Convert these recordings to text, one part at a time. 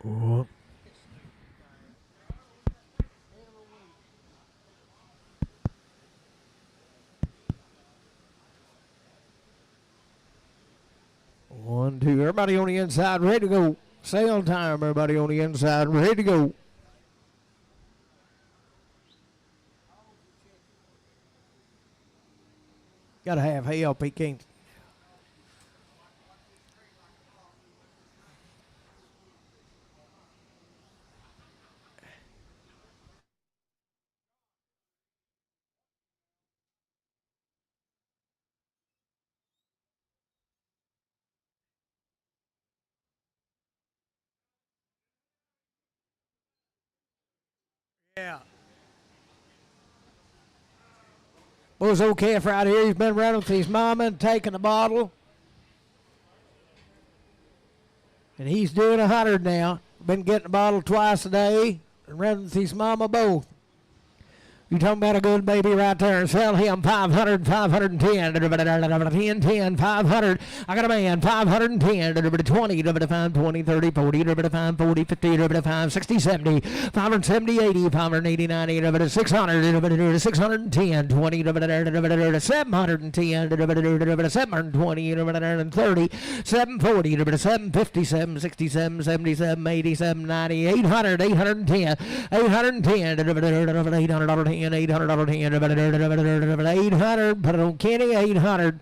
Oh. One, two. Everybody on the inside, ready to go. Stay on time, everybody on the inside, ready to go. Gotta have help. He can't. Yeah. Boy's okay right here. He's been running with his mama and taking a bottle. And he's doing 100 now. Been getting a bottle twice a day and running with his mama both. You talking about a good baby right there. Sell him 500, 510, 10, 10, 500. I got a man, 510, 20, 5, 20, 30, 40, 5, 40, 50, 5, 60, 70, 570, 80, 580, 90, 600, 610, 20, 710, 720, 30, 740, 750, 767, 77, 87, 90, 800, 810, 810, 800, $800, 800, put it on Kenny, 800.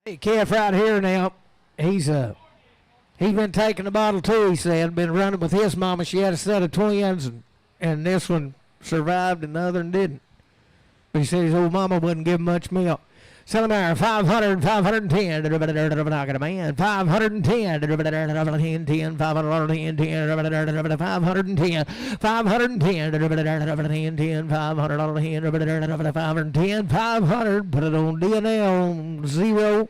Hey, Kev right here now, he's been taking the bottle too, he said. Been running with his mama. She had a set of twins, and this one survived and the other one didn't. But he said his old mama wouldn't give him much milk. Sell him there, 500, 510. I got a man, 510, 10, 510, 10, 510, 510, 510, 510, 500. Put it on DNL, 0.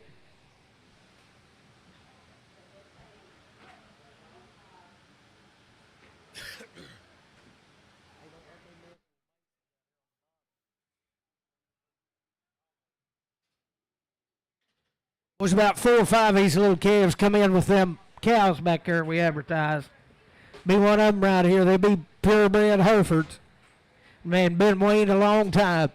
Was about 4 or 5 of these little calves come in with them cows back there we advertised. Be one of them right here. They be purebred Herefords. Man, been weaned a long time.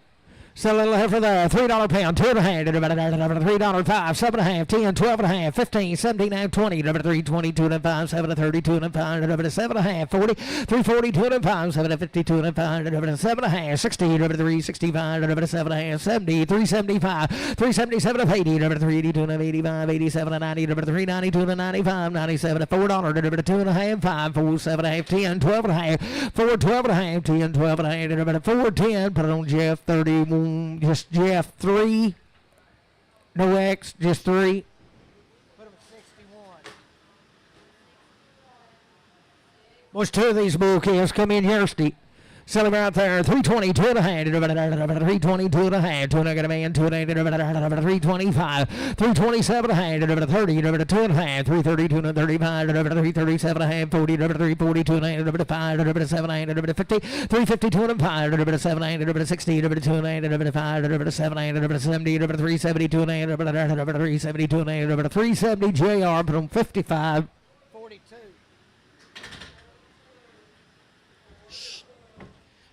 Sell a little heifer there, $3 pound, 2 1/2, $3, 5, 7 1/2, 10, 12 1/2, 15, 17, 20, 3, 22 5, 7 32 5, 7 1/2, 40, 3, 42 5, 7 52 5, 7 1/2, 60, 3, 65, 7 1/2, 70, 375, 377 80, 382 85, 87 90, 392 95, 97, $4, 2 1/2, 5, 4, 7 1/2, 10, 12 1/2, 4, 12 1/2, 10, 12 1/2, 4, 10, put it on Jeff, 31. Just Jeff, 3. No X, just 3. Put him at 61. What's 2 of these bull calves come in Yersty? Sell him out there, 320, 2 1/2, 320, 2 1/2, 2 a man, 2 325, 327 1/2, 30, 2 1/2, 332 35, 337 1/2, 40, 342 5, 7 50, 352 5, 7 60, 2 5, 7 70, 372 372 370 JR, put on 55.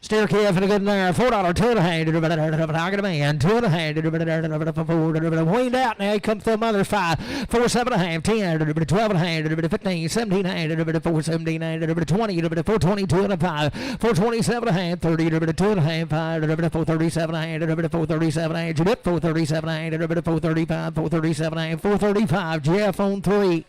Steer calf and a good there, $4, 2 1/2, I got a man, 2 1/2, weaned out now, he comes to the mother, 5, 4, 7 1/2, 10, 12 1/2, 15, 17 1/2, 4, 17 1/2, 20, 4, 22 5, 4, 27 1/2, 30, 2 1/2, 5, 4, 37 1/2, 4, 37 1/2, 4, 37 1/2, 4, 35, 4, 37 1/2, 4, 35, Jeff on 3.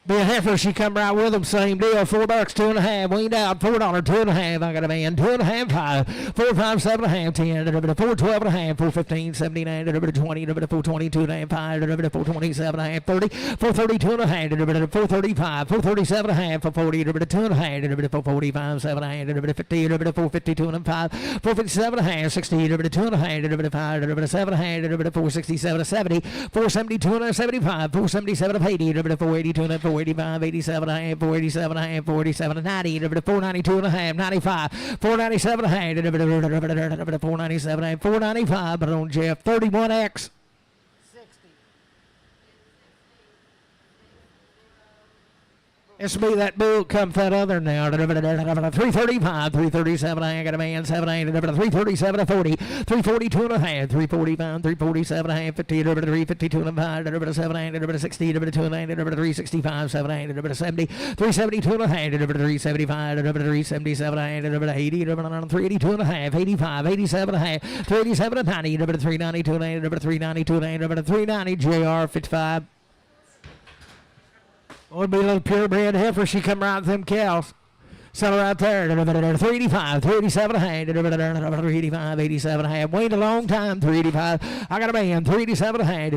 Be a heifer, she come right with them, same deal. $4, 2.5, weaned out, $4, 2.5. I got a man, 2.5, 5, 4, 5, 7.5, 10, 4, 12.5, 4, 15, 79, 20, 4, 22.5, 5, 4, 27.5, 30, 4, 32.5, 4, 35, 4, 37.5, 4, 40, 2.5, 4, 45, 7.5, 50, 4, 52.5, 4, 57.5, 60, 2.5, 5, 7.5, 4, 67, 70, 4, 72, 75, 4, 77, 80, 4, 82, 4, 85, 87 and a half, 487 and a half, 487 and 90, 492 and a half, 95, 497 and a half, 497 and a half, 495, but on Jeff, 31X. This will be that bull come that other now. 335, 337, I got a man, 78, 337 to 40, 342 and a half, 345, 347 and a half, 50, 352 and a half, 7, 60, 290, 365, 7, 70, 372 and a half, 375, 377 and a half, 80, 382 and a half, 85, 87 and a half, 387 and 90, 392 and a half, 392 and a half, 390, JR 55. Would be a little purebred heifer. She come right with them cows. Sell her right there. 385, 387 and a half, 385, 87 and a half. Wait a long time. 385. I got a man. 387 and a half,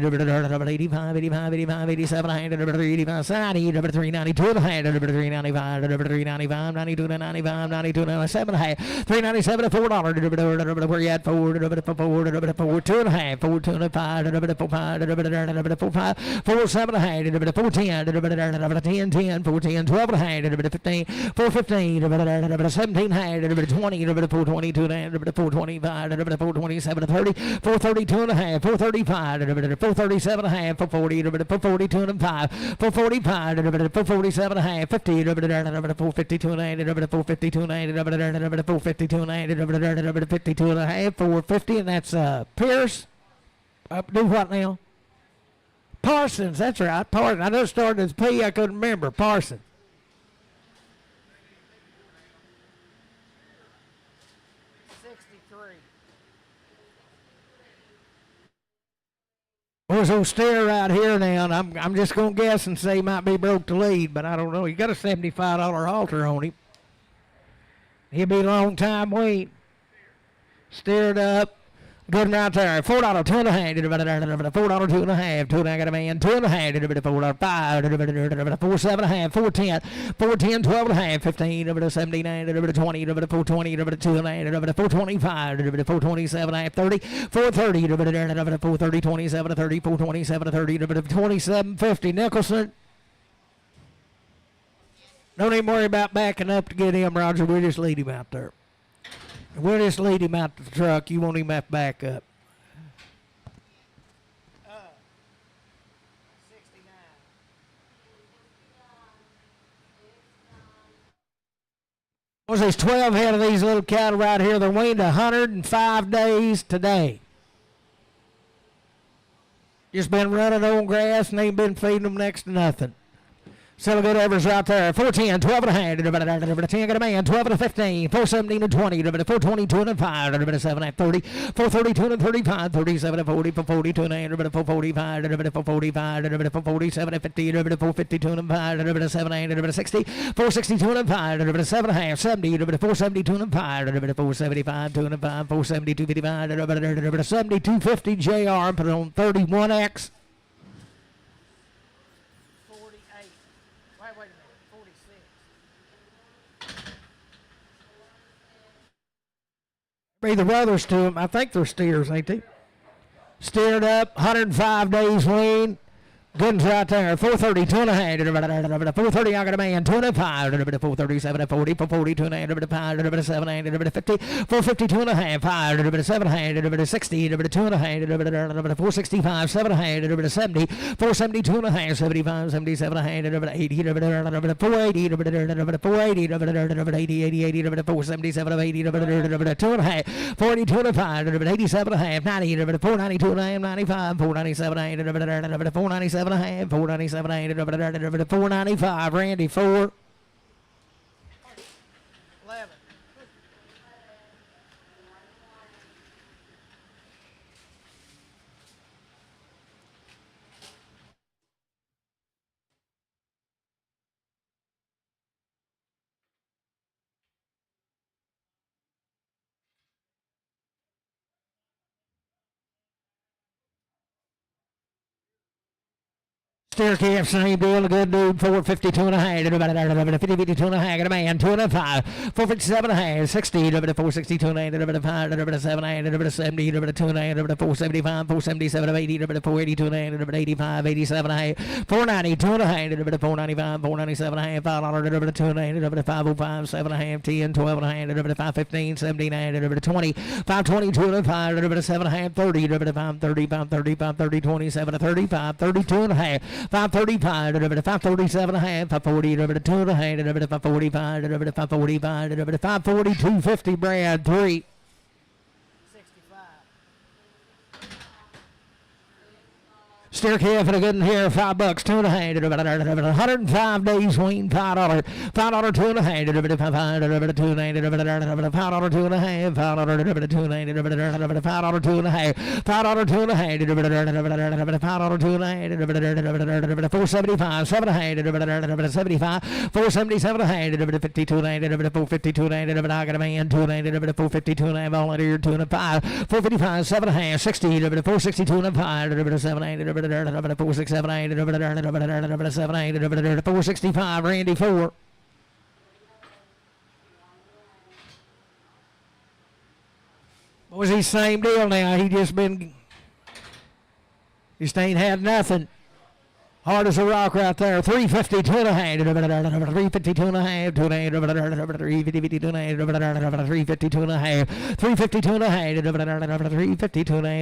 85, 85, 85, 87 and a half, 385, 90, 392 and a half, 395, 395, 92 and 95, 92 and 97 and a half, 397 to $4. Where you at? 4, 2 and a half, 4, 2 and a 5, 4, 5, 4, 5, 4, 7 and a half, 4, 10, 10, 4, 10, 12 and a half, 15, 4, 15. 17 had 20, 422 and 425, 427 30, 432 and a half, 435, 437 and a half, 440, 442 and 5, 445, 447 and a half, 50, 452 and a half, 452 and a half, 452 and a half, 52 and a half, 450, and that's Pierce. Do what now? Parsons, that's right. Parsons. I just started as P. I couldn't remember. Parsons. There's old steer right here now, and I'm just going to guess and say he might be broke to lead, but I don't know. He got a $75 halter on him. He'll be a long time wait. Steered up. Good right there. $4, 2.5, $4, 2.5, 2 and I got a man, 2.5, $4, 5, 4, 7.5, 410, 410, 12.5, 15, 79, 20, 420, 2.5, 425, 427, 30, 430, 430, 27, 30, 427, 30, 27.50. Nicholson. Don't even worry about backing up to get him, Roger. We'll just lead him out there. We'll just lead him out to the truck. You won't even have to back up. 69. Well, there's 12 head of these little cattle right here. They're weaned 105 days today. Just been running on grass and ain't been feeding them next to nothing. Still a good average right there. 410, 12 and a half, 10 got a man, 12 and a 15, 417 and 20, 422 and 5, 7 and 30, 432 and 35, 37 and 40, 442 and 445, 445, 447 and 50, 452 and 5, 7 and 60, 462 and 5, 7 and a half, 70, 472 and 5, 475, 2 and 5, 472, 55, 7250 JR, put it on 31X. The brothers to them. I think they're steers, ain't they? Steered up, 105 days lean. Gooden's right there. 430, 2 and a half. 430, I got a man. 2 and a 5. 437, 40, 442 and a half. 5, 7, 50. 452 and a half. 5, 7 and 60. 2 and a half. 465, 7 and a half. 70. 472 and a half. 75, 77 and a half. 80. 480. 480. 80, 80. 477, 80. 2 and a half. 42 and a 5. 87 and a half. 90. 492 and a half. 95. 497 and a half. 497 and a half, 497 and a half, 495, Randy, 4. 11. Staircase, same deal, a good dude, 452 and a half, 50, 52 and a half, got a man, 2 and a 5, 457 and a half, 60, 462 and a half, 5, 7, 70, 2 and a half, 475, 477, 80, 482 and a half, 85, 87 and a half, 490, 2 and a half, 495, 497 and a half, 500, 2 and a half, 505, 7 and a half, 10, 12 and a half, 515, 17 and a half, 20, 522 and a 5, 7 and a half, 30, 530, 530, 530, 27, 35, 32 and a half, 535, 537 and a half, 540, 2 and a half, 545, 545, 540, 250, Brad, 3. Staircase for a good here, $5, 2 and a half, 105 days, Wayne, $5, $5, 2 and a half, $5, 2 and a half, $5, 2 and a half, $5, 2 and a half, $5, 2 and a half, $5, 2 and a half, $5, 2 and a half, $5, 2 and a half, 475, 7 and a half, 75, 477 and a half, 52 and a half, 452 and a half, I got a man, 2 and a half, 452 and a half, volunteer, 2 and a 5, 455, 7 and a half, 60, 462 and a 5, 7 and a half, 467, 465, Randy, 4. Boys, he's same deal now. He just ain't had nothing. Hard as a rock right there. 350, 2 and a half, 350, 2 and a half, 2 and a half, 350, 2 and a half, 350, 2 and a half, 350, 2 and a half, 350, 2 and a half, 350, 2 and a half,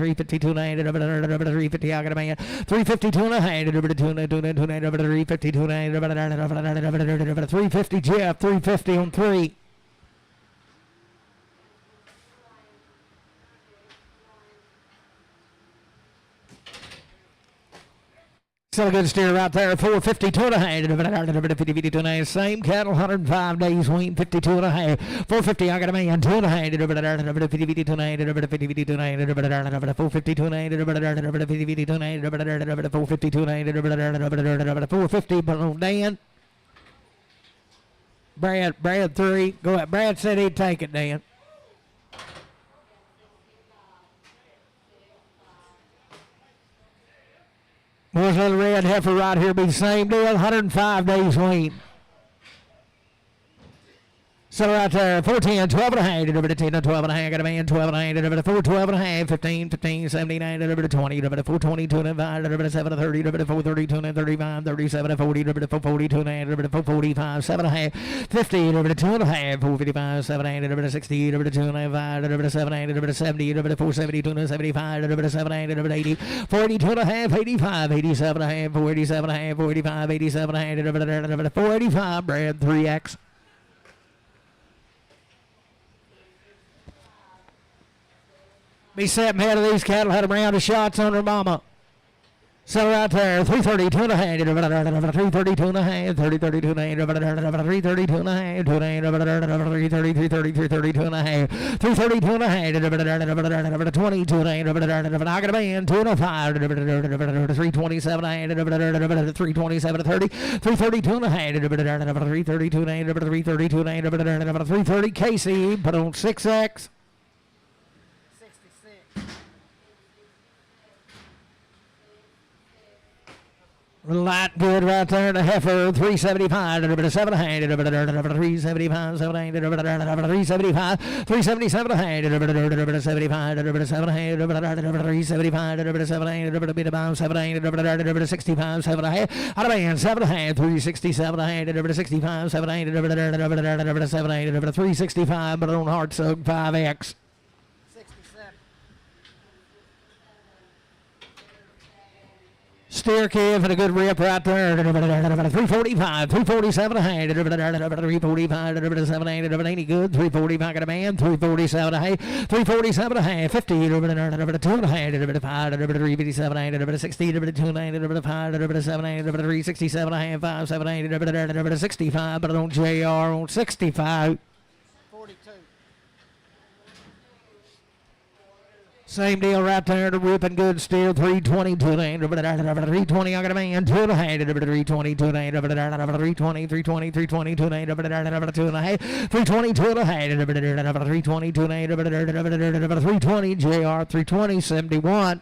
350, 2 and a half, 350, I got a man, 350, 2 and a half, 350, 2 and a half, 350, Jeff, 350 on 3. Still a good steer right there, 452 and a half, 52 and a half, same cattle, 105 days, Wayne, 52 and a half, 450, I got a man, 2 and a half, 52 and a half, 52 and a half, 452 and a half, 452 and a half, 450, but Dan, Brad 3, go ahead, Brad said he'd take it, Dan. Boys, little red heifer right here be the same deal, 105 days, Wayne. So right there, 410, 12 and a half, 10, 12 and a half, got a man, 12 and a half, 4, 12 and a half, 15, 15, 79, 20, 422 and a half, 7, 30, 432 and 35, 37, 40, 442 and a half, 445, 7 and a half, 50, 2 and a half, 455, 7, 60, 2 and a half, 7, 70, 472 and 75, 7, 80, 42 and a half, 85, 87 and a half, 487 and a half, 485, 87 and a half, 485, Brad, 3X. Be set ahead of these cattle, had a round of shots on her mama. So right there, 332 and a half, 332 and a half, 32 and a half, 332 and a half, 330, 332 and a half, 332 and a half, 22 and a half, I got a man, 2 and a 5, 327 and a half, 327 30, 332 and a half, 332 and a half, 332 and a half, 330 Casey, put on 6X. Light good right there in the heifer, 375, 7 hand, 375, 7 hand, 375, 377 hand, 75, 7 hand, 375, 7 hand, bit about 7 hand, 65, 7 hand, out of hand, 7 hand, 367 hand, 65, 7 hand, 7 hand, 365, but on hard sug 5X. Steer calf and a good rip right there. 345, 347 a hand. 345, 7 hand, 80 good. 345 got a man. 347 a hand. 347 a hand. 50, 2 and a hand. 5, 357 a hand. 60, 2 and a hand. 5, 7 hand. 367 a hand. 5, 7 hand. 65, but on JR on 65. Same deal right there, the ripping good steel, 320, 2 and 320, I got a man, 2 and a half, 320, 2 and a half, 320, 320, 320, 2 and a half, 2 and a half, 320, 2 and a half, 320, 2 and a half, 320, JR, 320, 71.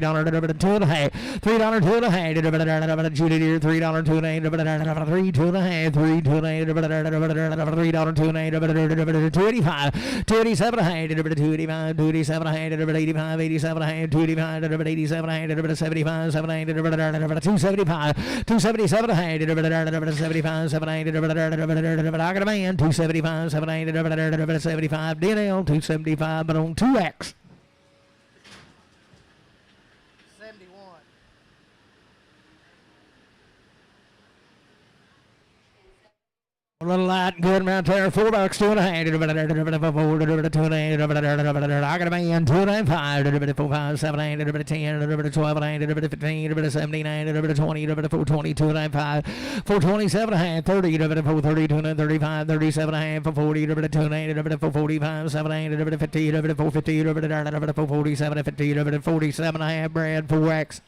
$3, two and a half, $3, two and a half, Judy dear, $3, two and a half, $3, two and a half, $3, two and a half, $3, two and a half, $2.85, $2.87 a hand, $2.85, $2.87 a hand, $85, $87 a hand, $2.85, $87 a hand, $75, $7 a hand, $2.75, $2.77 a hand, $75, $7 a hand, I got a man, $2.75, $7 a hand, $75, DNL, $2.75, but on 2X. A little light, good amount there. $4, two and a half. Two and a half. I got a man. 2.5. 4, 5, 7, 8. 10. 12, 15. 17, 20. 420. 2.5. 427 and a half. 30. 430. 35. 37 and a half. 40. 2 445. 7, 8. 50. 450. 447. 50. 47 and a half. Brad 4X.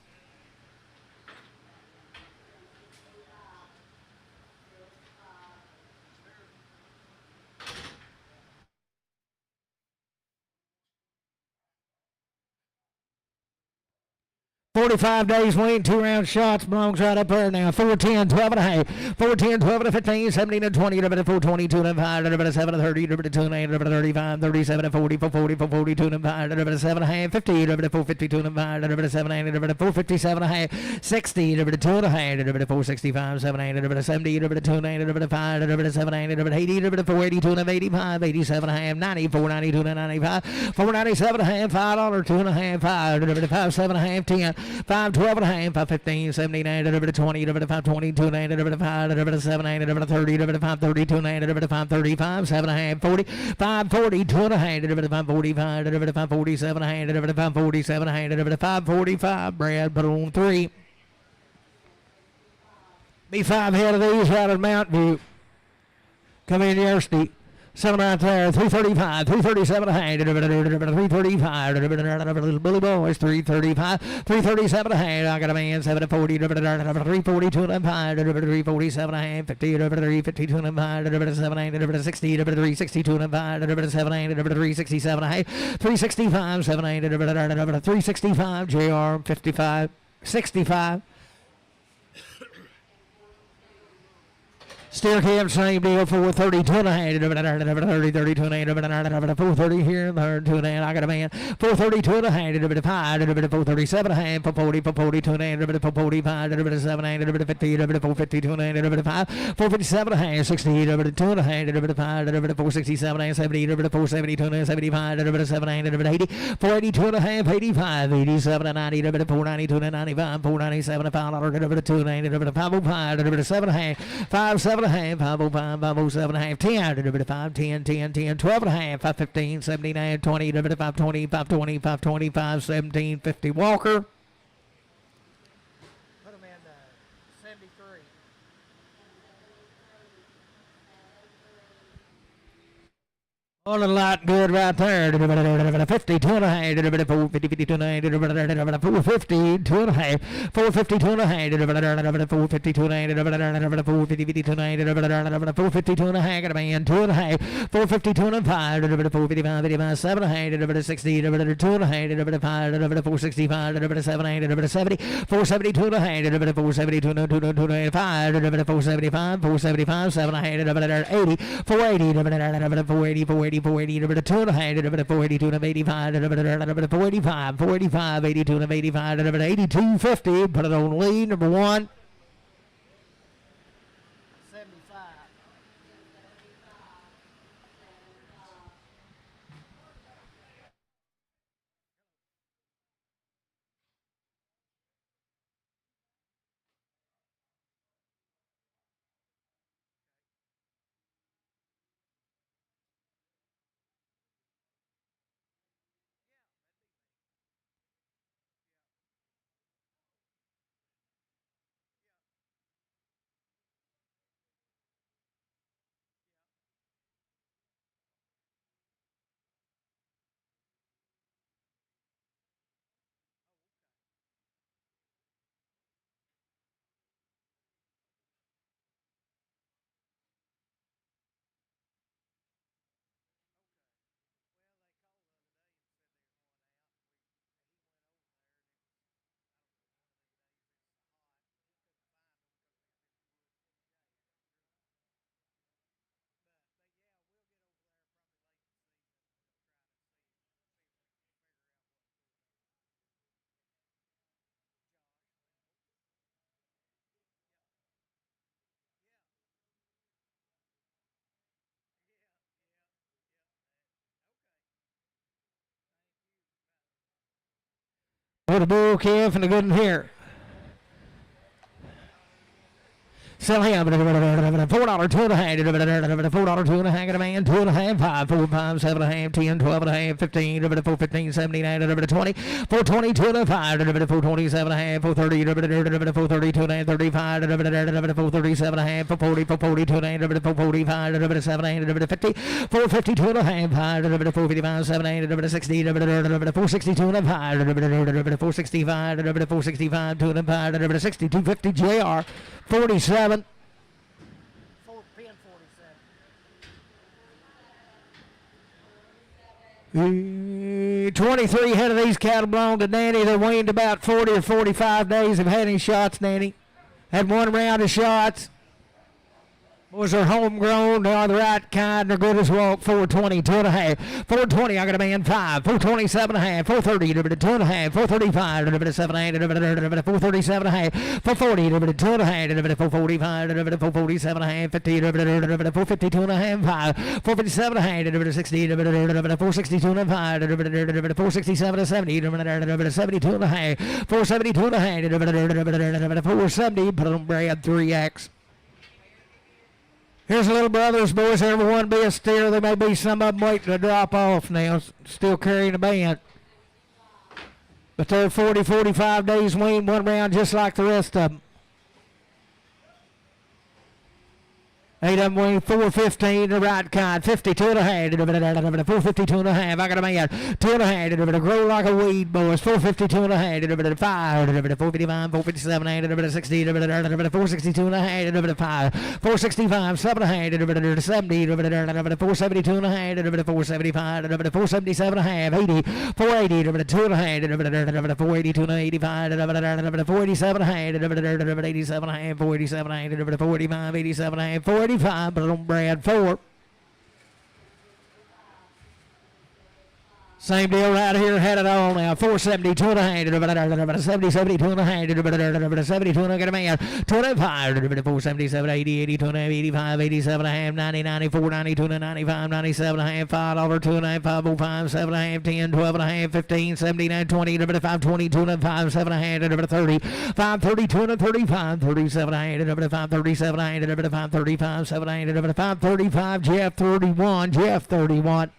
$45 days win, 2 round shots, belongs right up there now. 410, 12 and a half. 410, 12 and 15, 17 and 20, 420, 2 and 5, 7 and 30, 2 and 8, 35, 37 and 40, 40, 40, 2 and 5, 7 and a half, 50, 450, 2 and 5, 7 and 8, 457 and a half, 60, 2 and a half, 465, 7 and 8, 70, 2 and 8, 5, 7 and 8, 80, 480, 2 and 85, 87 and a half, 90, 490, 2 and 95, 497 and a half, $5, 2 and a half, 5, 7 and a half, 10. 5, 12 and a half, 5, 15, 79, 20, 5, 20, 2 and a half, 5, 7, 8, 30, 5, 30, 2 and a half, 5, 35, 7 and a half, 40, 5, 40, 2 and a half, 5, 45, 5, 47 and a half, 5, 47 and a half, 5, 45, Brad, put on 3. Be 5 head of these out of Mountain View. Come in yesterday. 7 right there, 335, 337 a hand, 335, Bully Boys, 335, 337 a hand, I got a man, 740, 342 and 5, 347 a hand, 50, 352 and 5, 7, 60, 362 and 5, 7, 367 a half, 365, 7, 365, JR, 55, 65. Still cab, same deal, 430, 2 and a half, 30, 32 and a half, 430 here, 2 and a half, I got a man, 430, 2 and a half, 5, 437 and a half, 440, 2 and a half, 445, 7, 50, 450, 2 and a half, 5, 457 and a half, 60, 2 and a half, 5, 467 and 70, 472 and 75, 7, 80, 482 and a half, 85, 87 and 90, 492 and 95, 497 and 5, 2 and a half, 505, 7 and a half, 5, 7 and a half, 505, 507 and a half, 10, 5, 10, 10, 10, 12 and a half, 5, 15, 79, 20, 5, 20, 5, 20, 5, 25, 17, 50, Walker. Put him in 73. On the light, good right there. 50, 2 and a half, 450, 52 and a half, 450, 2 and a half, 450, 2 and a half, 450, 2 and a half, 450, 52 and a half, 450, 2 and a half, got a man, 2 and a half, 450, 2 and a half, 455, 85, 7 and a half, 60, 2 and a half, 465, 7 and a half, 70, 470, 2 and a half, 470, 2 and a half, 5, 475, 475, 7 and a half, 80, 480, 480, 480, 480, 2 and a half, 482 and 85, 485, 485, 82 and 85, 82, 50, put it on lead, number 1. for the bull calf and the good one here. Sell him $4, $2.5, $4, $2.5, get a man, 2.5, 5, 4, 5, 7.5, 10, 12.5, 15, $4.15, 79, $20, $4.20, 2.5, $4.27.5, $4.30, $4.30, 2.5, 35, $4.37.5, $4.40, $4.40, 2.5, $4.45, $7.8, $50, $4.50, 2.5, $4.55, 7.8, $60, $4.62.5, $4.65, $4.65, 2.5, $62.50, JR. 47. 23 head of these cattle belong to Danny. They weaned about 40 or 45 days. Have had any shots, Danny? Had one round of shots. Boys are homegrown. They are the right kind. They're good as walk. 420, 2.5. 420, I got a man 5. 427.5. 430, 2.5. 435, 7.8. 437.5. 440, 2.5. 445, 447.5. 50, 452.5. 5. 457.5. 60, 462.5. 467 to 70. 72.5. 472.5. 470. Put on Brad 3X. Here's the little brothers, boys. Everyone be a steer. There may be some of them waiting to drop off now, still carrying a band. But they're 40, 45 days weaned, one round just like the rest of them. 8 of them weigh 415, the right kind, 52.5, 452.5. I got a man, 2.5, grow like a weed, boys, 452.5, 5, 455, 457, 60, 462.5, 5, 465, 7.5, 70, 472.5, 475, 477.5, 80, 480, 2.5, 482, 85, 487.5, 87.5, 487.5, 485, 87.5, 485, but on Brad 4. Same deal right here, had it all now. 470, 2.5, 70, 72 and a half, 72 and a get a man. 25, 477, 80, 82 and a half, 85, 87 and a half, 90, 94, 92 and 95, 97 and a half, $5, 2 and a half, 505, 7 and a half, 10, 12 and a half, 15, 79, 20, 522 and a 5, 7 and a half, 30, 532 and a 35, 37 and a half, 537 and a 535, 7 and a 535, Jeff 31, Jeff 31.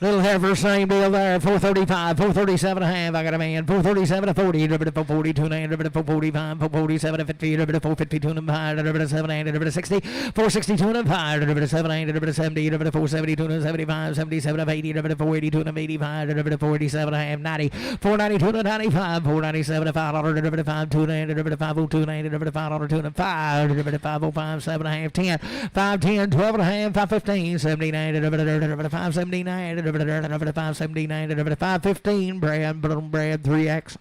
Little heifer, same deal there. 435, 437 and a half. I got a man. 437 to 40. 442 and 445, 447 to 50. 452 and 5. 7 60. 462 and 5. 7 70. 472 and 75. 77 to 80. 482 and 85. 487 and a half. 90. 492 and 95. 497 to 5. 502 and 502 and 502 and 5. 505, 7 and a half. 10. 510, 12 and a half. 515, 79. 579. 579, 515, Brad 3X.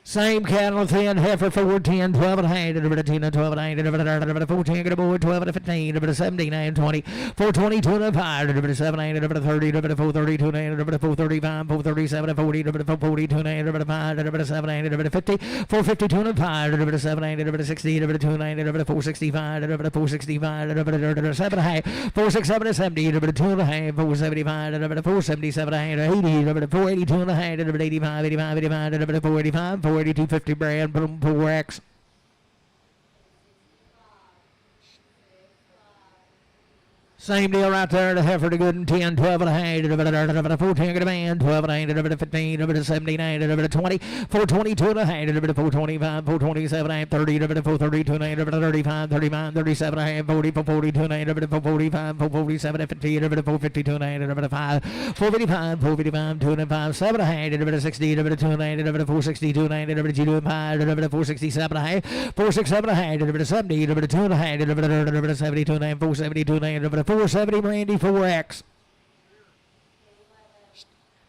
Same cattle, thin heifer, 410, 12 and a half, 10 and 12 and a half, 14, get a boy, 12 and 15, 79, 20, 422 and a 5, 7, 8, 30, 432 and 435, 437, 40, 442 and 5, 7, 8, 50, 452 and 5, 7, 8, 60, 2, 465, 465, 7 and a half, 467, 70, 2 and a half, 475, 477, 80, 482 and a half, 85, 85, 85, 485, 482.50 Brad, boom, 4X. Same deal right there. The heifer, the good and 10, 12 and a half, 14, get a man, 12 and a half, 15, 79, 20, 422 and a half, 425, 427, 30, 432 and a half, 35, 35, 37 and a half, 40, 442 and a half, 445, 447, 50, 452 and a half, 5, 455, 455, 2 and 5, 7 and a half, 60, 2 and a half, 462 and a half, 2 and 5, 467 and a half, 467 and a half, 70, 2 and a half, 72 and a half, 472 and a half, 470 Randy 4X.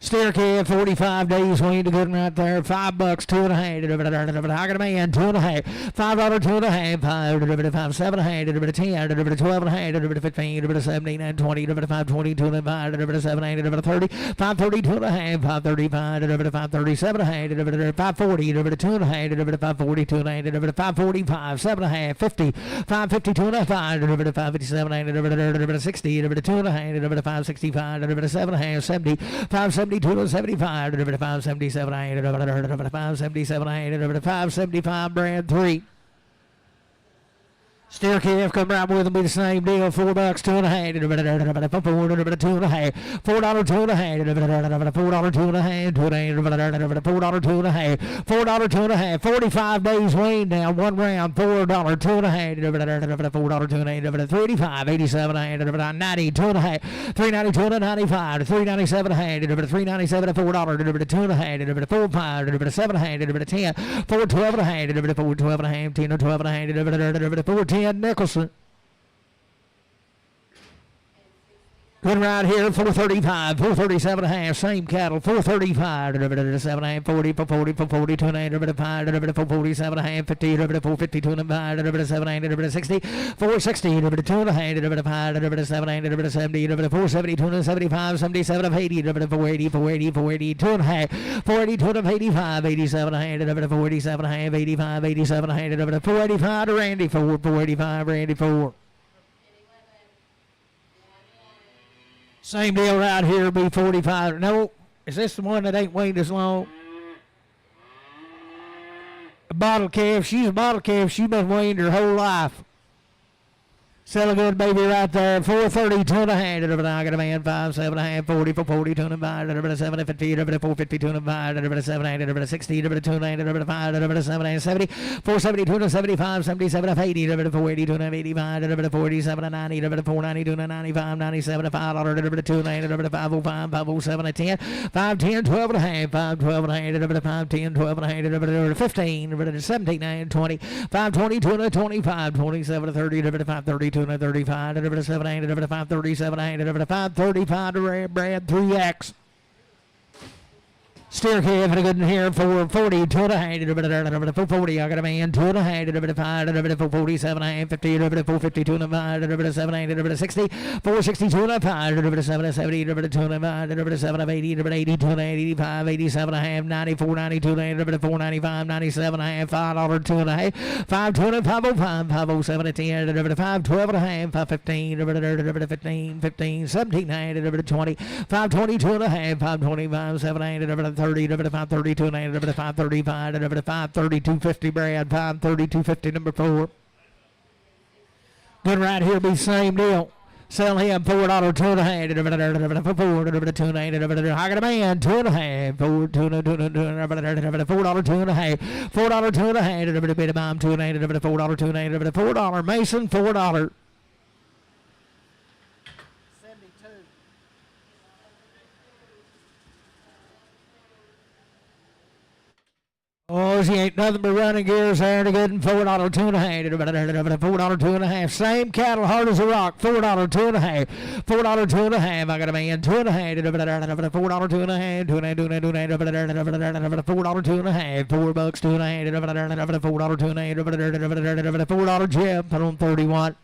Steer calf, 45 days weaned, a good one right there. $5, 2.5. I got a man, 2.5. $5, 2.5. 5, 7, 10, 12, 15, 17, 20, 5, 20, 2.5, 7, 8, 30, 530, 2.5, 535, 537, 540, 2.5, 540, 2.5, 545, 7.5, 50, 550, 2.5, 557, 60, 2.5, 565, 7.5, 70, 570, 275, 577, 577, 575, brand 3. Steer calf, come right with them, be the same deal. $4, 2.5. $4, 2.5. $4, 2.5. $4, 2.5. $4, 2.5. $4, 2.5. 45 days weaned now, 1 round. $4, 2.5. $4, 2.5. 385, 87, 90, 2.5. 390, 295, 397, 397, $4, 2.5. 4, 5, 7, 10, 4, 12, 4, 12, 10, 12, 4, 10. Nicholson. Good right here, 435, 437 and a half, same cattle, 435, 7 40, 40, 40, 295, 447 and a half, 50, 450, 295, 7 60, 460, 2 and a half, 5, 7 70, 470, 275, 77 80, 480, 480, 480, 2 and a half, 480, 285, 87 and a half, 487 and a half, 85, 87 and a half, 485 to Randy 4, 485, Randy 4. Same deal right here, be 45. No, is this the one that ain't weighed as long? A bottle calf. She's a bottle calf. She's been weaned her whole life. Sell a good baby right there. 430, 2 and a half. I got a man, 5, 7 and a half, 40, 40, 2 and a half, 7, 50, 450, 2 and a half, 7, 60, 2 and a half, 7, 70, 470, 275, 77, 80, 480, 285, 487, 90, 490, 295, 97, 5, 2, 505, 507, 10, 510, 12 and a half, 512 and a half, 510, 12 and a half, 15, 17, 20, 520, 225, 27, 30, 530, 235, 7, 537, 535 to Brad 3X. Steer calf and a good one here, 440, 2 and a half, 440, I got a man, 2 and a half, 5, 447 and a half, 50, 450, 2 and a half, 7, 60, 460, 2 and a half, 7, 70, 2 and a half, 7, 80, 80, 2 and 85, 87 and a half, 94, 92, 495, 97 and a half, $5, 2 and a half, 520, 505, 507, 10, 512 and a half, 515, 15, 17 and a half, 20, 520, 2 and a half, 525, 7, 30, 532 and 535, 530, 250 Brad, 530, 250 number 4. Good right here, be same deal. Sell him $4, 2 and a half, 4, 2 and a half. I got a man, 2 and a half, 4, 2 and a half, $4, 2 and a half, $4, 2 and a half, bit of bomb, 2 and a half, $4, 2 and a half, $4, Mason, $4. Oh, she ain't nothing but running gears there and a good $4, 2 and a half, $4, 2 and a half. Same cattle, hard as a rock, $4, 2 and a half, $4, 2 and a half. I got a man, 2 and a half, $4, 2 and a half, $4, 2 and a half, $4, 2 and a half, $4, 2 and a half, $4, 2 and a half, $4 Jim, put on 31.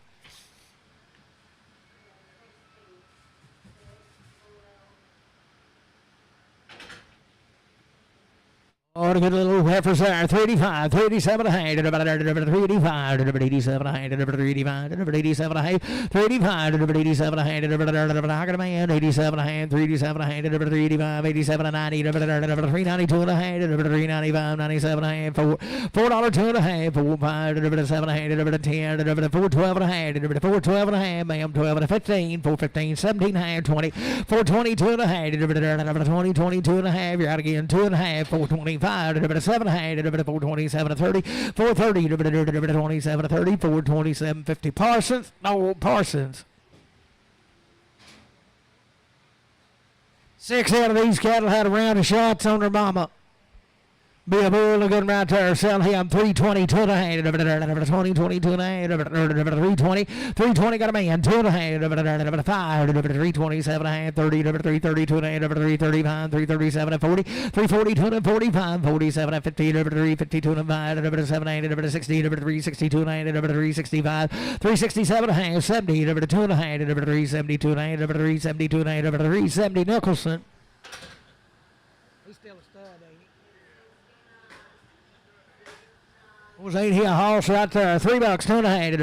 Oh, a good little heifers there. 385, 387 and a half, 385, 87 and a half, 385, 87 and a half, 385, 87 and a half, I got a man, 87 and a half, 387 and a half, 385, 87 and 90, 392 and a half, 395, 97 and a half, $4, 2 and a half, 4, 5, 7 and a half, 10, 412 and a half, 412 and a half, ma'am, 12 and a 15, 415, 17 and a half, 20, 422 and a half, 20, 22 and a half, you're out again, 2 and a half, 425. 7 and a half, 427 30, 430, 27 30, 427 50. Parsons, no Parsons. 6 out of these cattle had a round of shots on their mama. Be a bull again right there. Sell him 322 and a hand. 22 and a hand. 320. 320 got a man. 2 and a hand. 5. 327 and a hand. 30. 332 and a hand. 335. 337 and 40. 342 and 45. 47 and 50. 352 and 5. 7 60. 362 and a hand. 365. 367 and a hand. 70. 2 and a hand. 372 and a hand. 372 and a hand. 370 Nicholson. He's still a stud, ain't he? Was ain't he a horse right there? $3, 2 and a half. 3,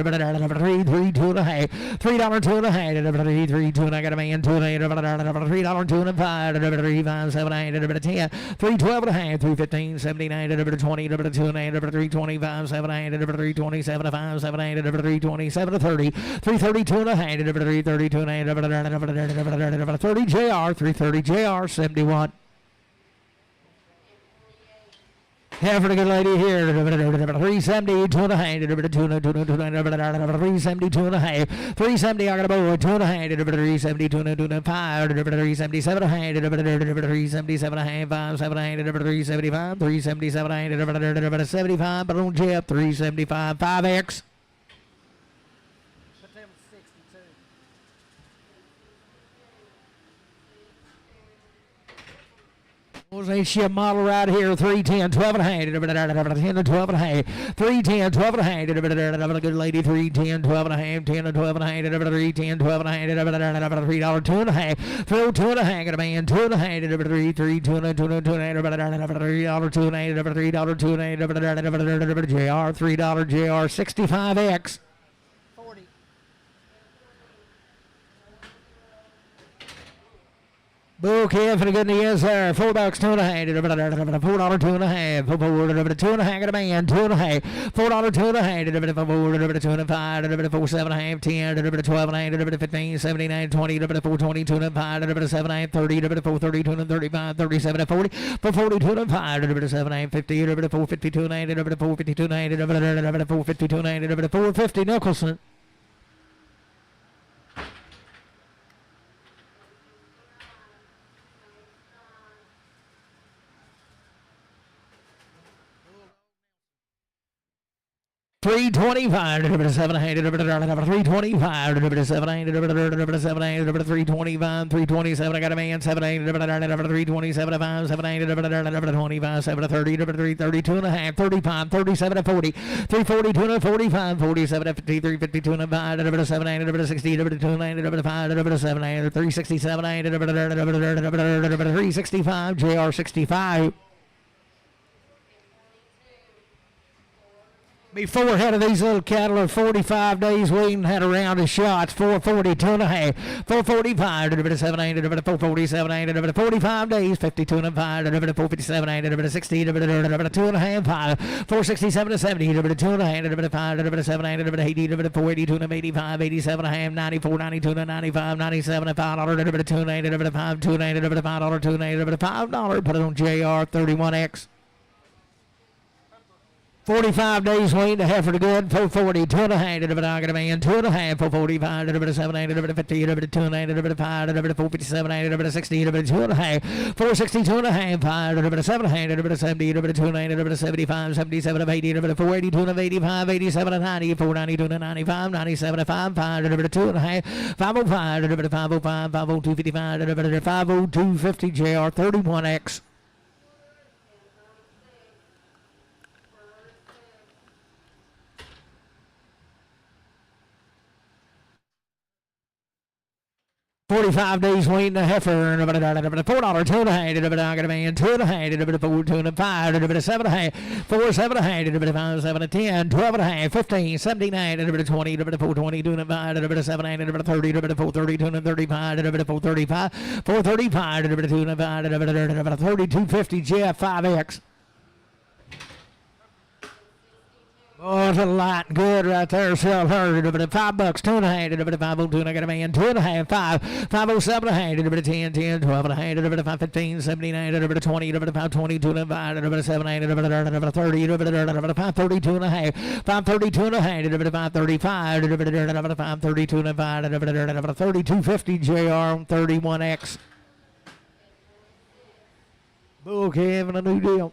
2 and a half. $3, 2 and a half. 3, 2 and I got a man. 2 and a half. $3, 2 and a 5. 3, 5, 7 and a half. 10. 3, 12 and a half. 3, 15, 79. 20. 2 and a half. 3, 25, 7 and a half. 3, 27, 5, 7 and a half. 3, 27, 30. 3, 32 and a half. 3, 32 and a half. 30 JR. 330 JR. 71. Here for the good lady here. 370, 2 and a half. 372 and a half. 370, I got a boy. 2 and a half. 372 and a 5. 377 and a half. 377 and a half. 5, 7 and a half. 375. 377 and a half. 75, but on Jeff. 375, 5X. Was ain't she a model right here? 310, 12 and a half. 10 to 12 and a half. 310, 12 and a half. Good lady. 310, 12 and a half. 10 to 12 and a half. 310, 12 and a half. $3, 2 and a half. 2 and a half. Got a man. 2 and a half. 3, 2 and a $2 and a $2 and a $3, 2 and a half. $3, 2 and a JR. $3 JR. 65X. Okay, for the good news there. $4, 2 and a half. $4, 2 and a half. $4, 2 and a half. Got a man. 2 and a half. $4, 2 and a half. $4, 2 and a 5. $4, 7 and a half. 10. $12 and a half. 15, 79, 20. $4, 22 and a 5. $7 and a half. 30. $4, 32 and 35. 37 and 40. $4, 42 and a 5. $7 and a half. 50. $4, 52 and a half. $4, 52 and a half. $4, 52 and a half. $4, 50 Nicholson. $325, $7 and a half, $325, $7 and a half, $325, $327. I got a man. 7 and a half, $327, 5, 7 and a half, $25, 7 to 30, $32 and a half, $35, $37 and 40, $342 and 45, $47 and 50, $352 and 5, $7 and a half, $60, $2 and a half, $5, $7 and a half, $367 and $365, JR 65. Before head of these little cattle are 45 days waiting, had a round of shots, 442 and a half, 445, 7, 447, 45 days, 52 and a 5, 457, 60, 2 and a half, 5, 467 to 70, 2 and a half, 5, 7, 80, 482 and 85, 87 and a half, 94, 92 and 95, 97 and $5, 2 and a half, 5, 2 and a half, $5, 2 and a half, $5, put it on JR 31X. 45 days waiting to heifer to good, 440, 2 and a half, I got a man, 2 and a half, 445, 7, 50, 2 and a half, 5, 457, 60, 2 and a half, 462 and a half, 5, 7 and a half, 70, 2 and a half, 75, 77, 80, 482 and 85, 87 and 90, 492 and 95, 97 and 5, 5, 2 and a half, 505, 505, 502, 55, 502, 50, JR 31X. 45 days waiting to heifer, $4, 2 and a half, I got a man, 2 and a half, 4, 2 and a 5, 7 and a half, 4, 7 and a half, 5, 7 and 10, 12 and a half, 15, 79, 20, 4, 22 and 5, 7 and 30, 4, 32 and 35, 4, 35, 4, 35, 2 and 5, 3250 Jeff 5X. Oh, it's a lot good right there. Sell her. $5, 2 and a half, 502, and I got a man, 2 and a half, 5, 507 and a half, 10, 10, 12 and a half, 5, 15, 79, 20, 5, 22 and a half, 7, 30, 5, 32 and a half, 5, 32 and a half, 5, 35, 5, 32 and a half, 3250 JR on 31X. Okay, having a new deal.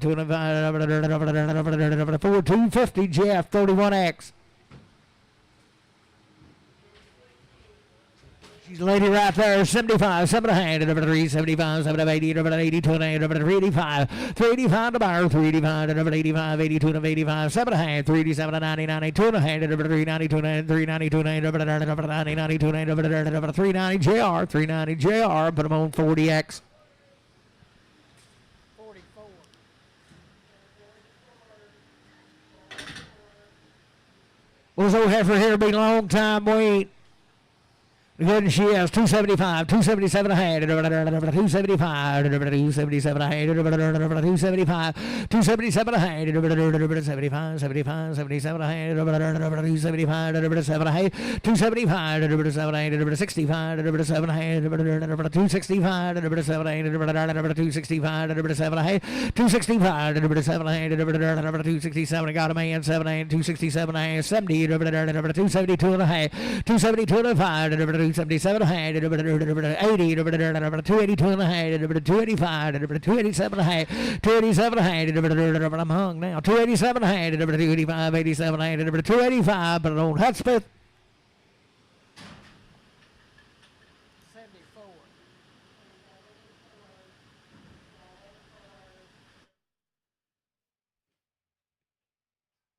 250, Jeff, 31X. She's a lady right there, 75, 7 and a hand, number 3, 75, 7 of 80, number 82 and a hand, number 385, 385 to bar, 385, number 85, 82 and 85, 7 and a hand, 387 and 90, 92 and a hand, number 392 and a hand, 392 and a hand, number 90, 92 and a hand, number 390 JR, 390 JR, put them on 40X. What's old heifer here? Been a long time wait. Good, she has 275, 277 a hand, 275, 277 a hand, 275, 277 a hand, 75, 75, 77 a hand, 275, 7 a hand, 275, 7 a hand, 65, 7 a hand, 265, 7 a hand, 265, 7 a hand, 265, 7 a hand, 267, got a man, 7 a hand, 267 a hand, 70, 272 and a half, 272 and a 5, 277 a hand, 80, 282 and a hand, 285, 287 a hand, 287 a hand, I'm hung now, 287 a hand, 285, 87 a hand, 285, but on Hudspeth.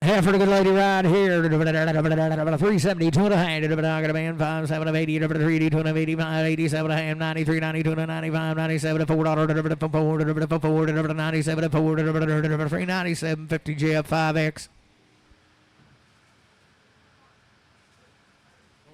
Half for the good lady right here. 370, 2 and a hand. I'm going to man 5, 7 of 80, 380, 2 and 85, 87 a hand, 93, 92, 95, 97, $4, 4, 97, 4, 397, 50 JF 5X.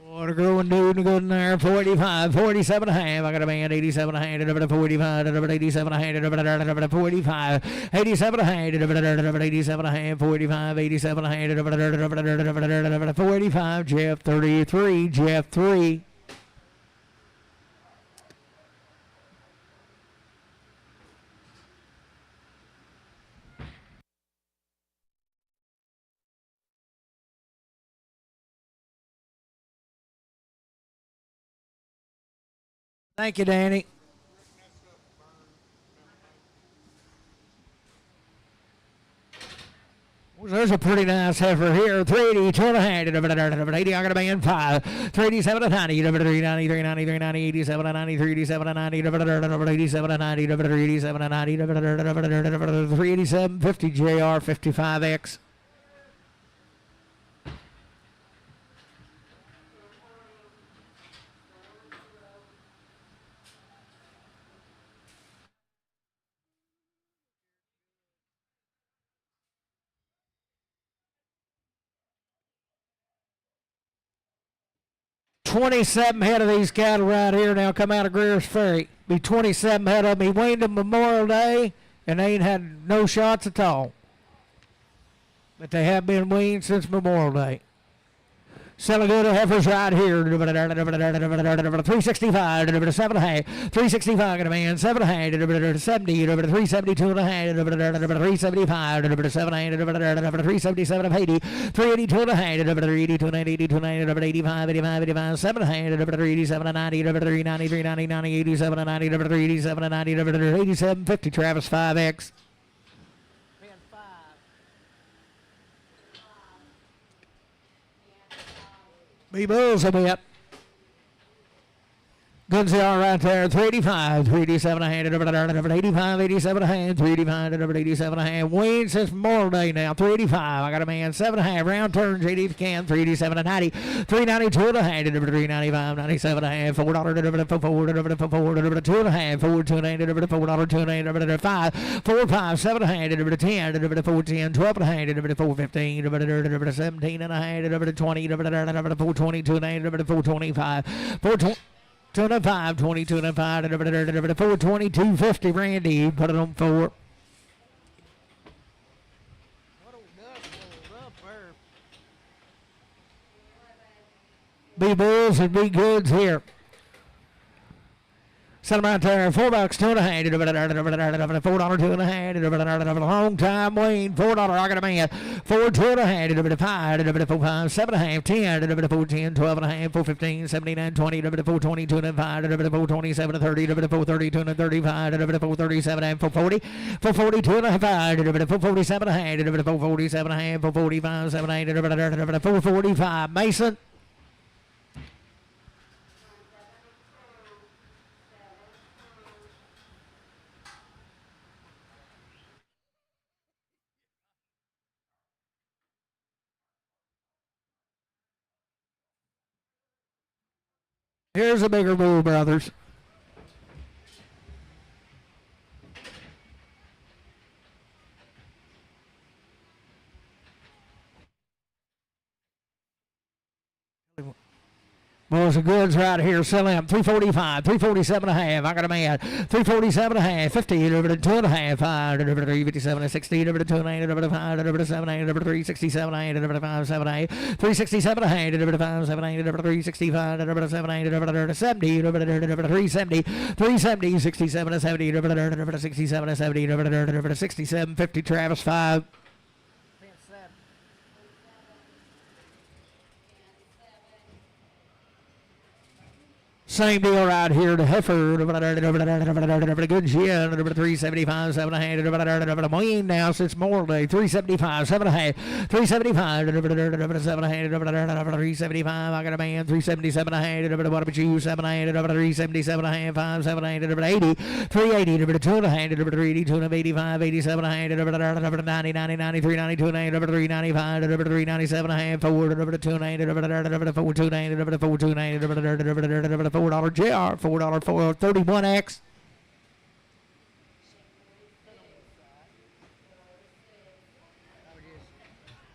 What a growing dude good in there. 45, 47 and a half. I got a man 87 a hand, 45, 87 a hand, 45, 87 a hand, 87 a hand, 45, 87 a hand, 45, Jeff 33, Jeff 3. Thank you, Danny. Well, there's a pretty nice heifer here. 380, 2 and a hand, 80, I got a man 5, 387 and 90, 390, 390, 390, 87 and 90, 387 and 90, 87 and 90, 387 and 90, 387, 50 JR, 55X. $27 head of these cattle right here now come out of Greer's Ferry. Be 27 head of them. He weaned them Memorial Day, and they ain't had no shots at all. But they have been weaned since Memorial Day. Selling good heifers right here. 365, 7.5. 365, got a man, 7.5, 70, 372 and a half, 375, 7.5, 377 of 80, 382 and a half, 382 and 82, 85, 85, 85, 7.5, 387 and 90, 390, 390, 90, 87 and 90, 387 and 90, 87, 50, Travis 5X. B-Bulls a bit. Guns are right there. 385, 387 a hand, 85, 87 a hand, 385, 87 a hand. Wayne since Memorial Day now. 385. I got a man. 7.5. Round turn. JD if you can. 387 and 90. 392 and a hand, 395, 97 a hand. $4, $4, 2 and a half. 4, 2 and a hand, $4, 2 and a hand, 5. 4, 5, 7 and a hand, 10, 4, 10, 12 and a hand, 4, 15, 17 and a hand, 20, 4, 22 and a hand, 4, 25, 4, 20. 25, 22 and 5, 4, 22, 50, Randy. Put it on 4. B-Bulls and B-Goods here. Set them out there. $4, 2 and a half. $4, 2 and a half. Long time Wayne. $4. I got a man. 4, 2 and a half. 5, 4, 5, 7 and a half. 10, 4, 10, 12 and a half. 4, 15, 79, 20, 4, 22 and 5, 4, 27 and 30, 4, 32 and 35, 4, 37 and 4, 40, 4, 42 and a half. 4, 47 and a half. 4, 47 and a half. 4, 45, 7, 8, 4, 45. Mason. Here's a bigger bull, brothers. Bulls and Goods right here. Selling up 345, 347 and a half. I got a man. 347 and a half. 50, 2 and a half. 5, 357 and 60, 2 and 8, 5, 7, 8, 367 and 8, 5, 7, 8, 367 and a half. 5, 7, 8, 365, 7, 8, 70, 370, 370, 67 and 70, 67 and 70, 67, 50, Travis 5. Same deal right here. The heifer, good shin, 375, 7 and a half. Wayne now since Memorial Day, 375, 7 and a half, 375, 7 and a half, 375. I got a man, 377 and a half. What about you? 7 and a half, 377 and a half, 5, 7 and 80, 380, 2 and a half, 382 and 85, 87 and a half, 90, 90, 93, 92 and a half, 395, 397 and a half, 4, 2 and a half, 4, 2 and a half, 4, 2 and a half, $4 JR, $4 for 31X.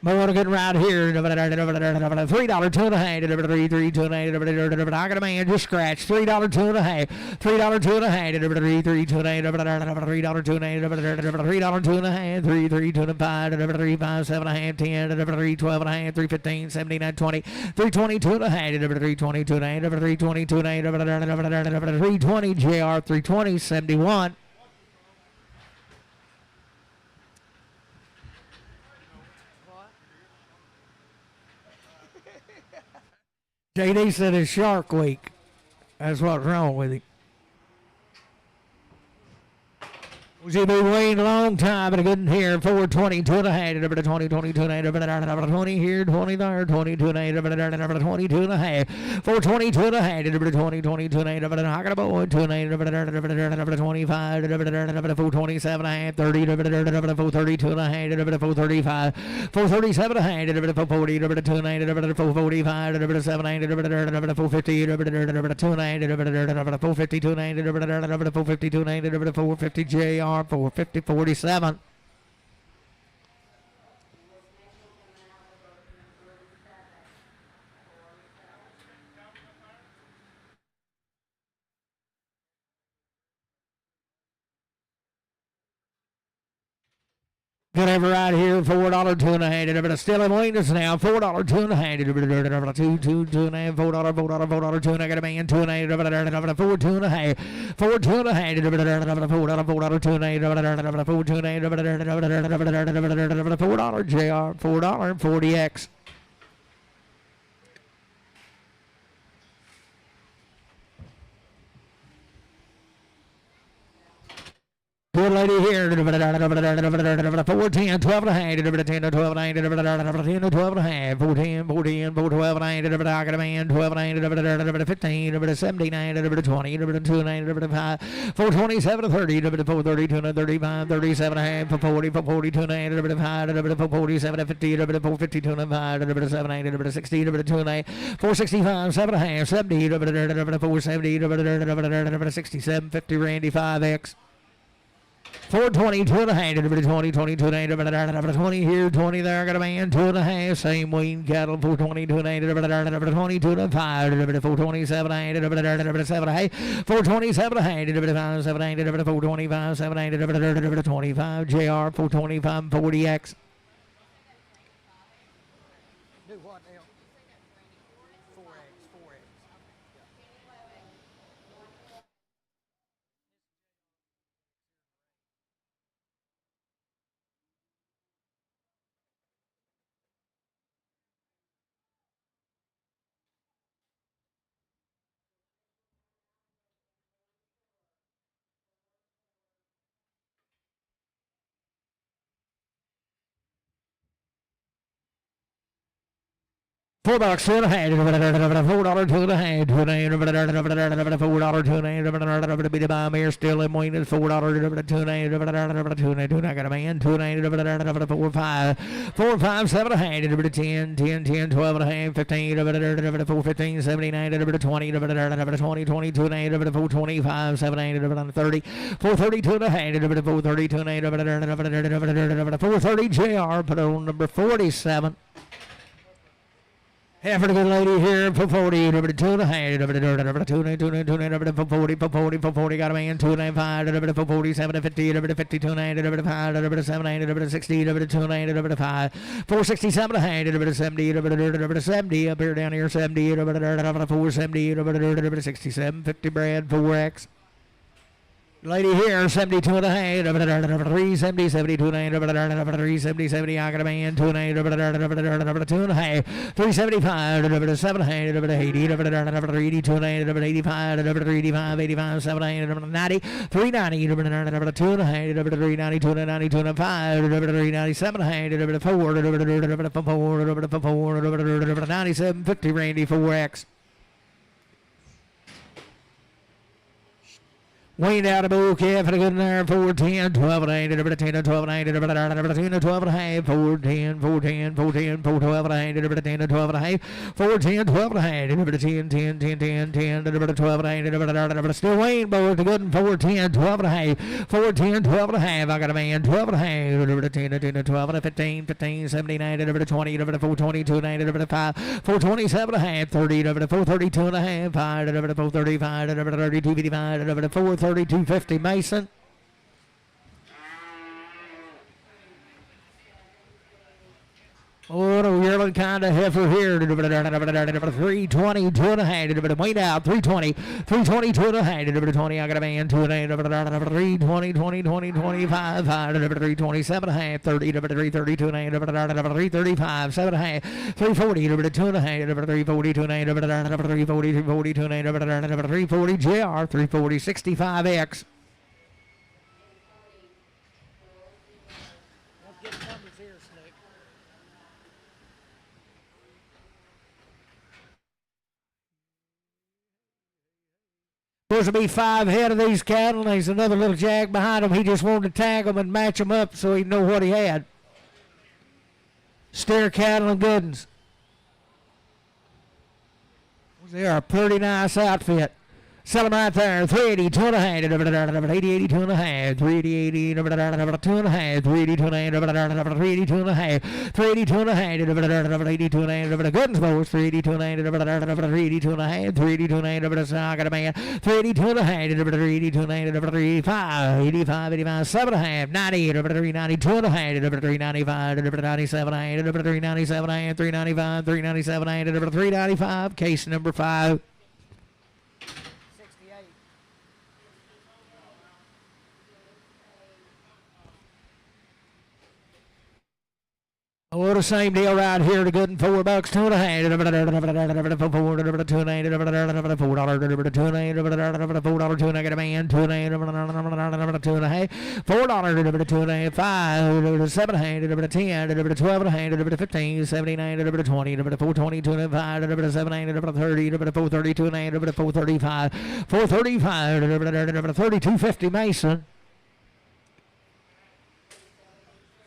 More to get right here. $3, 2 and a half. 3, 3, 2 and a half. I got a man just scratch. $3, 2 and a half. $3, 2 and a half. 3, 3, 2 and a half. $3, 2 and a half. $3, 2 and a half. 3, 3, 2 and a half. 3, 5, 7 and a half. 10, 3, 12 and a half. 3, 15, 79, 20. 3, 22 and a half. 3, 22 and a half. 3, 22 and a half. 320 JR. 320 71. JD said it's Shark Week. That's what's wrong with him. GB Wayne, long time, but a good here. 420, 2 and a half, 20, 22 and a half, 20 here, 20 there, 22 and a half, 22 and a half, 422 and a half, 20, 22 and a half, I got a boy, 2 and a half, 25, 427 and a half, 30, 432 and a half, 435, 437 and a half, 440, 2 and a half, 445, 7 and a half, 450, 2 and a half, 452 and a half, 452 and a half, 450 JR. 450, 47. Good ever right here, $4, 2.5. Still in Williams now, $4, 2.5. Two and a half, $4, $4, 2. I got a man, 2.5. 4, 2.5. 4, 2.5. $4, 2.5. 4, 2.5. $4, JR, $4, 40X. Good lady here. 4, 10, 12 and a half. 10 to 12 and a half. 10 to 12 and a half. 4, 10, 4, 10, 4, 12 and a half. I got a man. 12 and a half. 15, 79, 20, 2 and a half. 4, 27 to 30. 4, 32 to 35. 37 and a half. 40, 42 and a half. 5, 47 to 50. 4, 52 and a half. 7, 8, 60, 2 and a half. 4, 65, 7 and a half. 70, 4, 70, 67, 50, Randy, 5X. 420, 2 and a half, 20, 22 and a half, 20 here, 20 there, got a man, 2 and a half, same wean cattle, 420, 2 and a half, 22 and a 5, 427 and a half, 7 and a half, 427 and a half, 5, 7 and a half, 425, 7 and a half, 25, JR, 425, 40X. Do what now? 4X. $4, 2 and a half, $4, 2 and a half, $4, 2 and a half, be the buy me still in Wayne, $4, 2 and a half, 2 and a half, I got a man, 2 and a half, 4, 5, 4, 5, 7 and a half, 10, 10, 10, 12 and a half, 15, 4, 15, 79, 20, 20, 22 and a half, 4, 25, 7 and a half, 30, 4, 32 and a half, 4, 32 and a half, 4, 30, JR, put on number 47. Half of a good lady here for 40, 2 and a half, 2 and a half, 40, got a man, 2 and a half, 5, 47, 50, 52 and a half, 5, 7, 60, 2 and a half, 5, 467 and a half, 70, 70, up here down here, 70, 470, 67, 50, Brad, 4X. Lady here, 72 and a half, 370, 72 and a half, 370, 70, I got a man, 2 and a half, 2 and a half, 375, 7 and a half, 80, 82 and a half, 85, 385, 85, 7 and a half, 90, 390, 2 and a half, 390, 2 and 92 and 5, 397 and a half, 4, 97, 50, Randy, 4X. Wayne out of bouquet for a good there, 4, 10, 12 and 8, 10 and 12 and 8, 10 and 12 and a half, 4, 10, 4, 10, 4, 10, 4, 12 and 8, 10 and 12 and a half, 4, 10, 12 and a half, 10, 10, 10, 10, 10, 12 and 8, still Wayne boy, the good 4, 10, 12 and a half, 4, 10, 12 and a half, I got a man, 12 and a half, 10, 10, 12 and 15, 15, 79, 20, 422 and 5, 427 and a half, 30, 432 and a half, 5, 435, 32, 55, 430. 250 Mason. Oh, a yearling kind of heifer here. 320, 2 and a half. Wait out, 320, 320, 2 and a half. 20, I got a man, 2 and a half. 320, 20, 20, 25, 327 and a half. 30, 330, 2 and a half. 335, 7 and a half. 340, 2 and a half. 340, 2 and a half. 340, 340, 2 and a half. 340 JR, 340, 65X. Supposed to be 5 head of these cattle, and there's another little jag behind him. He just wanted to tag them and match them up so he'd know what he had. Steer cattle and good ones. They are a pretty nice outfit. Sell them right there. 380, 2.5, 80, 80, 2.5, 380, 80, 2.5, 380, 2.5, 380, 2.5, 380, 2.5, 80, 2.5, good and sports, 380, 2.5, 380, 2.5, 380, 2.5, I got a man, 380, 2.5, 380, 2.5, 85, 85, 85, 7.5, 90, 390, 2.5, 395, 97, 397, 395, 397, 395, case number 5. Oh, the same deal right here. The good and $4, $2.5. $4, $2, I got a man, $2.5, $4, $2.5, $5, $7, $10, $12, $15, $79, $20, $420, $2.5, $7, $30, $430, $2.5, $435, $435, $32.50 Mason.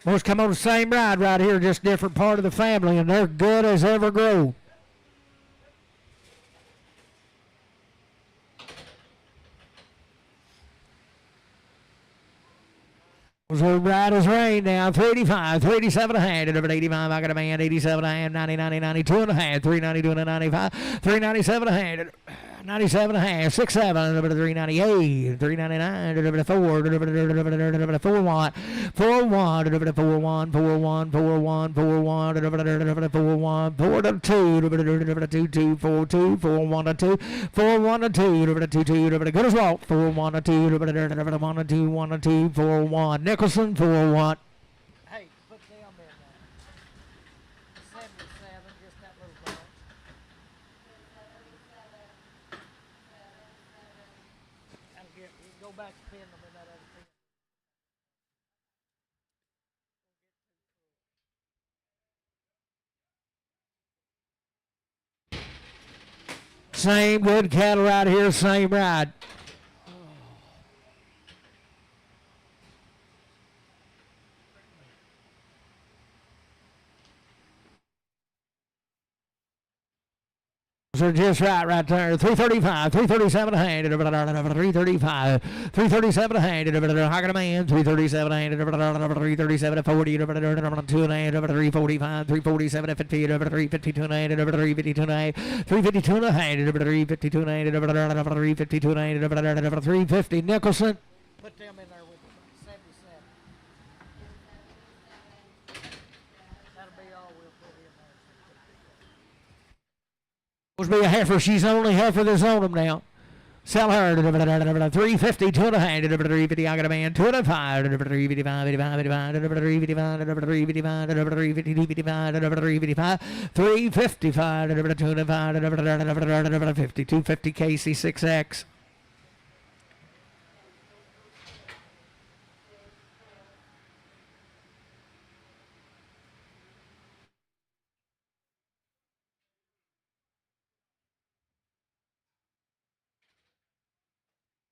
Most come on the same ride right here, just different part of the family, and they're good as ever grow. So right as rain now, 385, 387 a hand, 85, I got a man, 87 a hand, 90, 90, 92 and a hand, 392 and 95, 397 a hand, 97 a half, 6, 7, 398, 399, 4, 4 1, 4 1, 4 1, 4 1, 4 1, 4 1, 4 1, 4 2, 2, 2, 4 2, 4 1 2, 4 1 2, 2 2, good as well, 4 1 2, 1 2, 1 2, 4 1, Nicholson, 4 1. Hey, put down there now. 77, just that little branch. Go back to pin them in that other pin. Same good cattle right here, same ride. So just right there. 335, 337 a hand, 335, 337 a hand, I got a man, 337 a hand, 337 a 40, 2 and a hand, 345, 347 a 50, 352 and a hand, 352 and a hand, 352 and a hand, 352 and a hand, 352 and a hand, 350, Nicholson. Put them in there with 77. That'll be all we'll put in there. Supposed to be a heifer. She's only heifer that's on them now. Sell her 350, 2 and a hand, 350. I got a man, 2 and a 5, 355, 85, 85, 355, 355, 355, 355, 355, 2 and a 5, 50, 250 Casey 6X.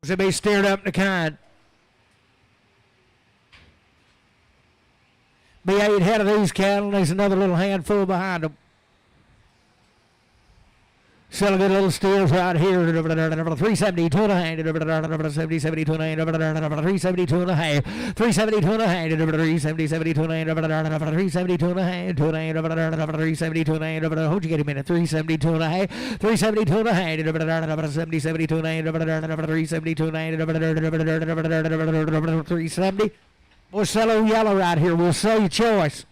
To be steered up the kind. Be 8 head of these cattle, and there's another little handful behind them. Still a good little steers right here. 372 and a hand, 70, 72 and a hand, 372 and a half, 372 and a hand, 370, 72 and a hand, 372 and a hand, 2 and a hand, 372 and a hand, hold you get a minute, 372 and a half, 372 and a hand, 70, 72 and a hand, 372 and a hand, 370. We'll sell a yellow right here. We'll sell your choice.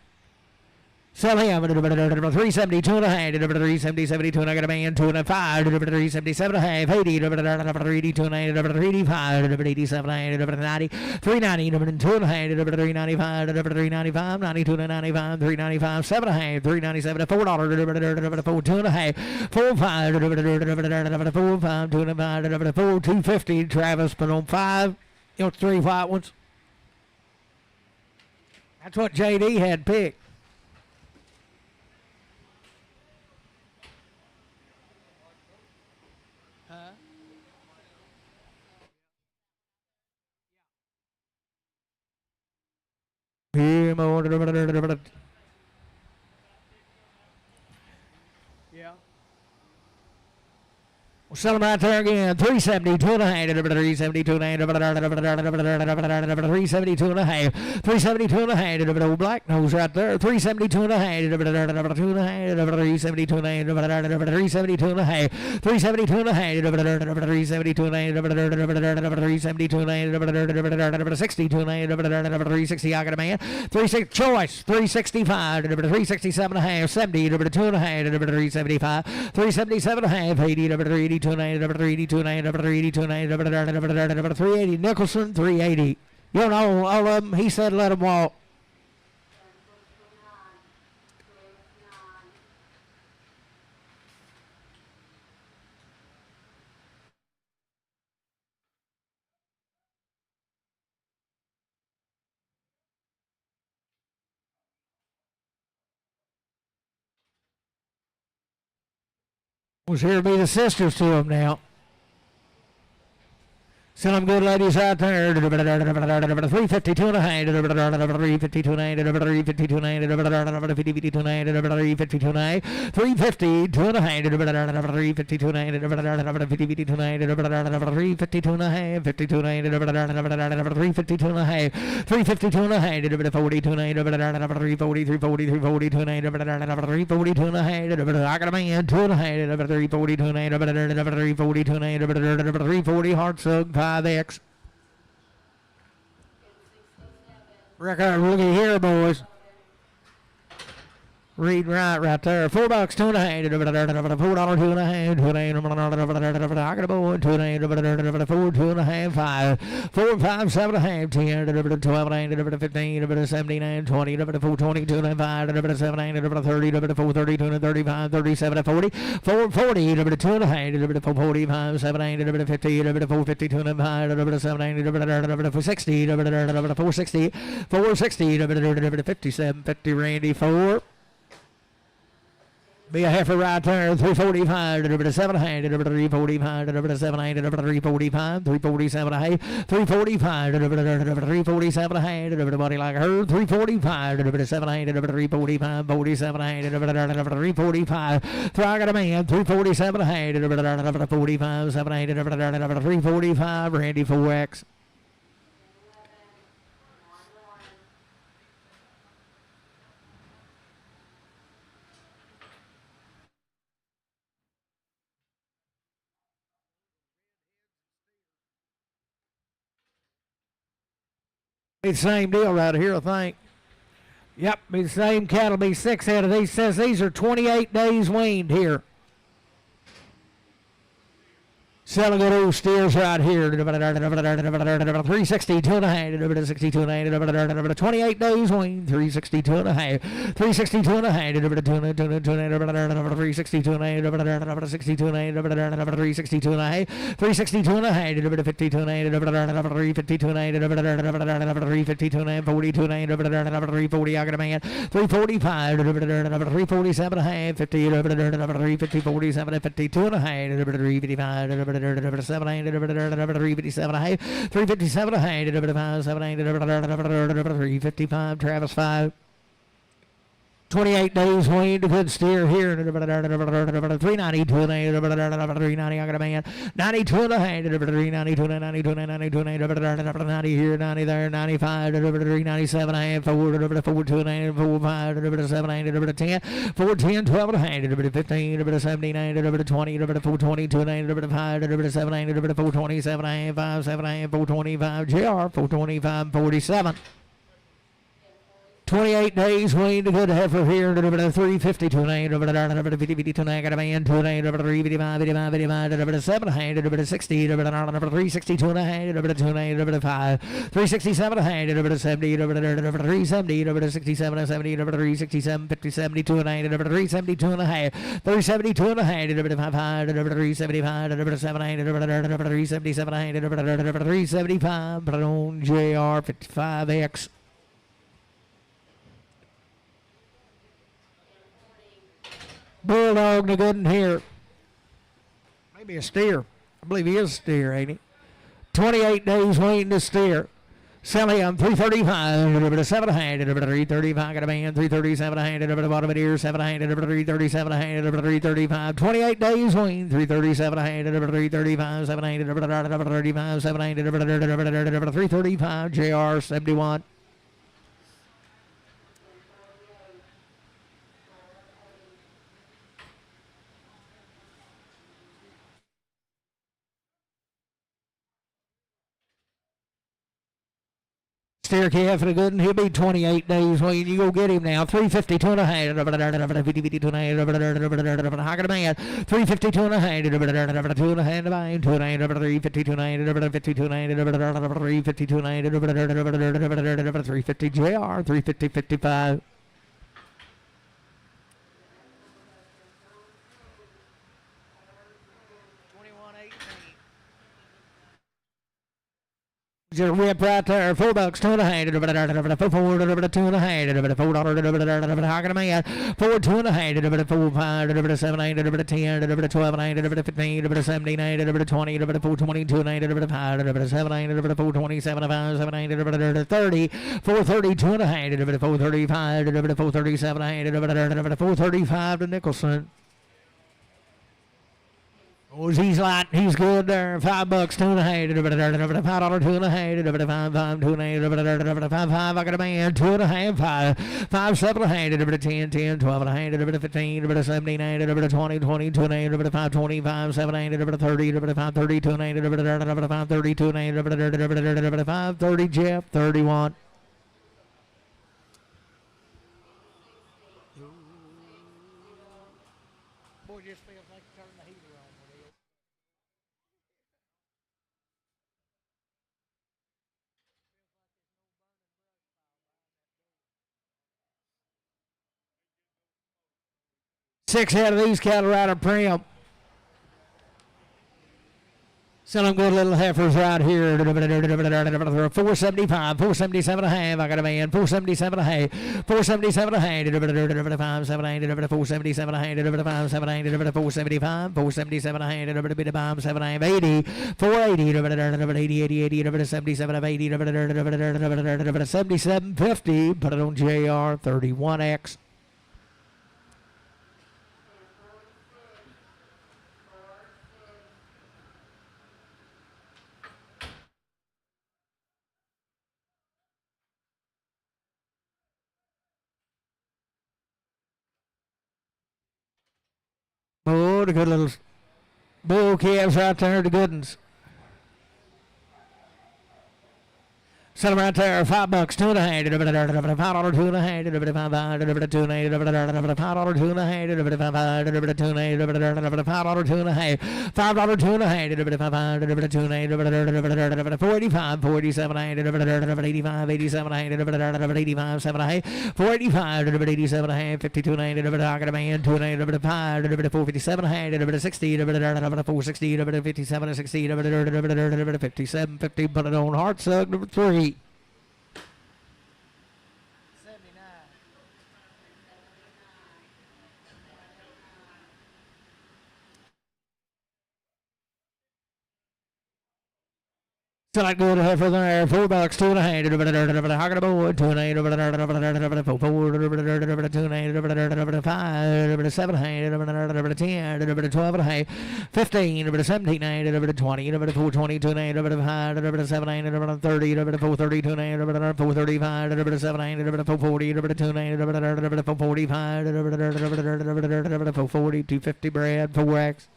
Sell him 372 and a hand, 370, 72, and I got a man, 2 and a 5, 377 and a half, 80, 382 and a hand, 385, 87 and a hand, 90, 390, 2 and a hand, 395, 395, 92 and a 95, 395, 7 and a half, 397, $4, 4, 2 and a half, 4, 5, 4, 5, 2 and a 5, 4, 250, Travis put on 5, 3 white ones. That's what JD had picked. Yeah. We'll sell them right there again. 372 and a half. 372 and a half. 372 and a half. 372 and a half. Old black nose right there. 372 and a half. 372 and a half. 372 and a half. 372 and a half. 372 and a half. 372 and a half. 372 and a half. 62 and a half. 360. I got a man. 36 choice. 365. 367 and a half. 70. 2 and a half. 375. 377 and a half. 80. 382 and a half. 382 and a half. 382 and a half. 380. Nicholson. 380. You know all of them. He said let them walk. Was here to be the sisters to him now. Sell them good ladies out there. 352 and a half. 352 and a half. 352 and a half. 352 and a half. 352 and a half. 352 and a half. 352 and a half. 352 and a half. 352 and a half. 52 and a half. 352 and a half. 352 and a half. 42 and a half. 340, 340, 342 and a half. 342 and a half. I got a man. 2 and a half. 342 and a half. 342 and a half. 340 hard sug. 5X. Record, looky here, boys. Read right there. $4, 2 and a half. $4, 2 and a half. 2 and a half. I got a boy. 2 and a half. 4, 2 and a half. 5. 4, 5, 7 and a half. 10. 12 and a half. 15. 17. 20. 4, 22 and a half. 7 and a half. 30. 4, 32 and 35. 37 40. 4, 40. 2 and a half. 4, 45. 7 and a half. 50. 4, 52 and a half. 7 and a half. 4, 60. 4, 60. 4, 60. 57. 50. Randy. 4. Be a heifer right there. 345. 7 and a half. 345. 7 and a half. 345. 347 and a half. 345. 347 and a half. Everybody like her. 345. 7 and a half. 345. 47 and a half. 345. I got a man. 347 and a half. 45. 7 and a half. 345. Randy 4X. Be the same deal right here, I think. Yep, be the same cattle. Be 6 head of these. Says these are 28 days weaned here. Selling good old steers right here. 362 and a half. 62 and a half. 28 days weaned. 362 and a half. 362 and a half. 362 and a half. 62 and a half. 362 and a half. 362 and a half. 52 and a half. 352 and a half. 352 and a half. 42 and a half. 340. I got a man. 345. 347 and a half. 50. 350. 47. 52 and a half. 355. 7 8 357 and a half. 357 and a half. 7 8 355. Travis 5. 28 days weaned, a good steer here. 392 and a half. 390. I got a man. 92 and a half. 392 and 92 and 92 and 90 here, 90 there, 95. 397 and a half. 4 2 and a half. 4 5. 7 8 10. 4 10 12 and a half. 15. 79. 20. 422 and a half. 5. 7 8 427 and a half. 5 7 and a half. 425. JR 425 47. 28 days weaned, a good heifer here. 350 to an 8. 50 to an 8. Got a man to an 8. 355. 55. 55. 7 hand. 60. 362 and a half. 2 and 8. 5. 367 and a half. 70. 370. 67 and 70. 367. 50. 72 and a half. 372 and a half. 372 and a half. 5. 375. 7 hand. 377 and a half. 375. Put it on JR 55X. Bulldog, the good in here. Maybe a steer. I believe he is a steer, ain't he? 28 days waiting to steer. Sally on 335, a bit of 7 hand, a bit of 335, got a man, 337 hand, a bit of bottom of ear, 7 hand, a bit of 337 hand, a bit of 335, 28 days wing, 337 hand, a bit of 335, 7 hand, a bit of 35, 7 hand, a bit of 335, JR 71. Steer calf and a good one. He'll be 28 days when you go get him now. 352 and a half. 52 and a half. How can a man? 352 and a half. 2 and a half to buy. 2 and a half. 352 and a half. 52 and a half. 352 and a half. 350 JR. 350 55. Just whip right there, $4, $2 and a half, $4, $2 and a half, $4, how can I make it? 4, 2 and a half, $4, 5, 7, 8, 10, 12 and a half, 15, 17, 8, 20, 4, 22 and a half, 5, 7, 8, 4, 27, 5, 7, 8, 30, 4, 32 and a half, 4, 35, 4, 37 and a half, 4, 35 to Nicholson. Oh, he's light. He's good there. $5, $2 and a half, $5, 2 and a half, 5, 2 and a half, 5, I got a man, 2 and a half, 5, 7 and a half, 10, 12 and a half, 15, 17, 20, 22 and a half, 5, 25, 7, 30, 5, 32 and a half, 5, 32 and a half, 5, 30, Jeff, 31. Boy, just feels like turn the heater on. Six out of these cattle right of Prim. Some of them good little heifers right here. 475, 477 and a half. I got a man. 477 and a half. 477 and a half. 5, 7, 8, 477 and a half. 5, 7, 8, 475. 477 and a half. 7, 8, 80. 480. 80, 77 of 80. 77, 50. Put it on JR 31X. Oh, the good little bull calves right there, the good ones. Set them right there, $5, 2 and a half, $5, 2 and a half, $5, 2 and a half, $5, 2 and a half, $5, 2 and a half, $5, 2 and a half, $5, 2 and a half, $5, 2 and a half, $5, 2 and a half, $5, 2 and a half, 485, 487, 85, 87, 85, 7, 485, 87, 52, I got a man, 2 and a half, 5, 457, 60, 460, 57, 60, 57, 50, put it on Heart Sug number 3. So I go to her for there, $4, 2 and a half, how can I board, 2 and a half, 4, 2 and a half, 5, 7 and a half, 10, 12 and a half, 15, 17 and 20, 420, 2 and a half, 5, 7 and 30, 432 and a half, 435, 7 and 440, 2 and a half, 445, 440, 250 Brad, 4X.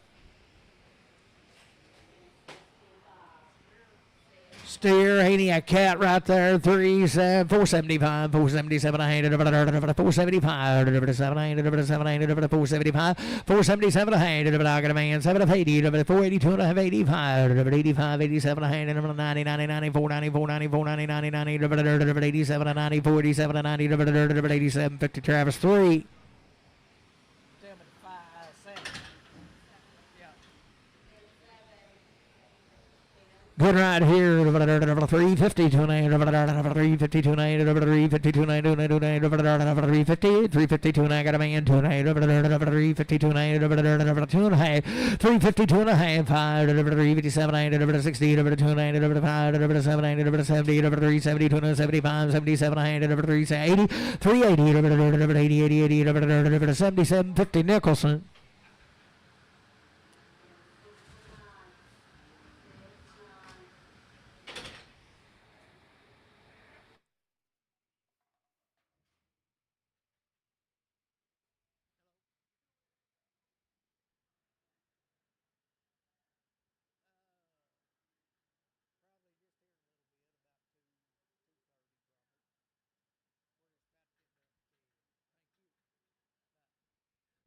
Steer, ain't a cat right there, 475, 477, 475, 475, 477, I got a man, 780, 482 and a half, 85, 85, 87, 90, 90, 94, 94, 94, 90, 90, 90, 87, 94, 87, 90, 87, 50, Travis, 3. Good right here. 350 tonight. 350 tonight. 350 tonight. 350. 350 tonight. Got a man tonight. 350 tonight. 2.5. 350 2.5. 5. 357. 60. 2.9. 5. 7. 70. 370. 275. 77. 380. 380. 80. 80. 77. 50. Nicholson.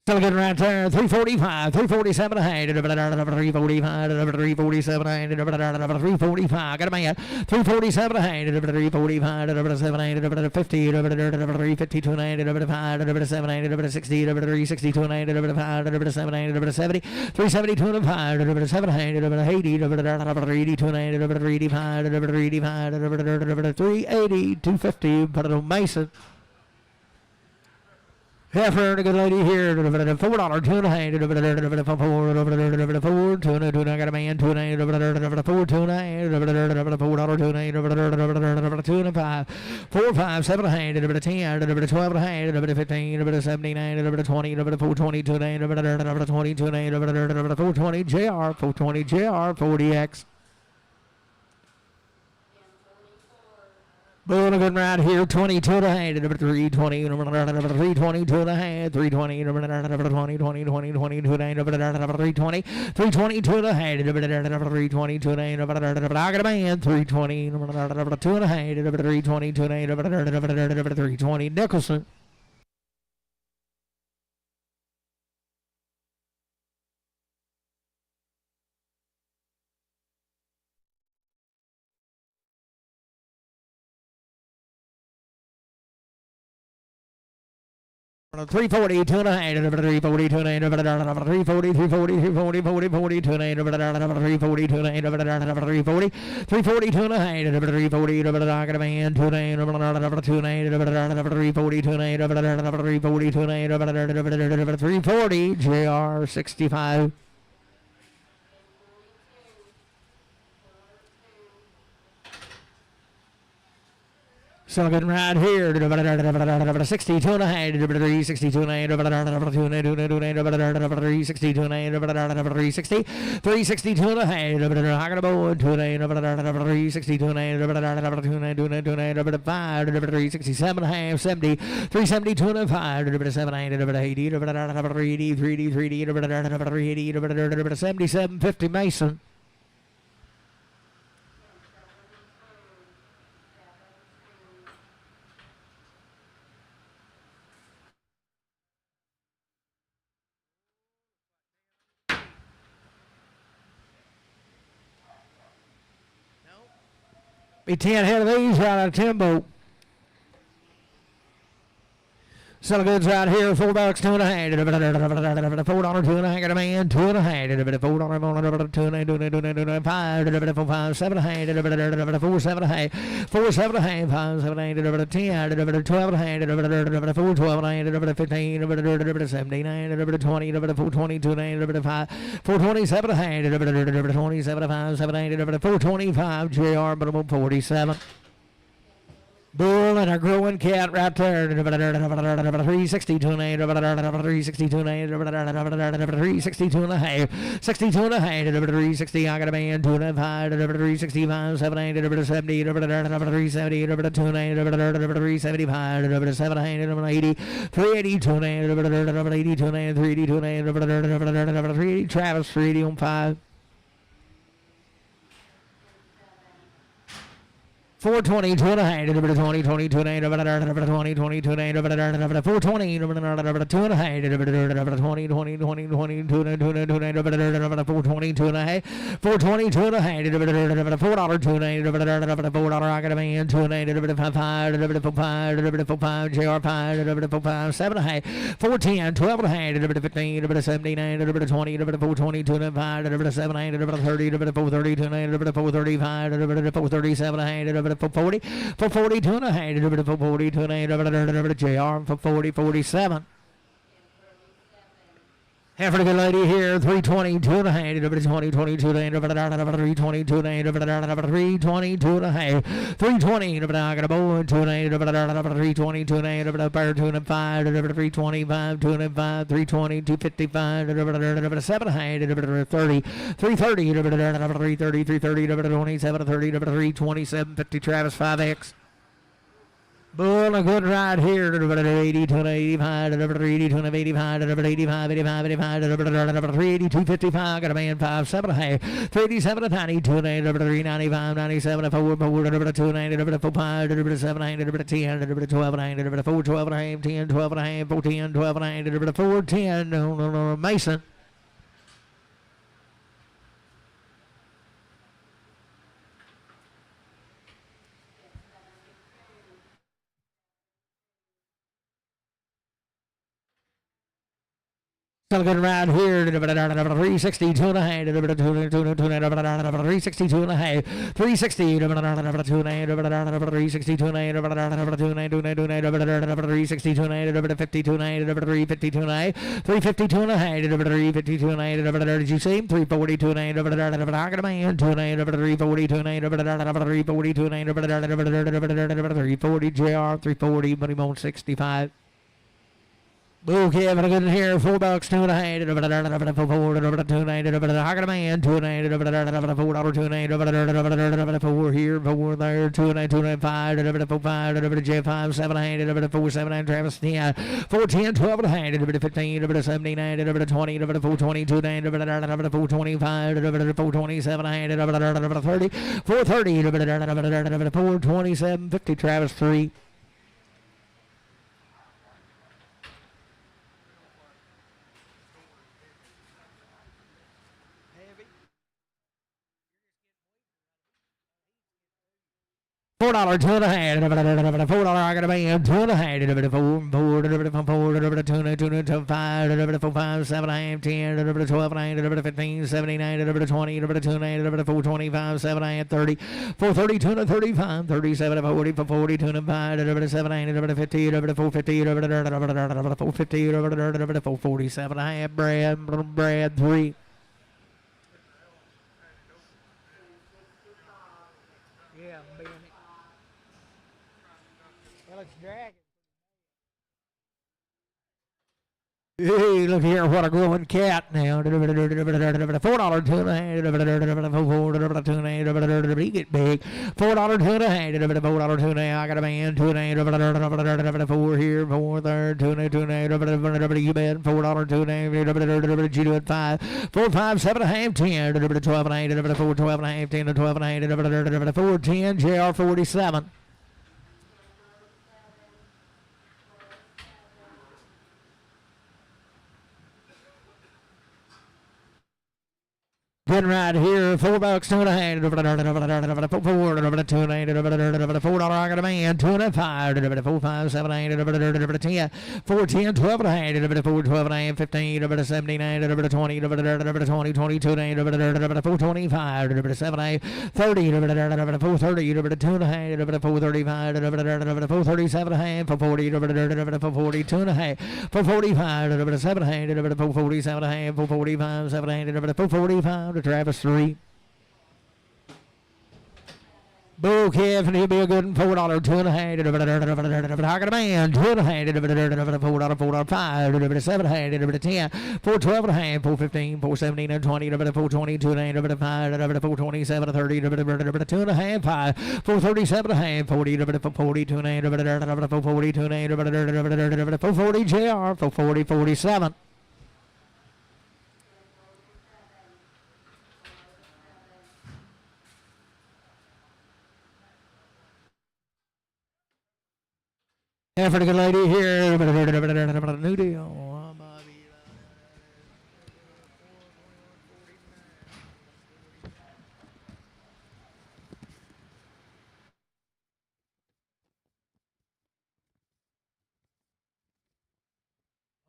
Still getting right there. 345, 347 ahead. 345, 347 ahead. 345. Got a man. 347 ahead. 345, 7 50, 350 to 9, 5, 7, 60, 360 to 9, 5, 7, 70, 370 to 5, 7 80, 380 to 9, 385, 380, 250. Put it on Mason. Heifer, a good lady here. $4, 2.5. 4, 2.9. Got a man, 2.9. 4, 2.9. $4, 2.5. 4, 5, 7, 10, 12, 15, 79, 20, 420, 2.9, 20, 2.9, 420, JR, 420, JR, 40X. Boulevard right here, 22 and a half, 320, 322 and a half, 320, 20, 20, 20, 22 and a half, 320, 322 and a half, 322 and a half, I got a man, 320, 2 and a half, 320, 2 and a half, 320, Nicholson. $340, 2.9, 340, 2.9, 340, 340, 340, 40, 40, 2.9, 340, 2.9, 340, 340, 2.9, 340, I got a man, 2.9, 340, 2.9, 340, 2.9, 340, JR 65. So getting right here, 62 and a half, 362 and a half, 362 and a half, 362 and a half, 360, 362 and a half, I got a board, 362 and a half, 367 and a half, 70, 372 and a half, 780, 380, 380, 77, 50 Mason. Be 10 head of these out of Timbo. Selling goods right here, $4, 2.5. $4, 2.5. Got a man, 2.5. $4, 2.5. 5, 4, 5, 7, 4, 7, 4, 7, 5, 7, 10, 12, 4, 12, 15, 79, 20, 420, 2, 5, 427, 27, 5, 7, 425, JR, but 47. Bull and a growing cat right there. 362 and a half. 362 and a half. 362 and a half. 62 and a half. 360. I got a man. 2.5. 365. 780. 70. 370. 375. 780. 380. 2 and a half. 80. 2 and a half. 380. 2 and a half. 380. Travis. 380 on 5. 420, 2 and a half, 20, 22 and a half, 20, 22 and a half, 420, 2 and a half, 20, 20, 22 and a half, 420, 2 and a half, 422 and a half, $4 2 and a half, $4 I got a man, 2 and a half, 5, JR 5, 7 and a half, 410, 12 and a half, 15, 17, 20, 420, 2 and a half, 7, 30, 430, 2 and a half, 435, 437 and a half, 440, 440, 2 and a half, 440, 2 and a half, JR 440, 47. Half a good lady here, 320, 2 and a half, 20, 22 and a half, 320, 2 and a half, 320, 2 and a half, 320, I got a bow, 2 and a half, 320, 2 and a half, pair 2 and a 5, 325, 2 and a 5, 320, 255, 7 and a half, 30, 330, 330, 330, 27, 30, 327, 50, Travis 5X. Bull, a good ride here. 80, 285, 80, 285, 85, 85, 85, 380, 255. Got a man 5, 7 and a half. 387, a tiny, 2 and 8, 395, 97, a 4, 2 and 8, 4, 5, 7 and 8, 10, 12 and 8, 4, 12 and a half, 10, 12 and a half, 14, 12 and a half, 4, 10, Mason. Still good ride here. 360, 2 and a half, 360, 2 and a half, 360, 2 and a half, 360, 2 and a half, 360, 2 and a half, 52 and a half, 352 and a half, 352 and a half, 352 and a half, did you see him? 342 and a half, I got a man, 2 and a half, 342 and a half, 342 and a half, 340 JR, 340, but he won't 65. Okay, having a good here, $4, 2 and a half, 4, 2 and a half, I got a man, 2 and a half, $4, 2 and a half, 4 here, 4 there, 2 and a half, 2 and a half, 5, 5, J5, 7 and a half, 4, 7 and Travis 10, 4, 10, 12 and a half, 15, 79, 20, 420, 2 and a half, 425, 427 and a half, 30, 430, 427, 50, Travis 3. $4, 2 and a half, $4 I got a man, 2 and a half, 4, 2, 5, 7 and a half, 10, 12 and a half, 15, 79, 20, 2 and a half, 425, 7 and a half, 30, 430, 2 and 35, 37, 40, 40, 2 and 5, 7 and a half, 50, 450, 450, 447 and a half, Brad 3. Hey, look here, what a growing cat now. $4, 2 and a half, 4, 2 and a half, he get big. $4, 2 and a half, $4, 2 and a half, I got a man, 2 and a half, 4 here, 4 there, 2 and a half, you bet, $4, 2 and a half, you do it 5, 4, 5, 7 and a half, 10, 12 and a half, 4, 12 and a half, 10, 12 and a half, 4, 10, JR 47. Good right here, $4, 2 and a half, $4, 2 and a half, $4 I got a man, 2 and a half, 4, 5, 7 and a half, 10, 4, 10, 12 and a half, 4, 12 and a half, 15, 79, 20, 20, 22 and a half, 425, 7 and a half, 30, 430, 2 and a half, 435, 437 and a half, 440, 442 and a half, 445, 7 and a half, 447 and a half, 445, 7 and a half, 445. To Travis 3. Bull calf, and he'll be a good $4, 2 and a half, I got a man, 2 and a half, $4, 5, 7 and a half, 10, 4, 12 and a half, 4, 15, 4, 17, 20, 4, 22 and a half, 5, 4, 27, 30, 2 and a half, 5, 4, 37 and a half, 40, 42 and a half, 42 and a half, 440 JR, 440, 47. Yeah, for the good lady here. New deal.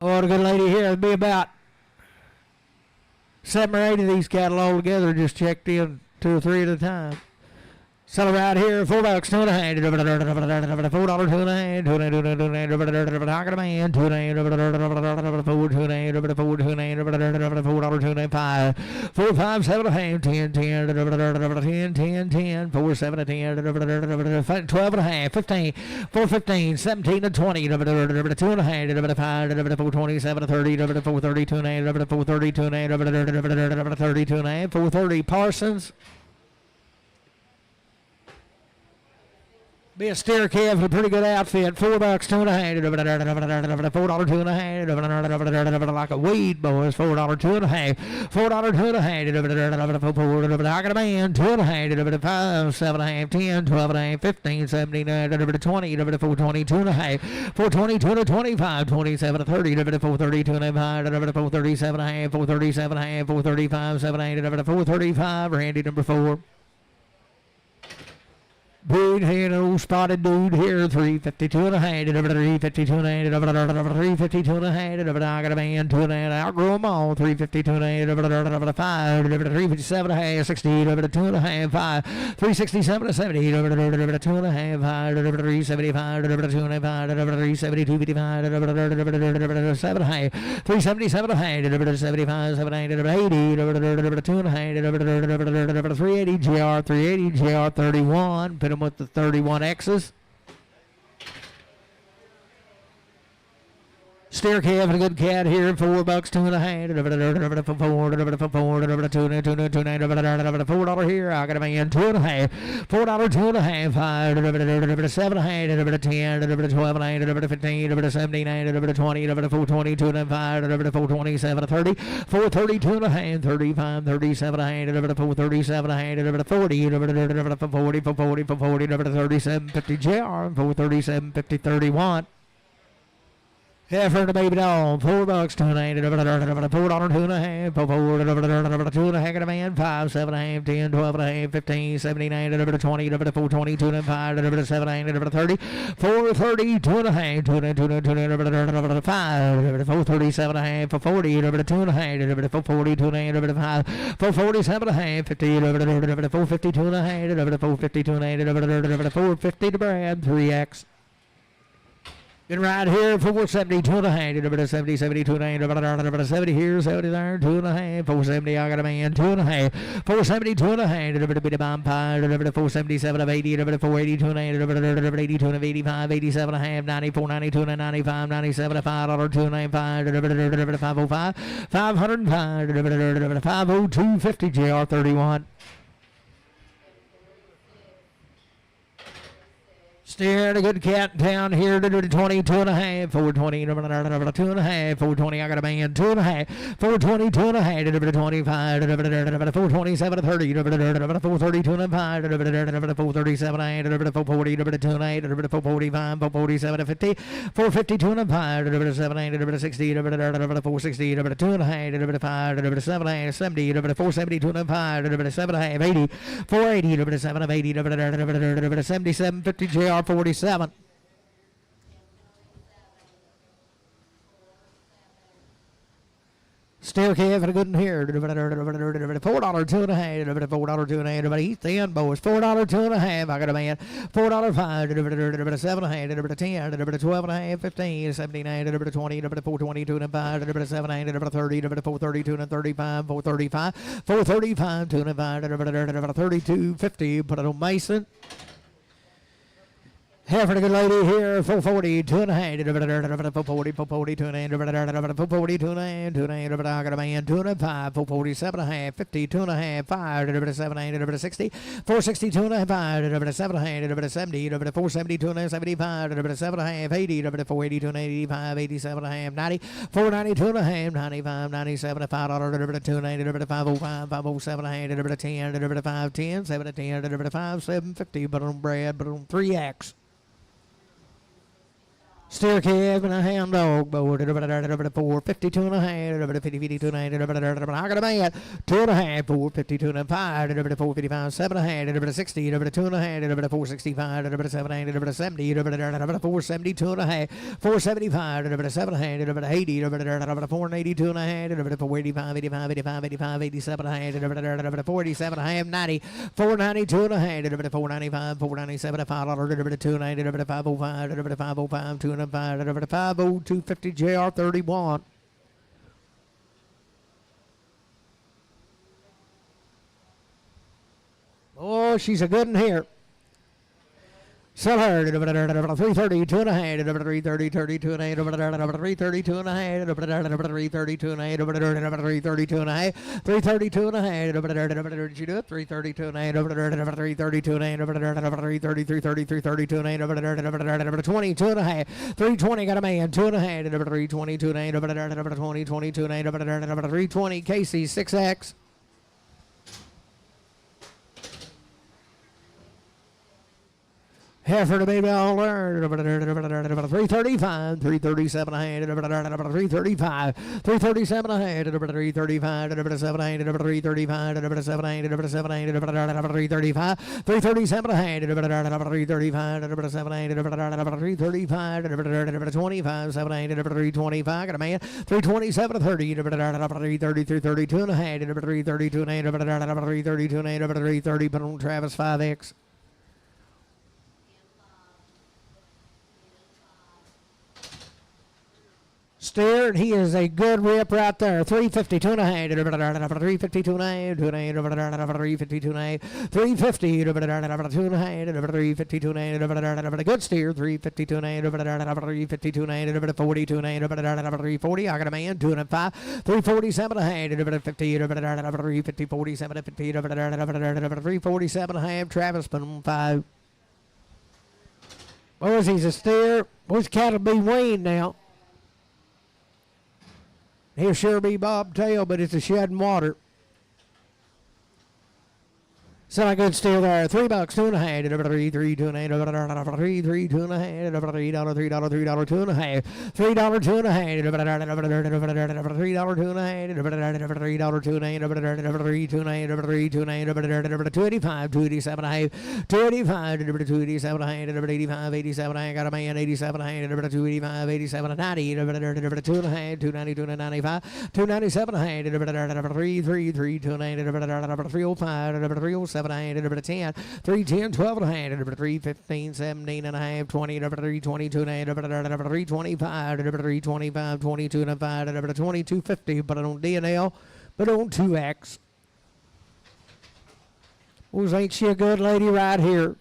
Oh, the good lady here. It'd be about 7 or 8 of these cattle all together. Just checked in 2 or 3 at a time. Sell right here, $4, $2.5, $4, $2.5, $2.5, I got a man, $2.5, $4, $2.5, 4, 5, 7 and a half, 10, 10, 10, 10, 10, 4, 7 and 10, 12 and a half, 15, 4, 15, 17 and 20, 2 and a half, 5, 4, 27, 30, 4, 32 and a half, 4, 32 and a half, 32 and a half, 4, 30 Parsons. Be a steer calf with a pretty good outfit. $4, $2.5, $4, $2.5, like a weed, boys. $4, $2.5, $4, $2.5, I got a man, $2.5, 5, 7 and a half, 10, 12 and a half, 15, 17, 20, 420, 2.5, 420, 2 to 25, 27 to 30, 432 and a half, 437 and a half, 437 and a half, 435, 7, 8, 435, Randy number 4. Big hand, old spotted dude here, 352 and a half, 352 and a half, 352 and a half, I got a man, 2 and a half, outgrow them all, 352 and a half, 5, 357 and a half, 60, 2 and a half, 5, 367 and 70, 2 and a half, 5, 375, 2 and a half, 372, 55, 7 and a half, 377 and a half, 75, 7, 8, 80, 2 and a half, 380 GR, 380 GR, 31, put them with the 31 X's. Steer calf and a good cat here, $4, 2 and a half, $4 here, I got a man, 2 and a half, $4, 2 and a half, 5, 7 and a half, 10, 12 and a half, 15, 17, 20, 420, 2 and a half, 427, 30, 432 and a half, 35, 37 and a half, 437 and a half, 40, 40, 37, 50 JR, 437, 50, 31. Yeah, for the baby doll, $4, $2 and a half, $4, 2 and a half, $4, 2 and a half, got a man, 5, 7 and a half, 10, 12 and a half, 15, 17, 20, 420, 2 and a half, 7 and a half, 30, 430, 2 and a half, 2 and a half, 5, 437 and a half, 40, 2 and a half, 440, 2 and a half, 447 and a half, 50, 452 and a half, 452 and a half, 450 to Brad, 3X. Been right here, 470, 2 and a half, 70, 72 and a half, 70 here, 70 there, 2 and a half, 470, I got a man, 2 and a half, 470, 2 and a half, bit of bomb pie, 477 of 80, 482 and a half, 82 and 85, 87 and a half, 94, 92 and 95, 97 and $5, 2 and a half, 505, 505, 502, 50 JR 31. Steer a good cat down here to 22 and a half, 420, 2 and a half, 420, I got a man, 2 and a half, 420, 2 and a half, 25, 427, 30, 432 and a half, 437, 440, 2 and a half, 445, 447, 50, 452 and a half, 7, 60, 460, 2 and a half, 5, 7, 70, 472 and a half, 7 and a half, 80, 480, 7 of 80, 77, 50 JR 47. Still having a good one here. $4, 2 and a half. $4, 2 and a half. He's thin, boys. $4, 2 and a half. I got a man. $4, 5, 7 and a half, 10, 12 and a half, 15, 17, 20, 422 and a 5, 7, 30, 432 and 35, 435, 435, 2 and a 5, 32, 50. Put it on Mason. Here for the good lady here, 440, 2 and a half, 440, 440, 2 and a half, 440, 2 and a half, 2 and a half, I got a man, 2 and a half, 447 and a half, 50, 2 and a half, 5, 7, 60, 460, 2 and a half, 5, 7 and a half, 70, 470, 2 and a half, 75, 7 and a half, 80, 480, 2 and a half, 85, 87 and a half, 90, 490, 2 and a half, 95, 97, $5, 2 and a half, 505, 507 and a half, 10, 5, 10, 7 10, 5, 750, but on Brad, but on 3X. Steer calf and a hound dog board. 452 and a half. 52 and a half. I got a man. 2 and a half. 452 and a 5. 455. 7 and a half. 60. 2 and a half. 465. 7 and a half. 70. 472 and a half. 475. 7 and a half. 80. 482 and a half. 485. 85. 85. 85. 87 and a half. 47 and a half. 90. 492 and a half. 495. 497. $5. 290. 505. 505. 2 and 5, 250 JR 31. Oh, she's a good one here. Sell her 330, 2 and a half, 330, 32 and a half, 332 and a half, 332 and a half, 332 and a half, 332 and a half, she do it, 332 and a half, 332 and a half, 330, 332 and a half, 22 and a half, 320 got a man, 2 and a half, 322 and a half, 20, 22 and a half, 320, Casey, 6X. Heifer to baby all learn. 335, 337 ahead, 335, 337 ahead, 335, 7 335, 7 335, 337 ahead, 335, 7 335, 25, 7 325, got a man, 327 30, 333, 32 and a half, 332 and 332 and 330, but on Travis 5X. Steer, and he is a good rip right there. 352 and a half, 352 and a half, 352 and a half, 350, 2 and a half, 352 and a half, a good steer, 352 and a half, 352 and a half, 42 and a half, 340, I got a man, 2 and a 5, 347 and a half, 50, 350, 47, 50, 347 and a half, Travis, but on 5. Boys, he's a steer. Boys, cattle be weaned now. He'll sure be bobtail, but it's a shedding water. So a good steer there. $3, 2 and a half, 3, 3, 2 and a half, 3, 3, 2 and a half, $3, $3, $3, 2 and a half, $3, 2 and a half, $3, 2 and a half, $3, 2 and a half, 3, 2 and a half, 3, 2 and a half, 285, 287 and a half, 285, 287 and a half, 85, 87 and a half, got a man, 87 and a half, 285, 87 and 90, 2 and a half, 290, 295, 297 and a half, 3, 3, 3, 2 and a half, 305, 307. 7 and a half, 10, 310, 12 and a half, 315, 17 and a half, 20, 322 and a half, 325, 325, 22 and a half, 2250, but on DNL, but on 2X. Was ain't she a good lady right here?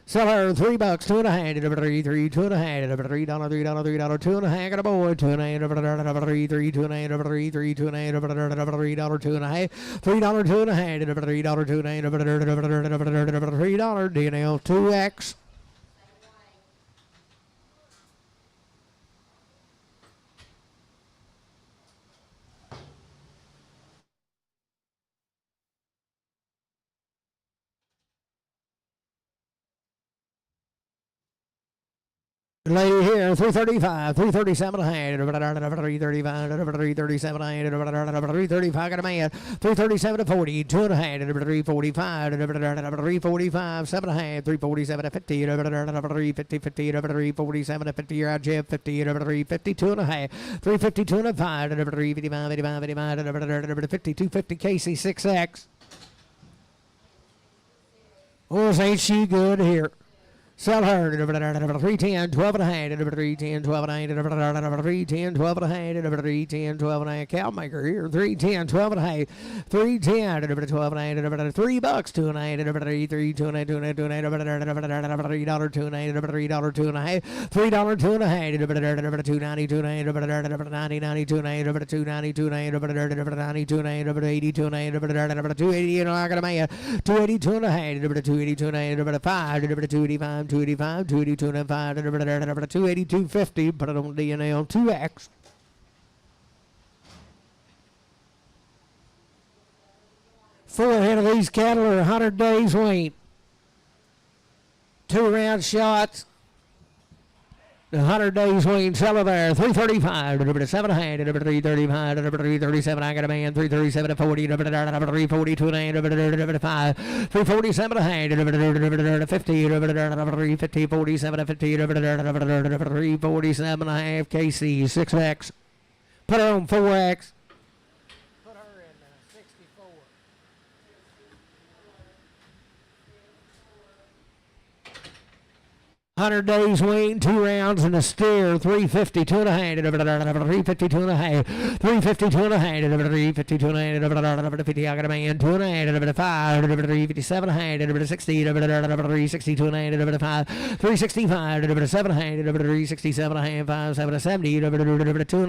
Sell her $3, 2 and a half, 3, 3, 2 and a half, $3, $3, $3, 2 and a half, got a boy, 2 and a half, 3, 3, 2 and a half, 3, 3, 2 and a half, $3, 2 and a half, $3, 2 and a half, $3, 2 and a half, $3, DNL 2X. Lady here, 335, 337 and a half, 335, 337 and a half, 335, got a man, 337 to 40, 2 and a half, 345, 345, 7 and a half, 347 to 50, 350, 50, 347 to 50, you're out, Jeff, 50, 352 and a half, 352 and a 5, 355, 85, 85, 52, 50, Casey, 6X. Oh, ain't she good here? Sell her 310, 12 and a half, 310, 12 and a half, 310, 12 and a half, 310, 12 and a half, cow maker here, 310, 12 and a half, 310, 12 and a half, $3, 2 and a half, 3, 3, 2 and a half, 2 and a half, 2 and a half, $3, 2 and a half, $3, 2 and a half, $3, 2 and a half, $3, 2 and a half, $290, 2 and a half, 90, 90, 2 and a half, 290, 2 and a half, 90, 2 and a half, 80, 2 and a half, 280, and I got a man, 282 and a half, 282 and a half, 5, 285, 285, 282 and a 5, 282.50, put it on DNL 2X. Forehead of these cattle are 100 days weaned. 2 round shots. The 100 days wing seller there, 335, delivered 700, delivered 335, delivered 337. I got a man, 337 to 40, delivered 340 to an end, delivered 5, 347 a hand, delivered 50, delivered 350, 47 to 50, delivered 347 and a half. KC 6X. Put her on 4X. 100 days wing, 2 rounds and a steer, 350, 2 and a hand, 350, 2 and a half, 350, 2 and a hand, 350, 2 and a hand, 50, I got a man, 2 and a hand, 5, 357 a hand, 60, 360, 2 and a hand, 5, 365, 7 a hand, 367 a hand, 5, 7 70, 2 and a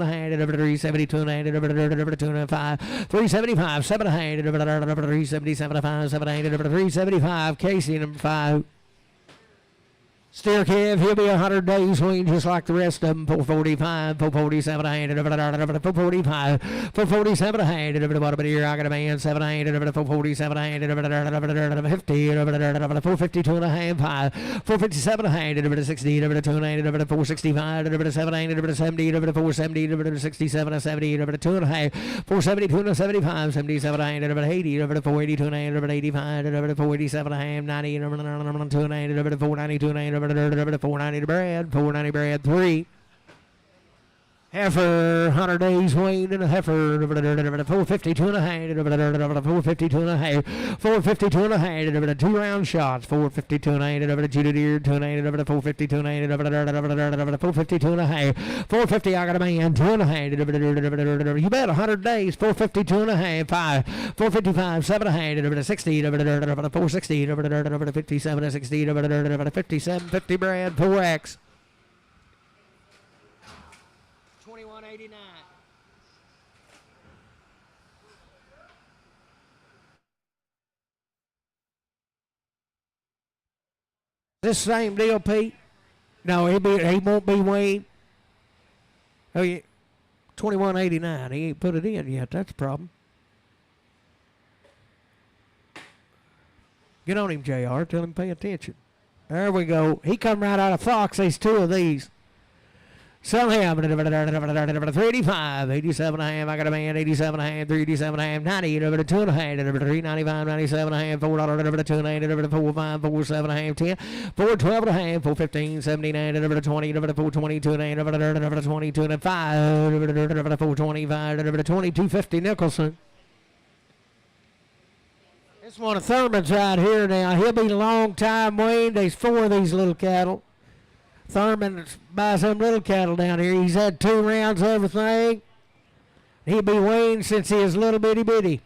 hand, 370, 2 and a hand, 2 and a 5, 375, 7 a hand, 377 a 5, 7 a hand, 375, Casey number 5. Steer Kev, he'll be 100 days wing just like the rest of them. 445, 447 a hand, 445, 447 a hand, bottom of the year, I got a man, 7 a hand, 447 a hand, 50, 452 and a half, 5, 457 a hand, 60, 2 and a hand, 465, 7 a hand, 70, 470, 67 a 70, 2 and a half, 472 and a 75, 77 a hand, 80, 482 and a hand, 85, 487 a hand, 90, 2 and a hand, 492 and a hand, 490 bread, 3. Heifer, 100 days wing and a heifer, 452 and a hand, 452 and a half, 452 and a hand, 2 round shots, 452 and a hand, Judy Deer, 2 and a hand, 452 and a hand, 452 and a half, 450, I got a man, 2 and a hand, you bet 100 days, 452 and a half, 5, 455, 7 and a hand, 60, 460, 57, 60, 57, 50 bread, 4X. 2189. This same deal, Pete? No, he won't be Wayne. Oh yeah, 2189. He ain't put it in yet. That's a problem. Get on him, JR. Tell him pay attention. There we go. He come right out of Fox. There's 2 of these. Sell him, 385, 87 and a half, I got a man, 87 and a half, 387 and a half, 90, 2 and a half, 395, 97 and a half, $4, 2 and a half, 45, 47 and a half, 10, 412 and a half, 415, 79, 20, 422 and a half, 22 and a 5, 425, 2250 Nicholson. This one of Thurman's right here now. He'll be a long time Wayne. There's 4 of these little cattle. Thurman buys some little cattle down here. He's had 2 rounds of everything. He'll be weaned since he is little bitty.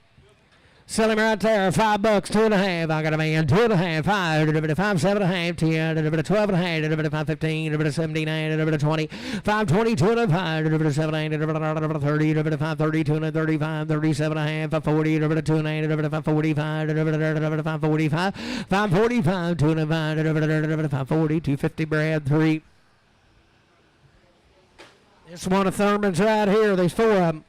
Sell him right there, $5, 2 and a half. I got a man, 2 and a half, 5, 5, 7 and a half, 10, 12 and a half, 5, 15, 79, 20, 5, 22 and a 5, 7, 8, 30, 5, 32 and a 35, 37 and a half, 40, 2 and a half, 5, 45, 5, 45, 5, 45, 2 and a 5, 5, 40, 250 Brad, 3. This one of Thurman's right here. There's 4 of them.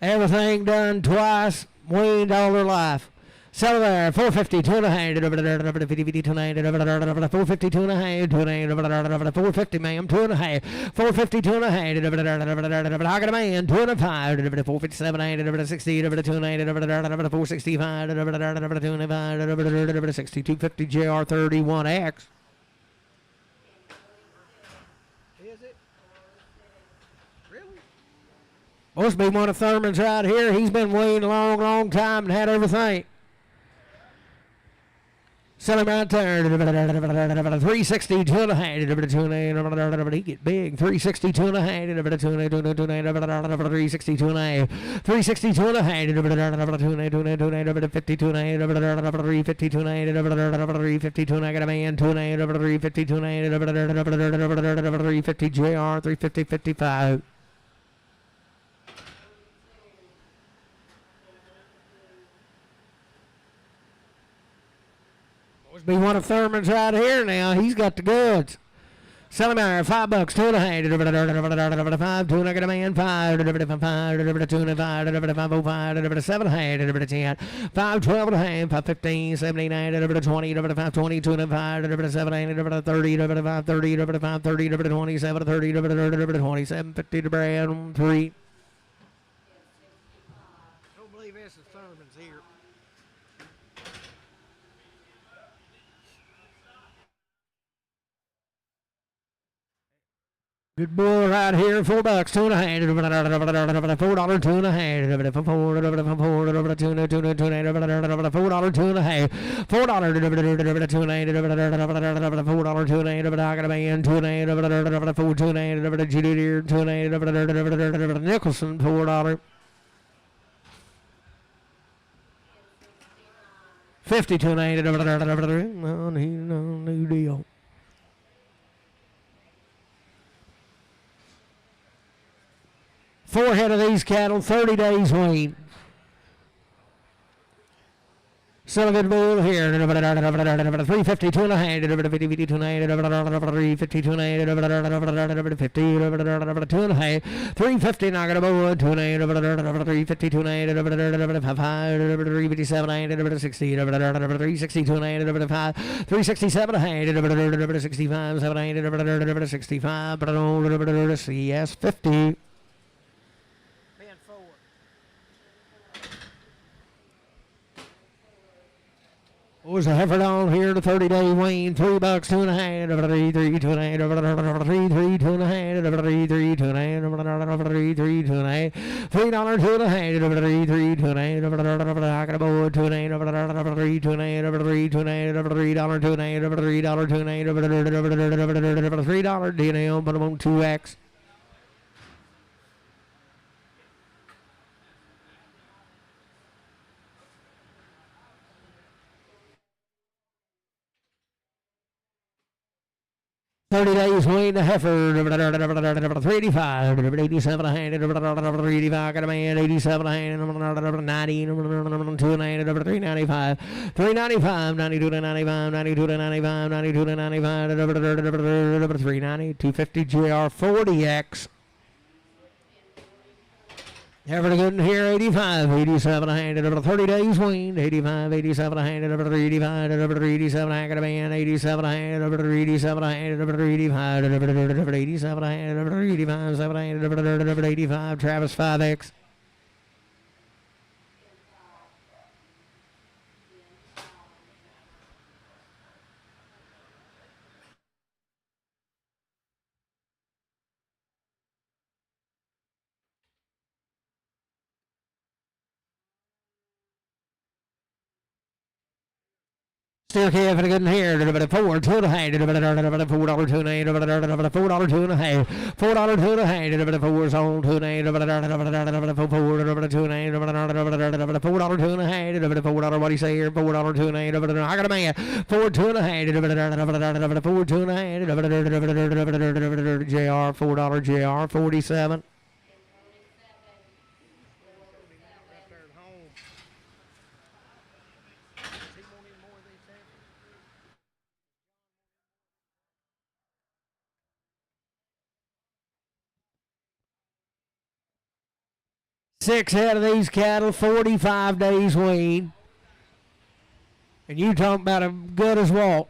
Everything done twice. Weaned all their life. Sell there, 450, 2 and a half, 50, 2 and a half, 450, 2 and a half, 2 and a half, 450, ma'am, 2 and a half, 450, 2 and a half, I got a man, 2 and a 5, 457, 60, 2 and a half, 465, 2 and a half, 6250 JR 31X. Must be one of Thurman's right here. He's been weaned a long time and had everything. Sell him right there. 360, 2 and a half. He get big. 360, 2 and a half. 360, 2 and a half. 360, 2 and a half. 52 and a half. 352 and a half. 352 and I got a man. 2 and a half. 352 and a half. 350 JR. 350, 55. Be one of Thurman's right here now. He's got the goods. Selling iron, $5, 2.5, 5, 2, I got a man, 5, 2 and 5, 5, 7, 10, 5, 12 and a half, 5, 15, 17, 20, 5, 20, 2 and 5, 7, 30, 5, 30, 5, 30, 27, 30, 27, 50 to brand, 3. I don't believe this is Thurman's here. Good bull right here, $4, 2.5, $4, 2.5, $4, 2.5, $4, 2.5, $4, 2.5, I got a man, 2.5, 4, 2.5, Judy Deere, 2.5, Nicholson, $4. 52.9, no new deal. Four head of these cattle, 30 days wean. Still a good bull here. 350, 2.5, 50, 52, 350, 2.5, 50, 2.5, 350, knock it above, 2.5, 350, 2.5, 357, 60, 360, 2.5, 367, 65, 7, 65, CS 50. Was a heifer down here to 30-day wean, $3, 2.5, 3, 3, 2.5, 3, 3, 2.5, 3, 3, 2.5, 3, 3, 2.5, $3, 2.5, 3, 3, 2.5, I got a board, 2.5, 3, 2.5, 3, 2.5, $3, 2.5, $3, DNL, put them on 2X. Days wean, the heifer, 385, 87, 385, got a man, 87, 90, 290, 395, 395, 92 to 95, 92 to 95, 92 to 95, 390, 250, GR 40X. Every good in here, 85, 87, 30 days weaned, 85, 87, 85, 87, I got a man, 87, 87, 85, 87, 85, 7, 85, Travis 5X. Still calf and a good in here. $4, 2.5, $4, 2.5, $4, 2.5, $4, 2.5, $4 on 2.5, $4, 2.5, $4, what do you say here? $4, 2.5, I got a man. 4, 2.5, 4, 2.5, JR, $4, JR, 47. Six head of these cattle, 45 days wean. And you talking about a good as walk.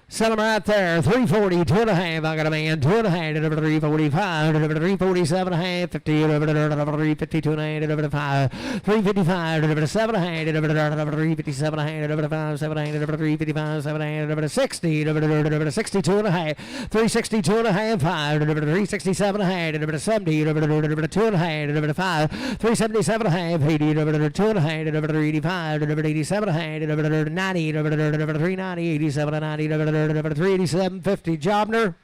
Sell them right there. 340, 2.5. I got a man. 2.5. 345. 347.5. 50. 350. 2.5. 355. 7.5. 357.5. 355. 7.5. 60. 62.5. 362.5. 5. 367.5. 70. 2.5. 5. 377.5. 80. 2.5. 85. 87.5. 90. 390. 87. 90. 387.50, Jobner.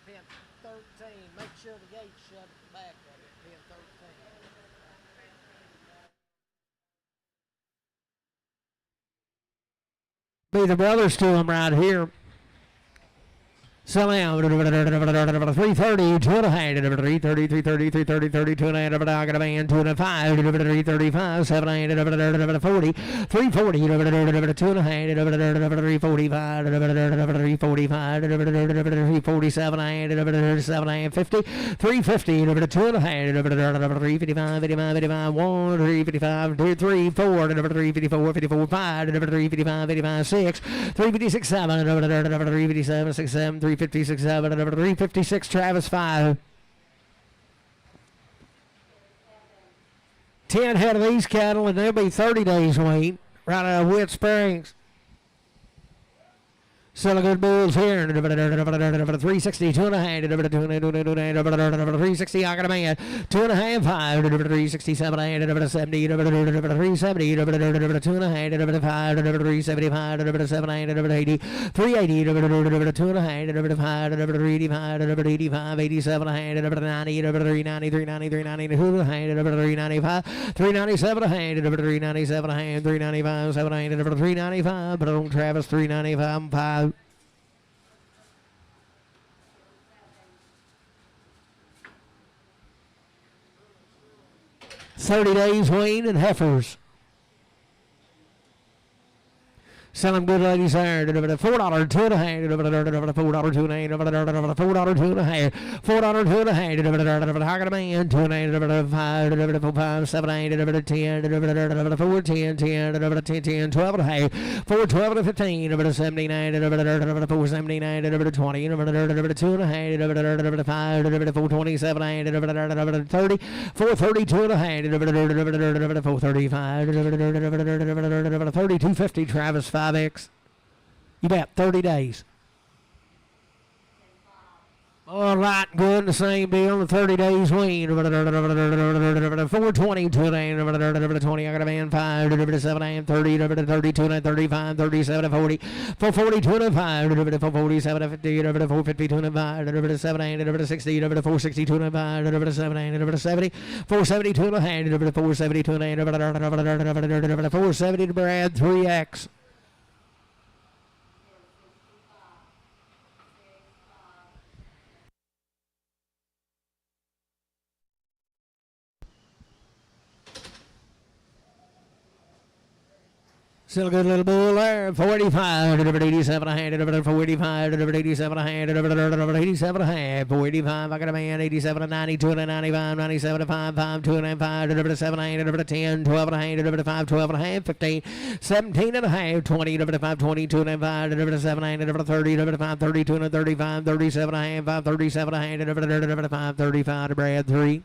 Pin 13. Make sure the gate's shut at the back of it. Pin 13. Be the brothers to them right here. Selling out 330, 2 and a half, 330, 330, 330, 32 and a half, I got a man, 2 and a 5, 335, 7 and a 40, 340, 2 and a half, 345, 345, 347 and 7 and 50, 350, 2 and a half, 355, 55, 55, 1, 355, 2, 3, 4, 354, 54, 5, 355, 55, 6, 356, 7, 357, 6, 7, 356, 7, 356, Travis 5. 10 head of these cattle, and they'll be 30 days weight right out of Whit Springs. Selling good bulls here. 360, 2 and a half, 360, I got a man. 2 and a half, 5, 367, 70, 370, 2 and a half, 5, 375, 7, 80, 380, 2 and a half, 5, 385, 85, 87, 90, 390, 390, 390, 2 and a half, 395, 397, 397, 395, 7, 395, but on Travis 395, 5. 30 days wean and heifers. Selling good ladies there. $4, 2 and a half. $4, 2 and a half. $4, 2 and a half. $4, 2 and a half. I got a man. 2 and a half. 5, 5, 7, 8, 10, 4, 10, 10, 10, 12 and a half. 4, 12 and 15. 79, 4, 79, 20, 2 and a half. 5, 4, 27, 30, 4, 32 and a half. 4, 35, 32.50. Travis 5X. You bet, 30 days. All right, good, the same deal, the 30 days wean. 420, 20, I got a man, 5, 7, 30, 32, 35, 37, 40, 440, 25, 447, 50, 450, 25, 7, 60, 460, 25, 7, 70, 470, 2 and a half, 470, 2 and a half, 470 to Brad, 3X. Still a good little bull there. 485, 87 a hand, 485, 87 a hand, 87 a hand, 485. I got a man, 87 and 90, 2 and 95, 97 and 5, 5, 2 and 5, 7 and 10, 12 and a hand, 5, 12 and a half, 15, 17 and a half, 20, 5, 22 and 5, 7 and 30, 5, 32 and 35, 37 and a half, 5, 37 and a hand, 5, 35 to Brad 3.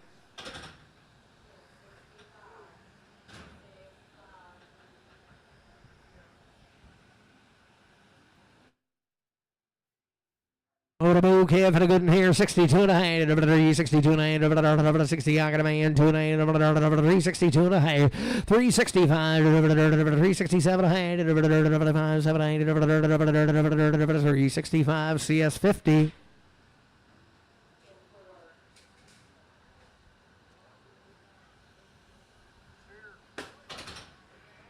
Over the bull calf and a good in here, 62 and a half, 62 and a half, 60, I got a man, 2 and a half, 362 and a half, 365, 367 and a half, 7, 8, 365, CS 50.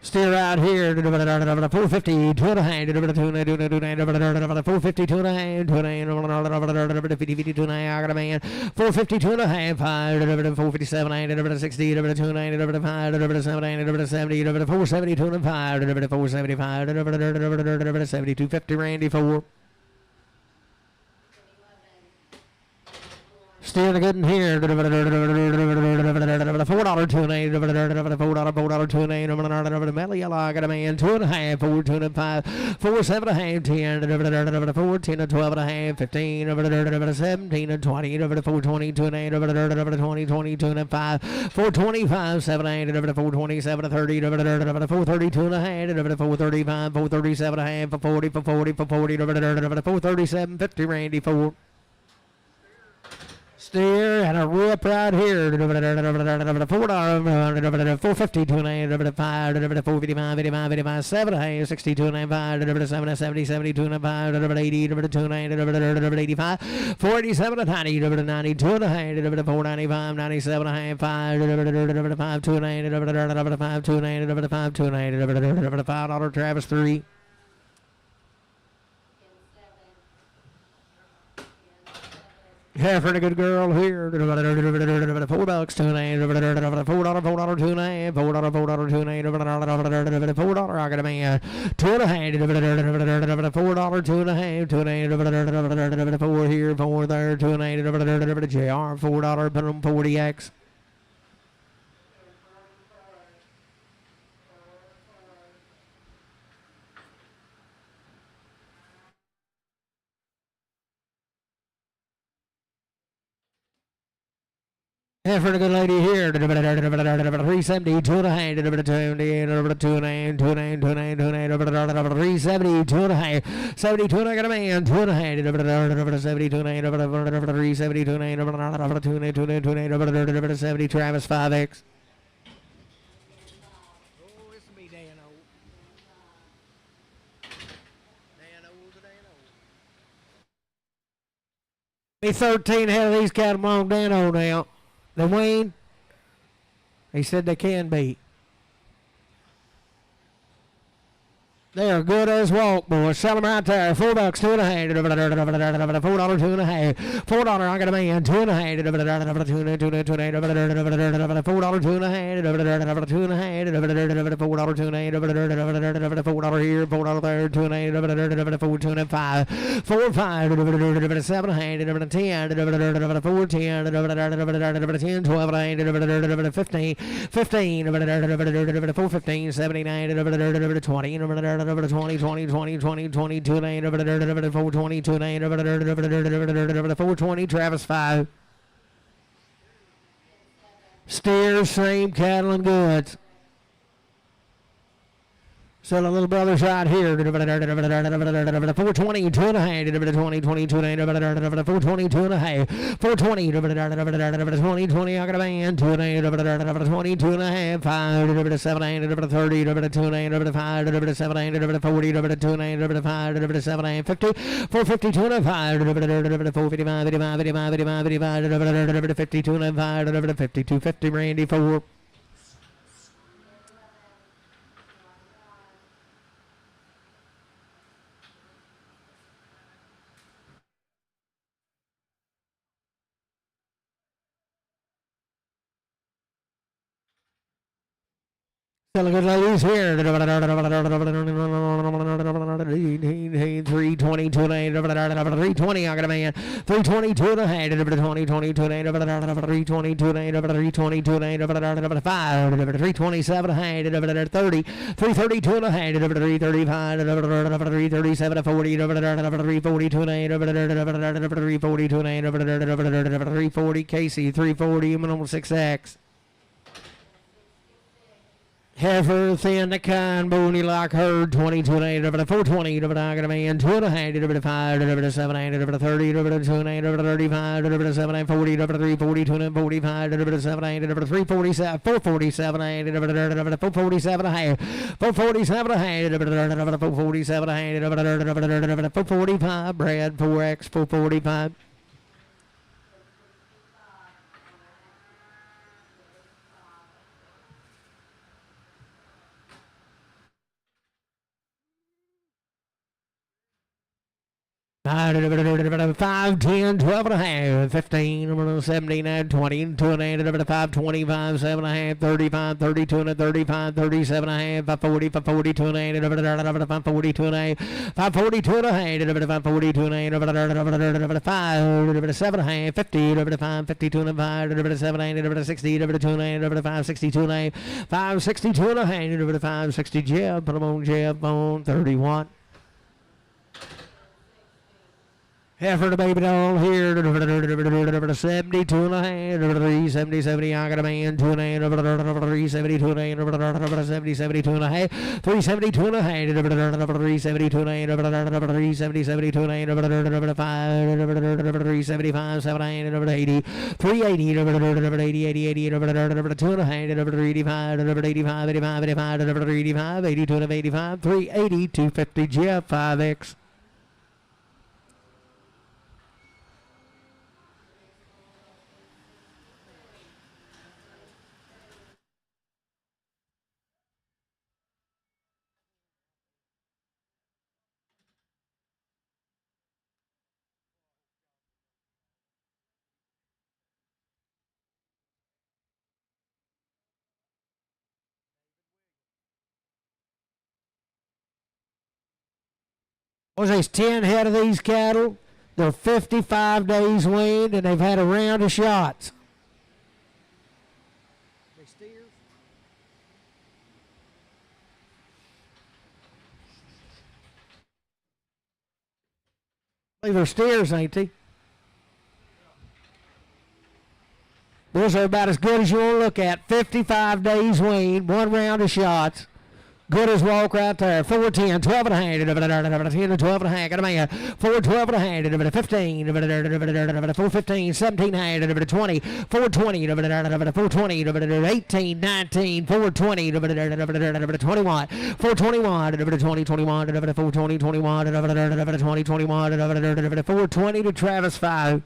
Steer out here, 450, 2 and a half, 450, 2 and a half, 50, 52 and a half, I got a man, 450, 2 and a half, 5, 457, 60, 2 and a half, 5, 7, 70, 470, 2 and a 5, 475, 72.50, Randy 4. Steer the good in here. $4, 2 and a half, $4, 2 and a half, metal yellow, I got a man, 2 and a half, 4, 2 and 5, 4, 7 and a half, 10, 4, 10 and 12 and a half, 15, 17 and 20, 420, 2 and a half, 20, 22 and 5, 425, 7 and 8, 427 and 30, 432 and a half, 435, 437 and a half, 40, 437, 50, Randy 4. Steer and a rip right here. $4, 450, 2 and a half, 5, 455, 55, 55, 7 and a half, 62 and a half, 5, 7, 70, 72 and a half, 80, 2 and a half, 85, 487 and 90, 92 and a half, 495, 97 and a half, 5, 2 and a half, 5, 2 and a half, 2 and a half, $5 Travis 3. Half for the good girl here. $4 tonight. $4 tonight. $4 tonight. $4 I got a man. Two and a half. $4 two and a half. Tonight. Four here. Four there. Tonight. JR. $4. Put them 40X. And for the good lady here, 370, 2 and a half, 2 and a half, 2 and a half, 2 and a half, 2 and a half, 370, 2 and a half, 72 and I got a man, 2 and a half, 72 and a half, 370, 2 and a half, 2 and a half, 2 and a half, 2 and a half, 70, Travis 5X. Me 13 head of these cattle on Dano now. The Wayne, he said they can be. They are good as walk, boys. Sell them right there. $4, 2 and a half. $4, 2 and a half. $4, I got a man. 2 and a half. $4, 2 and a half. $4, 2 and a half. 2 and a half. $4 here. $4 there. 2 and a half. 4, 2 and a 5. 4, 5. 7 and a half. 10. 4, 10. 10, 12, 15. 15. 4, 15. 79. 20. 20, 20, 20, 20, 22, 422, 420, Travis 5. Steers, same cattle and goods. Sell a little brother's right here. 420, 2 and a half. 20, 22, 420, 2 and a half. 420, 20, 20, I got a man. 2 and a half. 20, 2 and a half. 5, 7, 30, 2 and a half. 5, 7, 40, 2 and a half. 5, 7, 50. 450, 2 and a half. 455, 85, 85, 85, 85, 52 and a half. 52, 50, Randy 4. Selling good ladies here. 320, 320, I got a man. 320, 2 and a half. 20, 20, 2 and a half. 320, 2 and a half. 320, 2 and a half. 5, 327 and a half. 30, 330, 2 and a half. 335, 337, 40, 340, 2 and a half. 340, 2 and a half. 340, Casey, 340, minimum 6X. Heifer, thin, the kind, bony like herd, 22 and 8, 420, I got a man, 2 and a half, 5, 7, 8, 30, 2 and 8, 35, 7, 8, 40, 340, 2 and 45, 7, 8, 347, 447, 8, 447 and a half, 447 and a half, 447 and a half, 445, Brad, 4X, 445. Five, 10, 12 and a half, 15, 17, 20, 2 and a half, 5, 25, 7 and a half, 35, 32 and a 35, 37 and a half, 40, 42 and a half, 42 and a half, 42 and a half, 42 and a half, 5, 7 and a half, 50, 5, 52 and a 5, 7 and a half, 60, 2 and a half, 5, 62 and a half, 5, 62 and a half, 5, 60, Jeff, put them on Jeff on 31. Half for the baby doll here, 72 and a half, 370, 70, I got a man, 2 and a half, 372 and a half, 70, 72 and a half, 372 and a half, 372 and a half, 370, 72 and a half, 5, 375, 7 and a half, 80, 380, 80, 80, 80, 2 and a half, 85, 85, 85, 85, 85, 82 and 85, 380, 250, Jeff, 5X. Well, there's 10 head of these cattle. They're 55 days weaned, and they've had a round of shots. They steers? I believe they're steers, ain't they? Those are about as good as you want to look at. 55 days weaned, one round of shots. Good as walk right there. 410, 12 and a hand, 10 to 12 and a hand, got a man. 412 and a hand, 15, 415, 17 hand, 20, 420, 420, 18, 19, 420, 21, 421, 20, 21, 420, 21, 20, 21, 420 to Travis 5.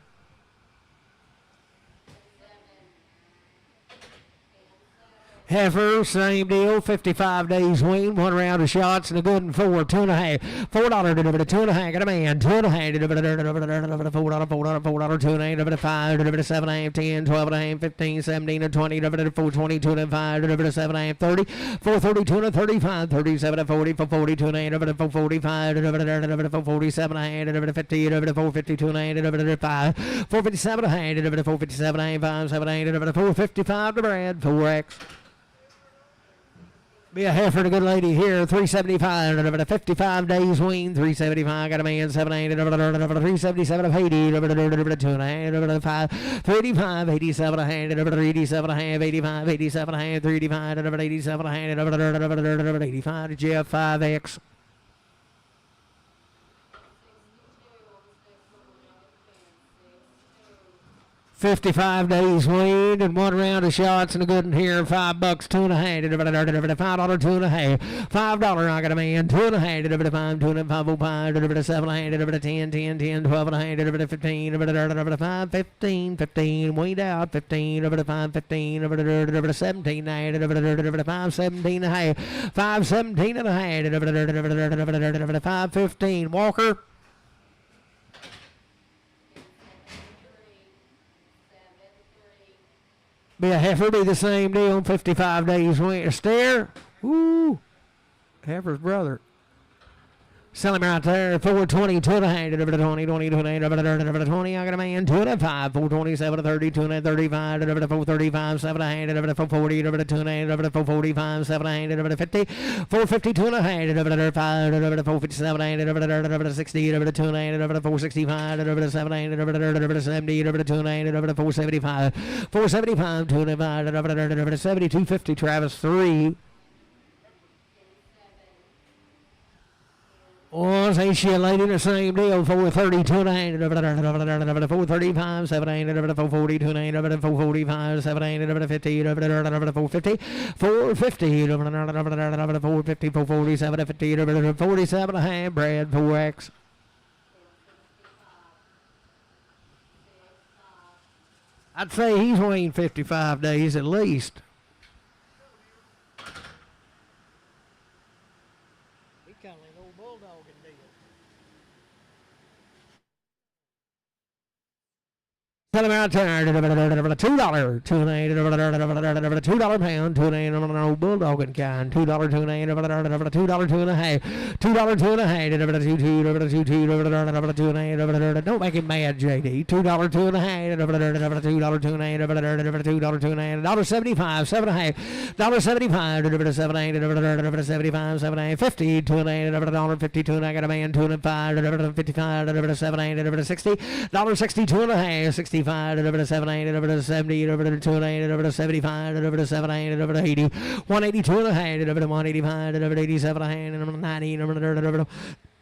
Heifer, same deal, 55 days weaned, one round of shots, and a good and four, $2.5, $4 delivered, $2.5, got a man, $2.5 delivered, $4, $2.5, delivered, $5, delivered, $7.5, $10, $12.5, $15, $17, $20, delivered, $4.20, $2.5, delivered, $7.5, $30, $4.30, $2.35, $37, $40, $4.40, $2.5, delivered, $4.45, delivered, $4.47, delivered, $50, delivered, $4.50, $2.5, delivered, $5, $4.57, delivered, $4.57, $5, $7, delivered, $4.55 to Brad, 4X. Be a heifer and a good lady here, 375, 55 days weaned, 375, got a man, 377 of Haiti, 2.5, 5, 385, 87 a hand, 87 a half, 85, 87 a hand, 385, 87 a hand, 85 to Jeff, 5X. 55 days weaned and one round of shots and a good one here. $5, $2.5, $5, $2.5, $5. I got a man, $2.5, $5, $2.5, $7, $10, $10, $12, 15, 5, 15, 15, weaned out, 15, 5, 15, 17, 5, 17 and a half, 5, 17 and a half, 5, 15. Walker. Be a heifer, be the same deal, 55 days weaned. Stare, woo, heifer's brother. Sell him right there, 420, 2.5, 20, 20, 20, I got a man, 2.5, 427, 30, 235, 435, 7.5, 440, 2.5, 445, 7.5, 50, 450, 2.5, 5, 457, 60, 2.5, 465, 7.5, 70, 2.5, 475, 475, 2.5, 7250, Travis 3. Oh, ain't she a lady? The same deal. 430, 2.5, 435, 7.8, 440, 2.8, 445, 7.8, 50, 450, 450, 450, 447, 50, 47 and a half. Brad 4X. I'd say he's weaned 55 days at least. Tell him out there, $2, $2.8, $2 pound, $2.8, bulldog kind, $2, $2.8, $2.5, $2.2, don't make him mad, JD. $2, $2.5, $2.2, $1.75, $7.5, $1.75, $7.8, $75, 50, $2.8, $52, I got a man, $2.5, $55, $7.8, $60, $60, $2.5, $65. 7.8, 70, 2.8, 75, 7, 80, 182 and a hand, 185, 87 and a hand, 90,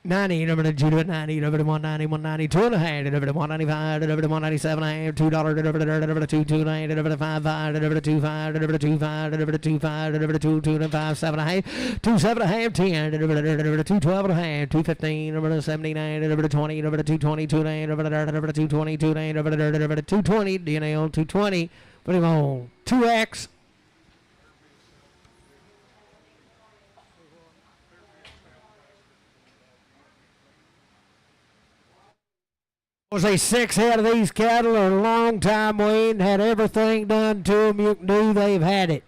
90, number Judah 90, number 190, 192 and a hand, number 195, number 197 and a half, $2, number 229, number 55, number 25, number 25, number 25, number 225, 7 and a half, 27 and a half, 10, number 212 and a half, 215, number 79, number 20, number 220, 29, number 220, 29, number 220, DNL 220, put him on 2X. Say 6 head of these cattle are a long time weaned, had everything done to them you can do, they've had it.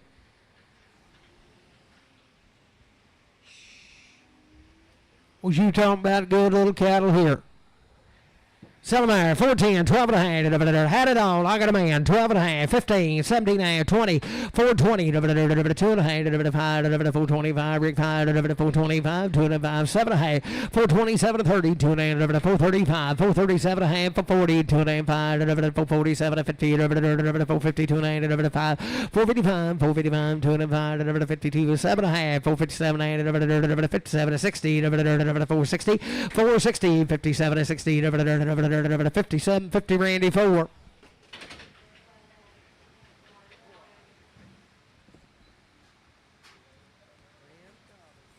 Was you talking about good little cattle here? Sellemeyer, 410, 12 and a half, had it all, I got a man, 12 and a half, 15, 17 and a half, 20, 420, 2 and a half, 5, 425, Rick 5, 425, 2 and a half, 7 and a half, 427 to 30, 2 and a half, 435, 437 and a half, 440, 2 and a half, 5, 447 to 50, 450, 2 and a half, 5, 455, 455, 2 and a half, 52, 7 and a half, 457 and a half, 57 to 60, 460, 460, 57 to 60, 57, 50, Randy, 4.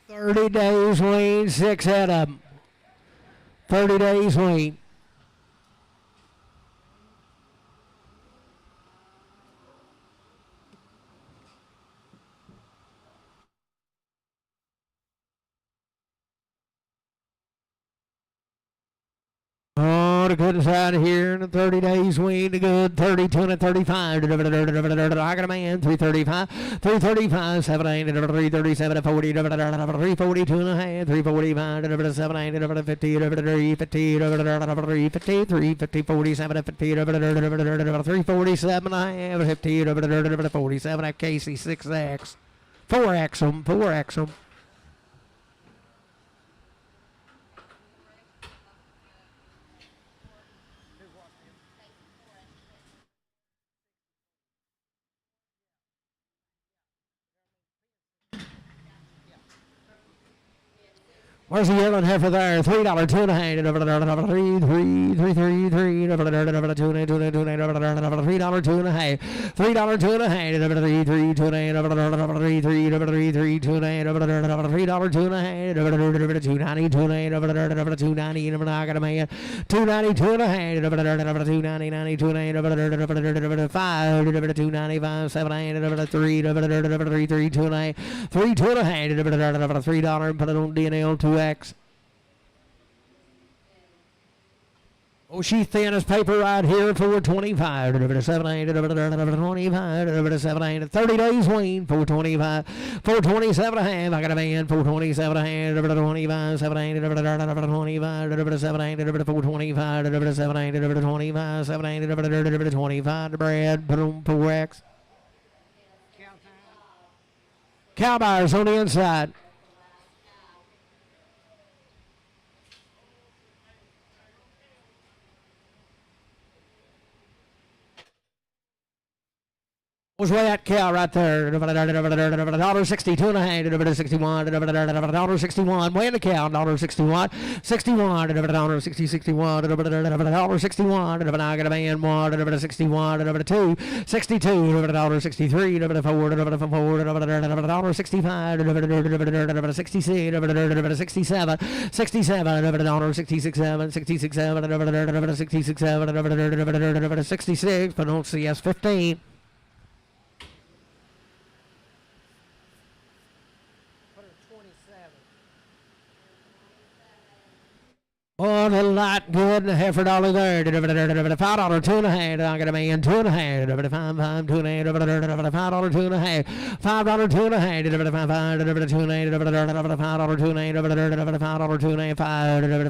$30 days wean, 6 head of them. 30 days wean. Oh, the good side here in the 30 days wean, the good 32 and a 35. I got a man, 335, 335, 78, 337, 40, 342 and a half, 345, 78, 50, 350, 350, 350, 47, 50, 347 and a half, 50, 47, Casey, 6X, 4X, 4X. Where's the yellow heifer there? $3, 2 and a half, 3, 3, 3, 3, 3, 2 and a half, $3, 2 and a half, $3, 2 and a half, 3, 3, 2 and a half, 3, 3, 2 and a half, 3, 3, 3, 2 and a half, $3, 2 and a half, 290, 2 and a half, 290, I got a man, 290, 2 and a half, 290, 90, 2 and a half, 5, 295, 7 and a half, 3, 3, 2 and a half, 3, 2 and a half, $3, put it on DNL 2X. Oh, she's thin as paper right here for 25. 7, 25, 7, 30 days wean, 425, 427 and a half. I got a man, 427 and a half, 25, 7, 25, 7, 425, 7, 25, 7, 25, the bread, put on 4X. Cow buyers on the inside. Was way that cow right there. $1.62 and a half. $61. Way in the cow. $61. 61. $60. 61. $61. I got a man. 1. 61. 2. 62. $63. 4. $65. 66. 67. 67. 66. 7. 66. 7. 66. 7. 66. But don't see us 15. Oh, the light good, the heifer dollar there. $5, 2 and a half. I got a man, 2 and a half. 5, 2 and a half. $5, 2 and a half. $5, 2 and a half. 5, 2 and a half. $5, 2 and a half. $5, 2 and a half.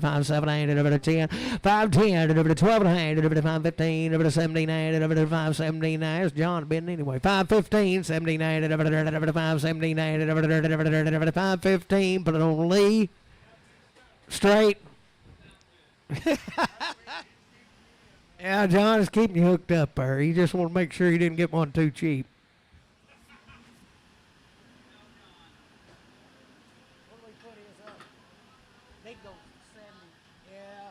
5, 7, 8, 10. 5, 10. 12 and a half. 5, 15. 79. 5, 79. It's John been anyway. 5, 15. 79. 5, 79. 5, 15. Put it on Lee. Straight. Yeah, John is keeping you hooked up there. He just want to make sure he didn't get one too cheap. What do we put his up? They go 70. Yeah.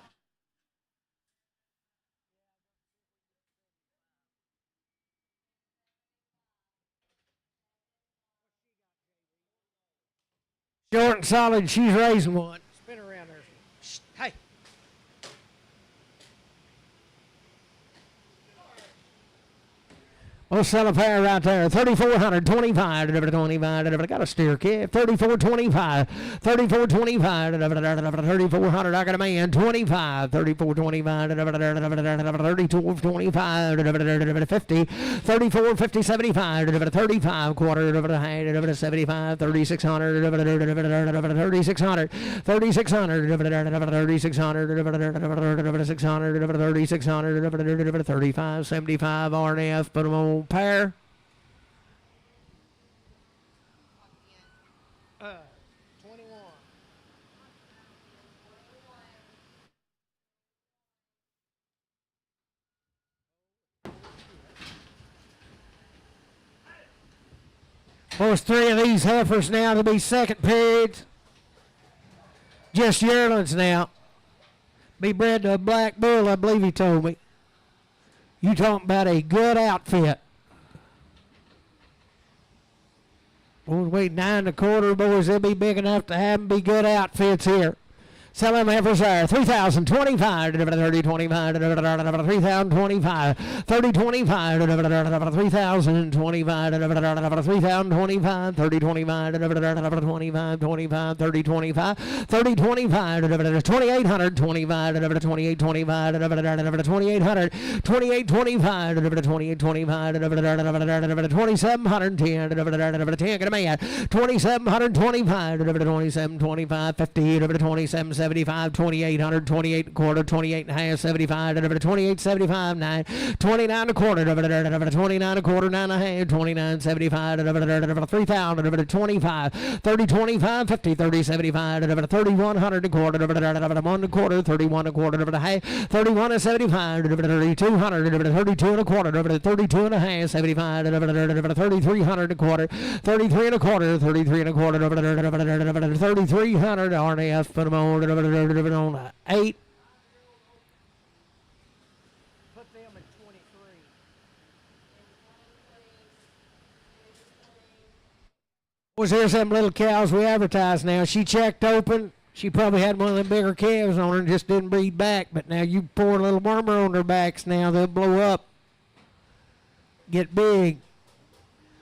Short and solid. She's raising one. Spin around there. Shh, hey. We'll sell a pair right there. 3,400, 25, 25. Got a steer kid. 3,425, 3,425, 3,400. I got a man. 25, 3,425, 3,225, 50, 34, 50, 75, 35, quarter, 75, 3,600, 3,600, 3,600, 3,600, 35, 75, RNF, put them on pair. There's 3 of these heifers now to be second periods. Just yearlings now. Be bred to a black bull, I believe he told me. You talking about a good outfit. Boys, weigh 9 1/4, boys. They'll be big enough to have them be good outfits here. Sell them heifers there. 3,025, 3025, 3,025, 3025, 3,025, 3,025, 3025, 25, 25, 30, 25, 30, 25, 2,800, 25, 28, 25, 2,800, 28, 25, 28, 25, 2,710, 10, get a man, 2,725, 27, 25, 50, 27, 75, 2,800, 28 1/4, 28 1/2, 75, 28, 75, 9, 29 1/4, 29 1/4, 9 1/2, 29, 75, 3,000, 25, 30, 25, 50, 30, 75, 3,100 1/4, 1 1/4, 31 1/4, 1/2, 31 75, 3,200, 32 1/4, 32 1/2, 75, 3,300 1/4, 33 1/4, 33 1/4, 3,300 RNF, put them on 8. Put them at 23. Boys, here's them little cows we advertise now. She checked open. She probably had one of them bigger calves on her and just didn't breed back. But now you pour a little murmur on their backs now, they'll blow up, get big.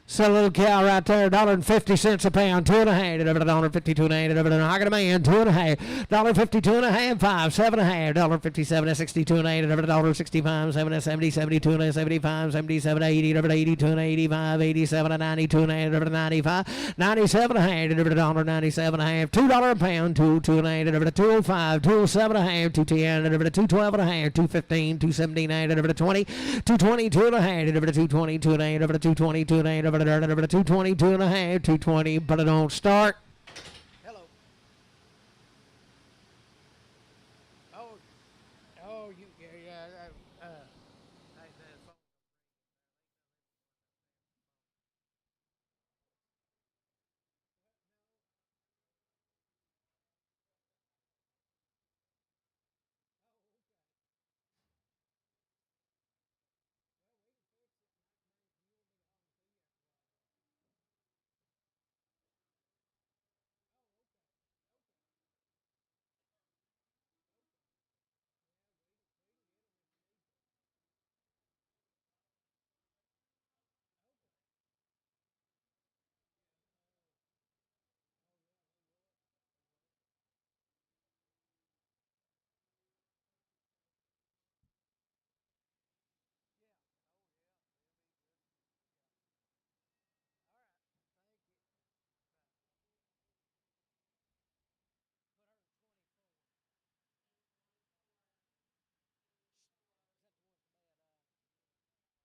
Sell a little cow right there, $1.50 a pound, 2 1/2, $1.52 I got a man, 2 1/2, $1.52 1/2, 5, 7 1/2, $1.57 62 $1.65, 7 70, 72 75, 77 80, $82 85, 87 92 $95, 97 1/2, $1.97 1/2, $2 a pound, 2 205, 207 1/2, 210, 212 1/2, 215, 279, 20, 222 1/2, 222 222 222 1/2, 220, but it don't start. Hello.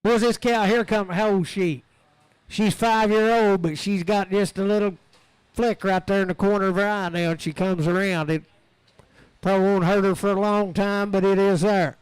Where's this cow here coming? How old is she? She's 5-year-old, but she's got just a little flick right there in the corner of her eye now, and she comes around. It probably won't hurt her for a long time, but it is there.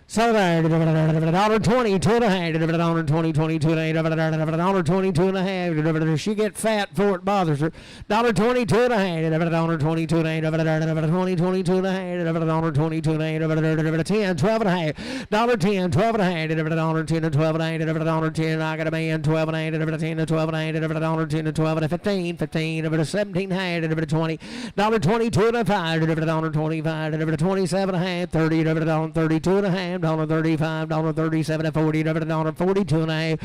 So there, $1.20, 2 1/2, $1.20, 22 $1.22 1/2. She get fat before it bothers her. $1.22 1/2, $1.22 $1.20, 22 1/2, $1.22 $10, 12 1/2, $1.10, 12 1/2, $1.10, 12 1/2, $1.10. I got a man, 12 1/2, $10, 12 1/2, $1.10, 12 15, 15, 17 1/2, 20, $1.22 1/5, $1.25, $27 1/2, 30, $32 1/2. $35, $37 and 40, $42 and a half,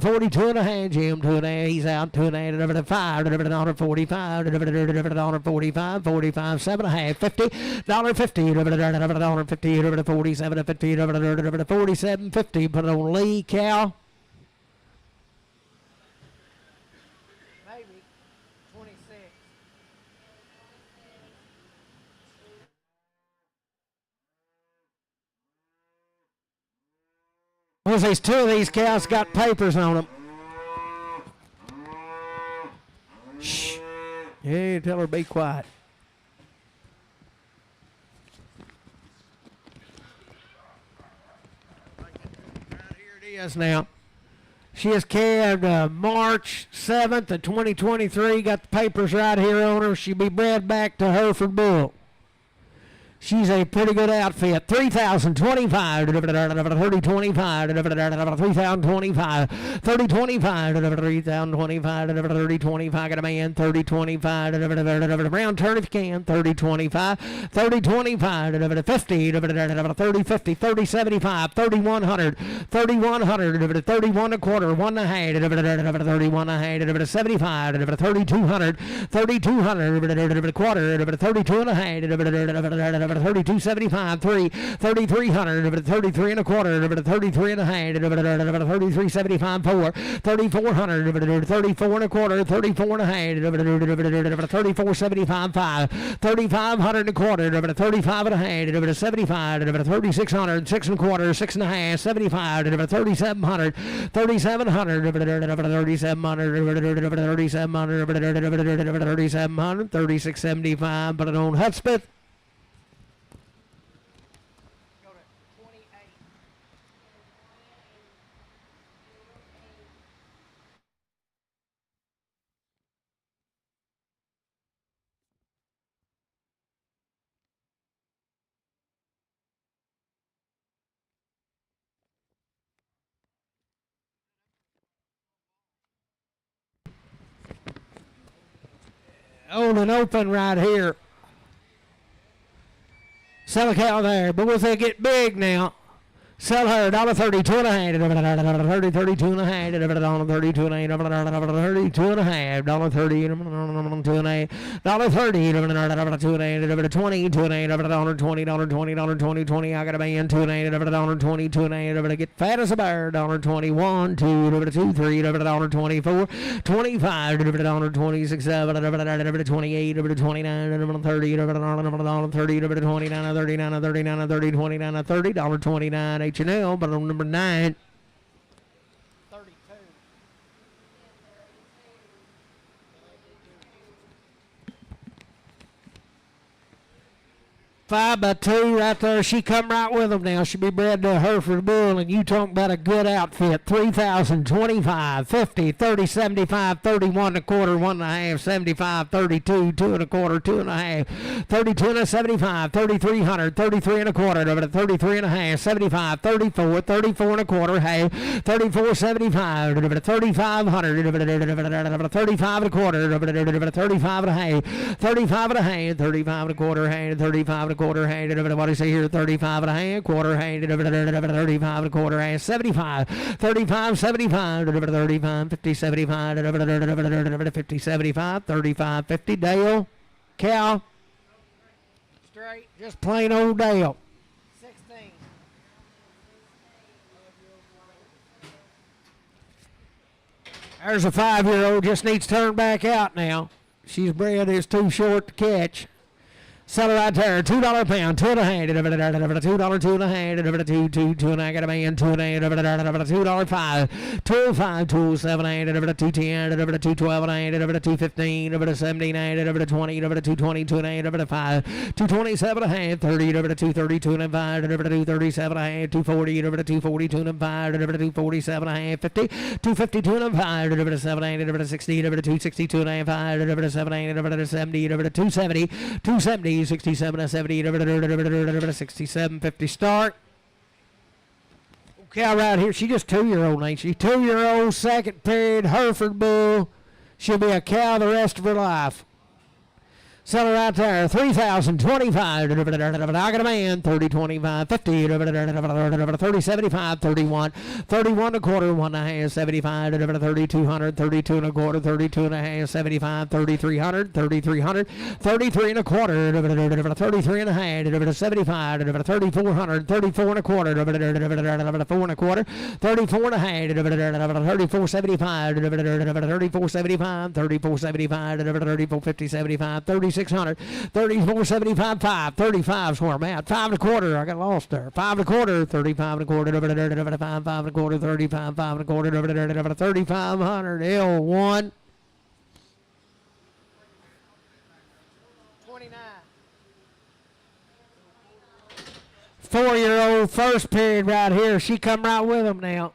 $42 and a half, Jim 2 and a half, he's out 2 and a half, $5, $45, $45, 45, 7 and a half, $50, $50, $50, 47 and 50, $47, 50, put it on Lee, Cal. Maybe 26. Well, these two of these cows got papers on them. Shh. Yeah, tell her to be quiet. Right here it is now. She is calved March 7th of 2023. Got the papers right here on her. She'll be bred back to Hereford Bull. She's a pretty good outfit. 3,025, 3025, 3,025, 3025, 3,025, 3025, got a man, 3025, round turn if you can, 3025, 3025, 50, 30, 50, 30, 75, 3,100, 3,100, 31 a quarter, 1 and a half, 31 and a half, 75, 3,200, 3,200, quarter, 32 and a half, 32.75, 3,300, 33 and a quarter, 33 and a half, 33.75, 4, 3,400, 34 and a quarter, 34 and a half, 34.75, 5, 3,500 and a quarter, 35 and a half, 75, 3,600, 6 and a quarter, 6 and a half, 75, 3,700, 3,700, 3,700, 36.75, put it on Hudspeth. On and open right here. Sell a cow there, but once they get big now, sell her $32 and a half, $32 and a half, $32 and a half, $32 and a half, $30, $2 and a half, $30, $2 and a half, $20, $2 and a half, $20, $20, I got a man, $2 and a half, $20, $2 and a half, get fat as a bear, $21, $2, $2, $3, $24, $25, $26, $7, $28, $29, $30, $30, $29, $39, $39, $30, $29, $30, $29, H&L, but on number 9. 32. 5x2 right there. She come right with them now. She'll be bred to a Hereford Bull, and you talking about a good outfit. 3,025, 50, 30, 75, 31 and a quarter, 1 and a half, 75, 32, 2 and a quarter, 2 and a half, 32 and a 75, 3,300, 33 and a quarter, 33 and a half, 75, 34, 34 and a quarter, half, 34, 75, 3,500, 35 and a quarter, 35 and a half, 35 and a half, 35 and a quarter, half, 35 and a quarter, half, what do you say here, 35 and a half, quarter, half, 35 and a quarter, half, 75, 35, 75, 35, 50, 75, 50, 75, 35, 50, Dale, Cal, straight, just plain old Dale. 16. There's a 5-year-old, just needs to turn back out now. She's bred, is too short to catch. Sell it right there, $2 a pound, 2 and a half, $2, 2 and a half, $2, 2 and a half, got a man, 2 and a half, $2, 5, 2, 5, 2, 7, 8, 2, 10, 2, 12 and a half, 2, 15, 17, 8, 20, 2, 20, 2 and a half, 5, 2, 27 and a half, 30, 2, 32 and a 5, 2, 37 and a half, 2, 40, 2, 42 and a 5, 2, 47 and a half, 50, 2, 52 and a 5, 7, 8, 60, 2, 62 and a half, 5, 7, 8, 70, 270, 270, 67, 70, 67, 50 start. Cow right here, she just 2-year-old, ain't she? 2-year-old, second period, Hereford Bull. She'll be a cow the rest of her life. Seller right there, 3,025. I got a man, 30, 25, 50, 30, 75, 31, 31 and a quarter, 1 and a half, 75, 3,200, 32 and a quarter, 32 and a half, 75, 3,300, 3,300, 33 and a quarter, 33 and a half, 75, 3,400, 34 and a quarter, 4 and a quarter, 34 and a half, 34.75, 34.75, 34.75, 34.50, 75, 3,600, 34.75, 5, 35 is where I'm at. 5 and a quarter, I got lost there. 5 and a quarter, 35 and a quarter, 5 and a quarter, 35, 5 and a quarter, 3,500, L1. 29. 4-year-old first period right here. She come right with them now.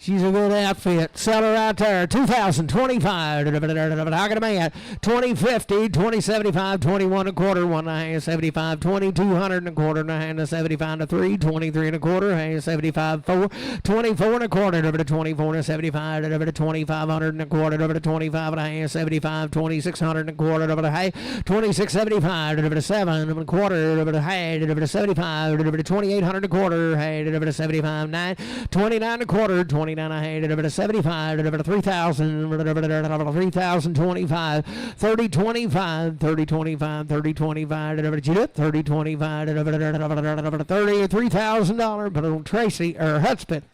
She's a good outfit. Seller right there, 2,025. I got a man, 2050, 2075, 21 and a quarter, 1 and a half, 75, 2,200 and a quarter, and a half, 75 to 3, 23 and a quarter, half, 75, 4, 24 and a quarter, over to 24 and 75, over to 2,500 and a quarter, over to 25 and a half, 75, 2,600 and a quarter, over to half, 26.75, over to 7 and a quarter, over to half, over to 75, over to 2,800 and a quarter, half, over to 75, 9, 29 and a quarter, 29 and a half, over to 75, over to 3,000, over to 3,025, 30, 25, 30, 25, 30, 25, over to Judith, 30, 25, over to 30, $3,000, but on Tracy, or Hudspeth.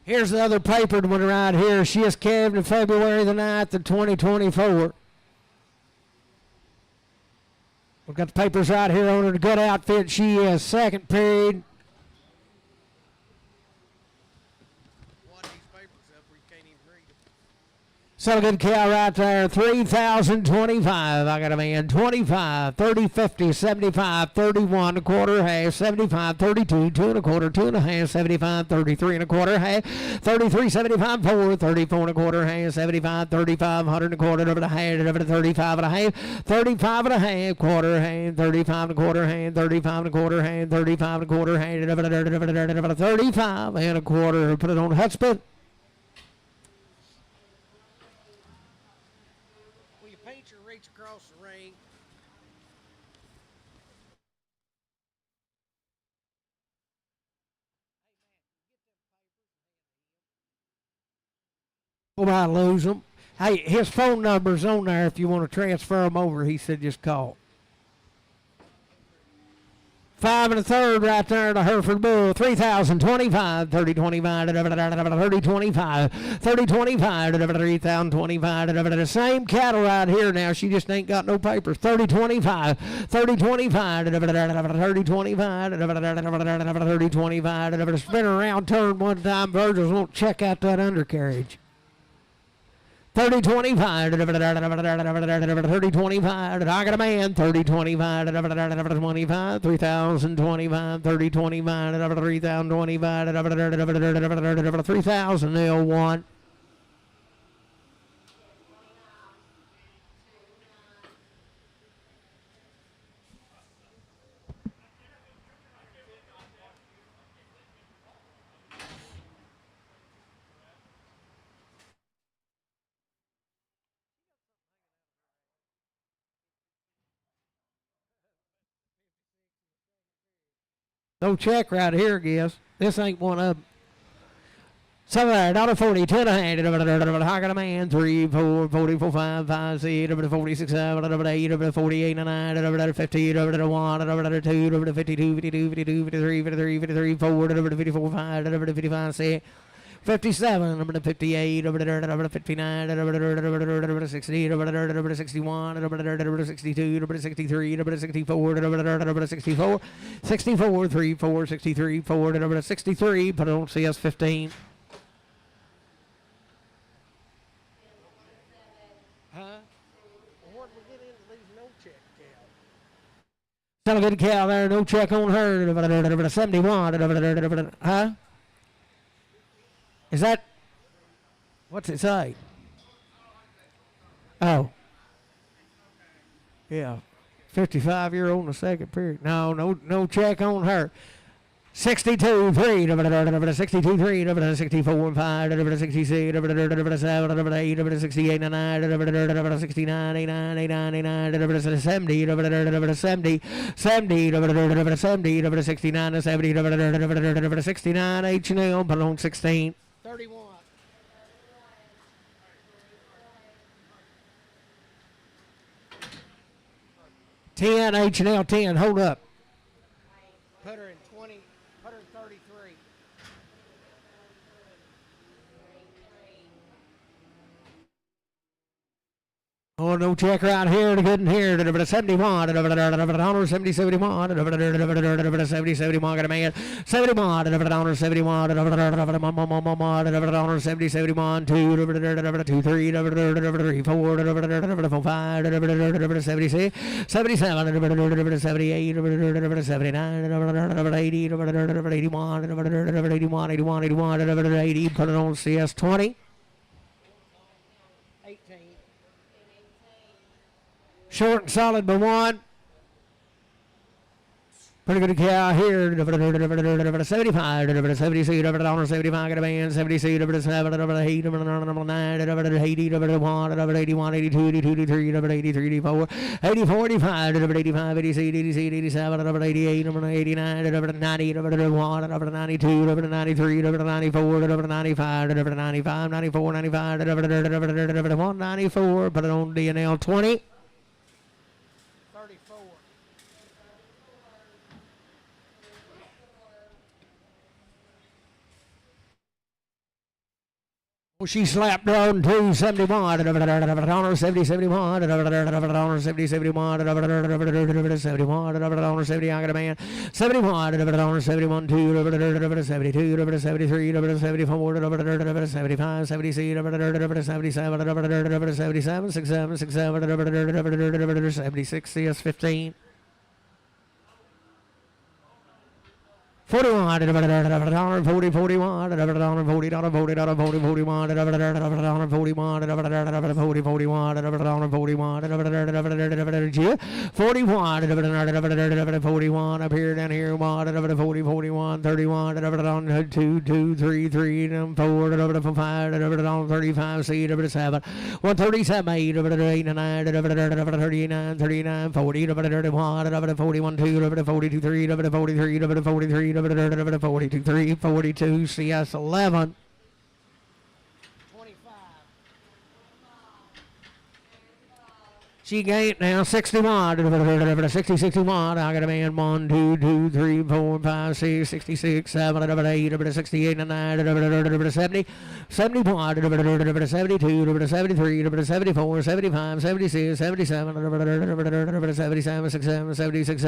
Here's the other papered one right here. She is calved in February the 9th of 2024. We've got the papers right here on her. Good outfit. She is second period. So good cow right there, 3,025. I got a man, 25, 30, 50, 75, 31 and a quarter, half, 75, 32, 2 and a quarter, 2 and a half, 75, 33 and a quarter, half, 33, 75, 4, 34 and a quarter, half, 75, 35, 100 and a quarter, over the half, over to 35 and a half, 35 and a half, quarter, half, 35 and a quarter, half, 35 and a quarter, half, 35 and a quarter, half, over to 35 and a quarter. Put it on Hudspeth. Across the ring. Well, I lose them. Hey, his phone number's on there if you want to transfer them over. He said just call. 5 and a third right there to Hereford Bull. 3,025, 30, 25, 30, 25, 30, 25, 3,025. The same cattle right here now. She just ain't got no papers. 30, 25, 30, 25, 30, 25, 30, 25. Spin around, turn one time. Virgils won't check out that undercarriage. 30, 25, 30, 25, I got a man, 30, 25, 25, 3,025, 30, 25, 3,025, 3,000, L1. No check right here, I guess. This ain't one of them. So there, $1.40, 10 a hand, I got a man, 3, 4, 44, 5, 5, 6, 46, 7, 8, 48, 9, 50, 1, 2, 52, 52, 52, 53, 53, 53, 4, 54, 5, 55, 6, 57, number 58, 59, 60, 61, 62, 63, 64, 64, 64, 3, 4, 63, 4, 63, put it on CS15. Huh? What did we get into these no check cows? Still a good cow there, no check on her, 71, huh? Is that, what's it say? Oh. Yeah. 55-year-old in the second period. No check on her. 62, 3, 62, 3, 64, 5, 66, 7, 8, 68, 9, 69, 89, 89, 70, 70, 70, 70, 69, 70, 69, H&L, put on 16. 31. 10, H&L, 10, hold up. Put her in 20, put her in 33. Oh, no check right here. The good in here. 71. 70, 71. 70, 71. Got a man. 71. 71. 70, 71. 2, 2, 3, 3, 4, 5, 76, 77, 78, 79, 80, 81, 81, 81, 81, 80. Put it on CS 20. Short and solid by 1. Pretty good cow here. 75, 76, 75, got a man. 76, 77, 8, 9, 80, 1, 81, 82, 82, 83, 83, 84, 84, 85, 85, 86, 87, 87, 88, 89, 90, 1, 92, 93, 94, 95, 95, 94, 95, 194. Put it on DNL 20. She slapped down 271, 70, 71, 70, 71, 71, 70, I got a man, 71, 71, 2, 72, 73, 74, 75, 76, 77, 77, 67, 67, 76, CS 15. 41, 40, 41, 40, 40, 41, 40, 41, 40, 41, 41, up here, down here, 40, 41, 31, 2, 2, 3, 3, 4, 5, 35, C, 7, 137, 8, 9, 39, 39, 40, 41, 2, 42, 3, 43, 43, 42, 3, 42, CS 11. 25. She gained now 61, 60, 61. I got a man 1, 2, 2, 3, 4, 5, 6, 66, 7, 8, 68, 9, 70, 71, 72, 73, 74, 75, 76, 77, 77, 67, 76,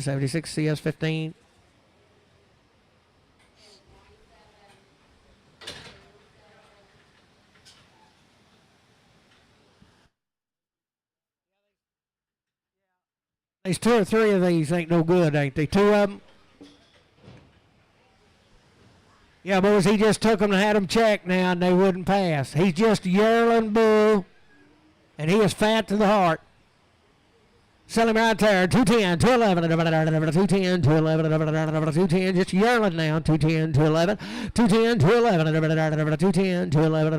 76, CS 15. There's 2 or 3 of these ain't no good, ain't they? 2 of them. Yeah, boys, he just took them and had them checked now, and they wouldn't pass. He's just a yearling bull, and he is fat to the heart. Sell him right there, 210, 211, 210, 211, 210, just yearling now, 210, 211, 210, 211, 210, 211, 210, 211,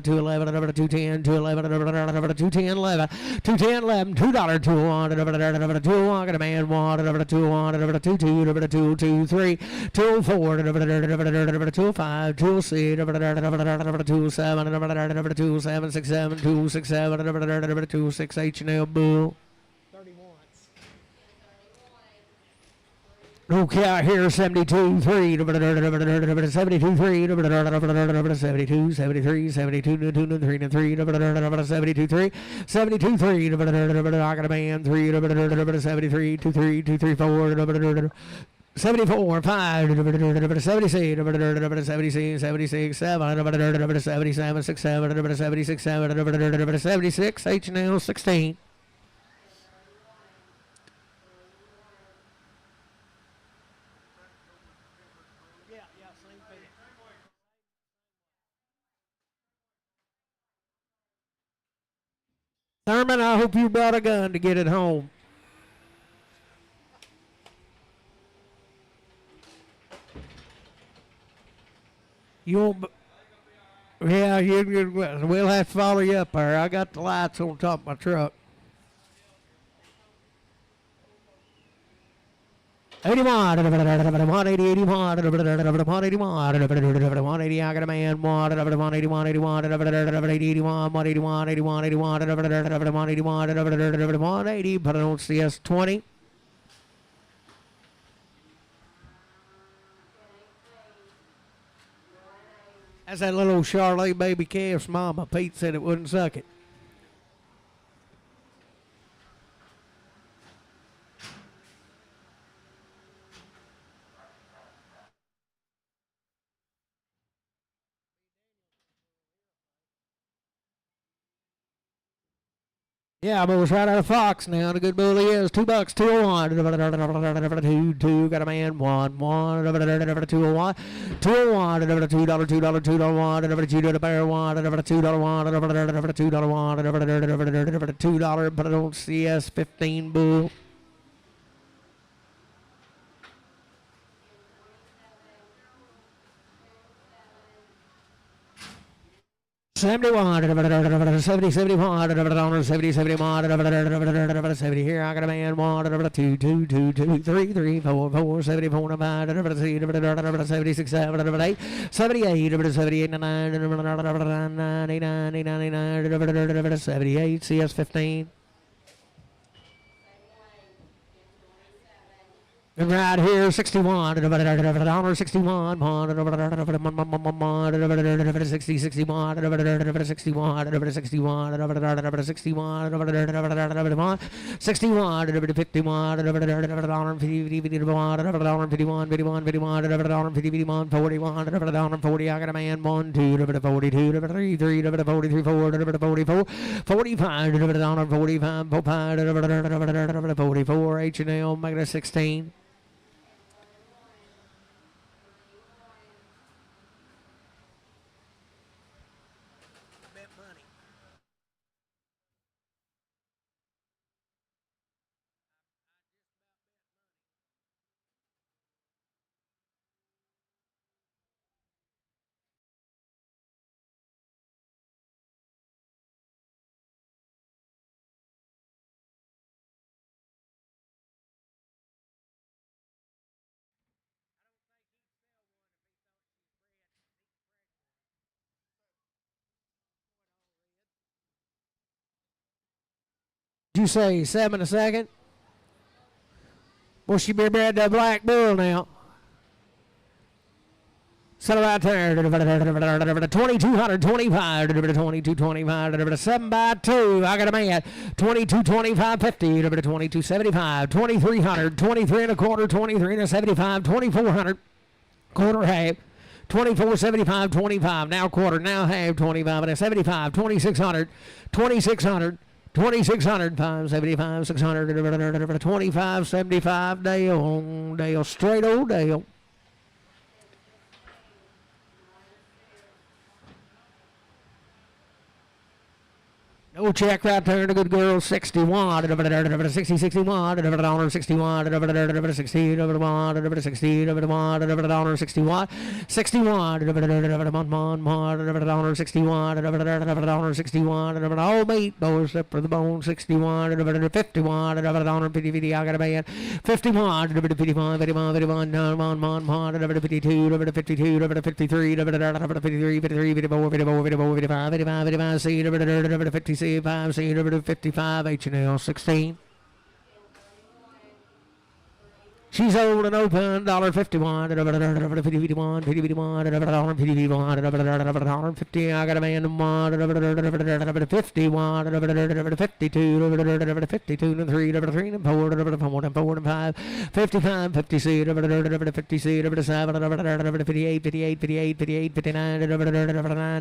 210, 210, 211, 210, 11, 210, 11, $2, 201, 201, got a man, 1, 201, 22, 223, 204, 205, 206, 207, 277, 267, 26 H&L bull. 31. Okay, out here 72, 3, 72, 3, 72, 73, 72, 2, 3, 3, 72, 3, 72, 3, I got a man, 3, 73, 2, 3, 2, 3, 4, 74, 5, 76, 76, 76, 7, 77, 6, 7, 76, 7, 76, H&L 16. Thurman, I hope you brought a gun to get it home. You won't. Yeah, we'll have to follow you up there. I got the lights on top of my truck. 81, 180, 81, 180, I got a man, 181, 81, 81, 181, 81, 81, 180, but I don't see us 20. That's that little Charlotte baby calf's mama. Pete said it wouldn't suck it. Yeah, I was right out of Fox now. The good bull is $2, 201. Two, got a man, 1, 201, 201, $2, $2, $2, $2, the bear, $1, $2, $2, but I don't see us 15 bull. $71, $70, $71, $70, $71, $70. Here I got a man, 1, $2, 2, 2, 2, 3, 3, 4, 4, 74, 5, $76, 7, $8, 78, $78, 99, 78, CS 15. And right here, 61, 61, 60, 61, 60, 61, 61, 61, 61, 61, 51, 51, 40, I got a man, 1, 2, 42, 3, 3, 43, 4, 44, 45, 45, 44, H&L, make it 16. Did you say 7 a second? Well, she be bred that black bull now. Set it right there. 2225, 2225, 7 by 2. I got a man. 2225, 50, 2275, 2300, 23 and a quarter, 23 and a 75, 2400, quarter half. 2475, 25, now quarter, now half, 25 and a 75, 2600, 2600, 2600, 575, 600, 2575, Dale, straight old Dale. No check right there, the good girl, 61, 60, 61, 61, 60, 61, 60, 61, 61, all meat, boys, except for the bone, 61, 51, 50, I got a man, 51, 51, 51, 51, 52, 52, 53, 53, 54, 55, 55, C, 56. 5, C, 55, H&L 16. She's old and open, $1.51, $51, $51, 50, I got a man, 51, 52, 52, 3, 3, 4, 4, 5, 55, 56, 57, 58, 58, 58, 58, 59,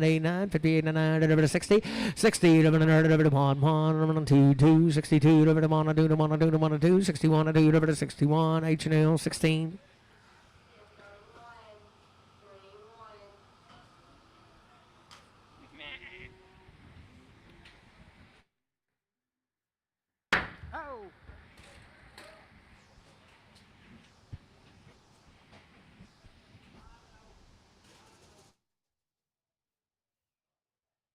89, 58, 9, 60, 60, 1, 2, 2, 62, 1, 2, 61, 2, 61, H&L 16.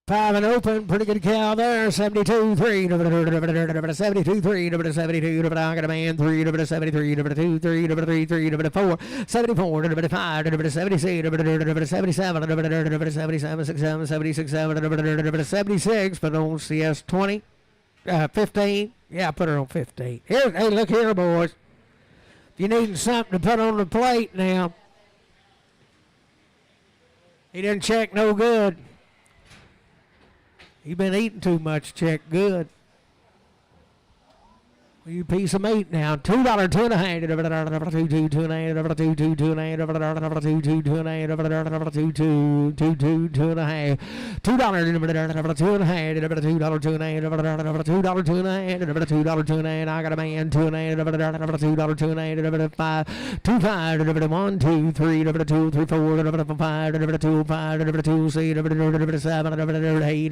5 and open, pretty good cow there. 72 3, 72 3, 72, I got a man 3, 73, 2, 3, 3, 3, 4, 74, 5, 76, 77, 77, 67, 76, 7, 76, but on CS 20, 15. Yeah, put her on 15. Here, hey, look here, boys. If you need something to put on the plate now, he didn't check no good. He been eating too much. Check good. You piece of meat now. $2 two and a half. $2 and a half. $2 and a half. $2 and a half. $2 two and a half. $2 two and a half. I got a man. $2 and a half. $2 two and a half. 2 5. 1 2 3. 2 3 4. 5. 2 5. 2 6. 7. 8.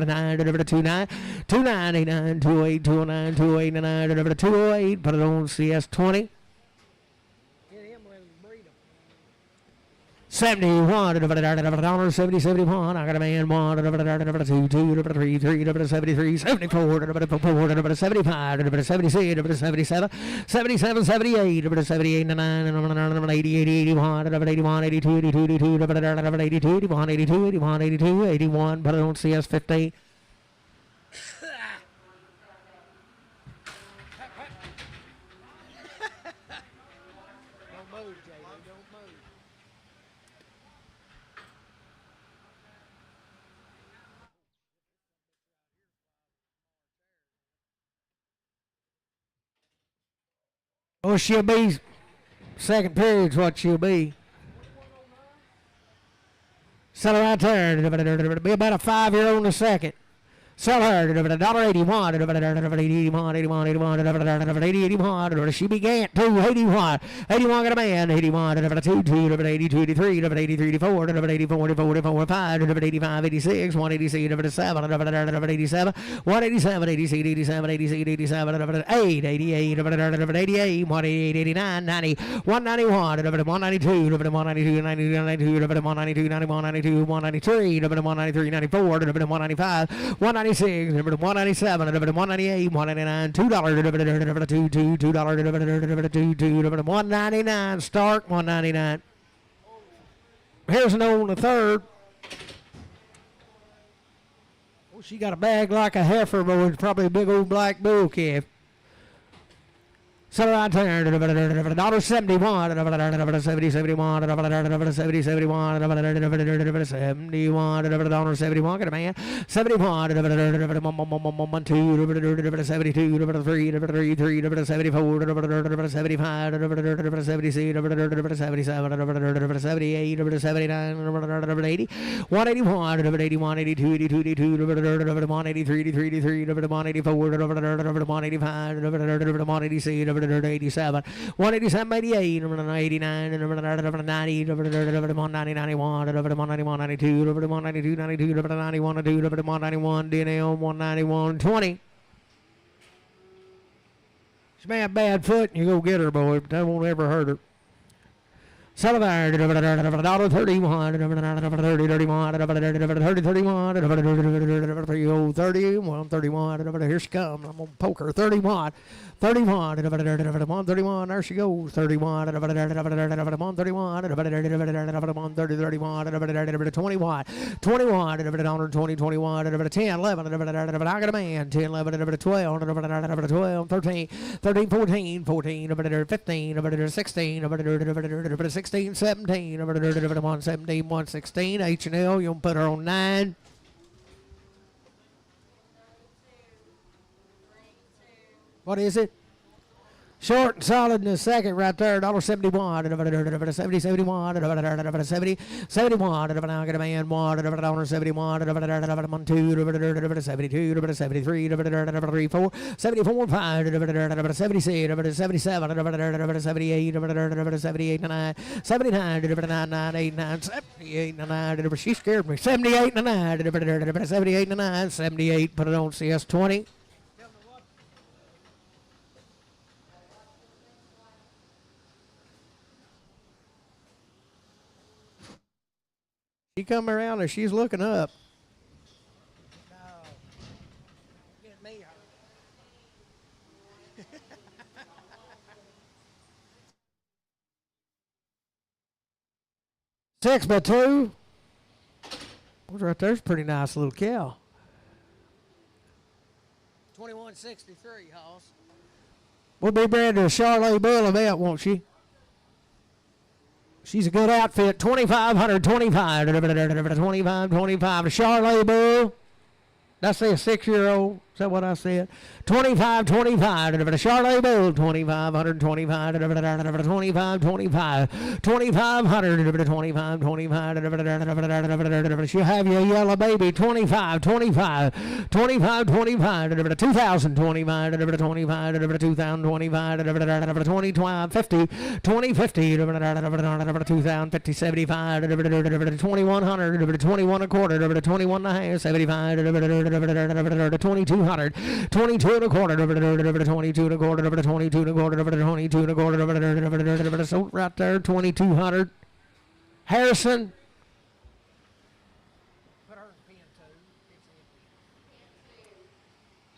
9. 2 9. 2 9 8 9 2 8 2 9 2 8 9. 208, put it on CS 20. 71, $70, 71. I got a man 1, 2, 2, 3, 3, 73, 74, 75, 76, 77, 77, 78, 78, 9, 80, 81, 81, 82, 82, 82, 82, 81, 82, 81, 82, 81, put it on CS 15. Oh, she'll be, second period's what she'll be. Sell her right there. Be about a 5-year-old in the second. Sell her $1.81. 81. She began to 81. 81 got a man. 81. 2, 82, 83, 83, 84, 84, 84, 5, 85, 86, 186, 7, 87, 187, 86, 87, 86, 87, 8, 88, 88, 188, 89, 90, 191, 192, 192, 92, 192, 91, 92, 193, 193, 94, 195, 196, 197, 198, 199, $2, $2, $199, Stark, $199. Here's an on the third. Oh, she got a bag like a heifer, but it's probably a big old black bull calf. So right there, $1.71, 70, 71, 70, 71, $71, got a man, 71, 1, 2, 72, 3, 3, 3, 74, 75, 76, 77, 78, 79, 80, 181, 81, 82, 82, 82, 183, 83, 184, 185, 186, 87, 187, 88, 89, 90, 190, 91, 191, 92, 192, 92, 91, 191, DNL 191, 20. She may have a bad foot, and you go get her, boy, but that won't ever hurt her. $1.31, 30, 131. Here she comes. I'm gonna poke her. 31, 131. There she goes. 31, 131, 21, 21, 21, 10, 11, I got a man. 10, 11, 12, 12, 13, 13, 14, 14, 15, 16, 16, 17, 117, 116, H&L, you'll put her on 9. What is it? Short and solid in the second right there, $1.71, 70, 71, 70, 71, I got a man, $1.71, 2, 72, 73, 3, 4, 74, 5, 76, 77, 78, 78, 9, 79, 9, 8, 9, 78, 9, she scared me, 78, 9, 78, 9, 78, put it on CS 20. She come around and she's looking up. 6x2. Right there's a pretty nice little cow. 2163, Hoss. We'll be bred to a Charlotte Bull event, won't she? She's a good outfit. 2,525. 25, a Charlotte Bull. Did I say a 6-year-old? Is that what I said? 25, a Charlotte Bull. 2,525. 25, 2,500. 25, she'll have you a yellow baby. 25, 2,025. 2,025. 2025. 2050. 2050. 2050. 75. 2,100. 21 a quarter. 21 and a half. 75. 2,200. 22 and a quarter. 22 and a quarter. 22 and a quarter. 22 and a quarter. So right there, 2,200. Harrison.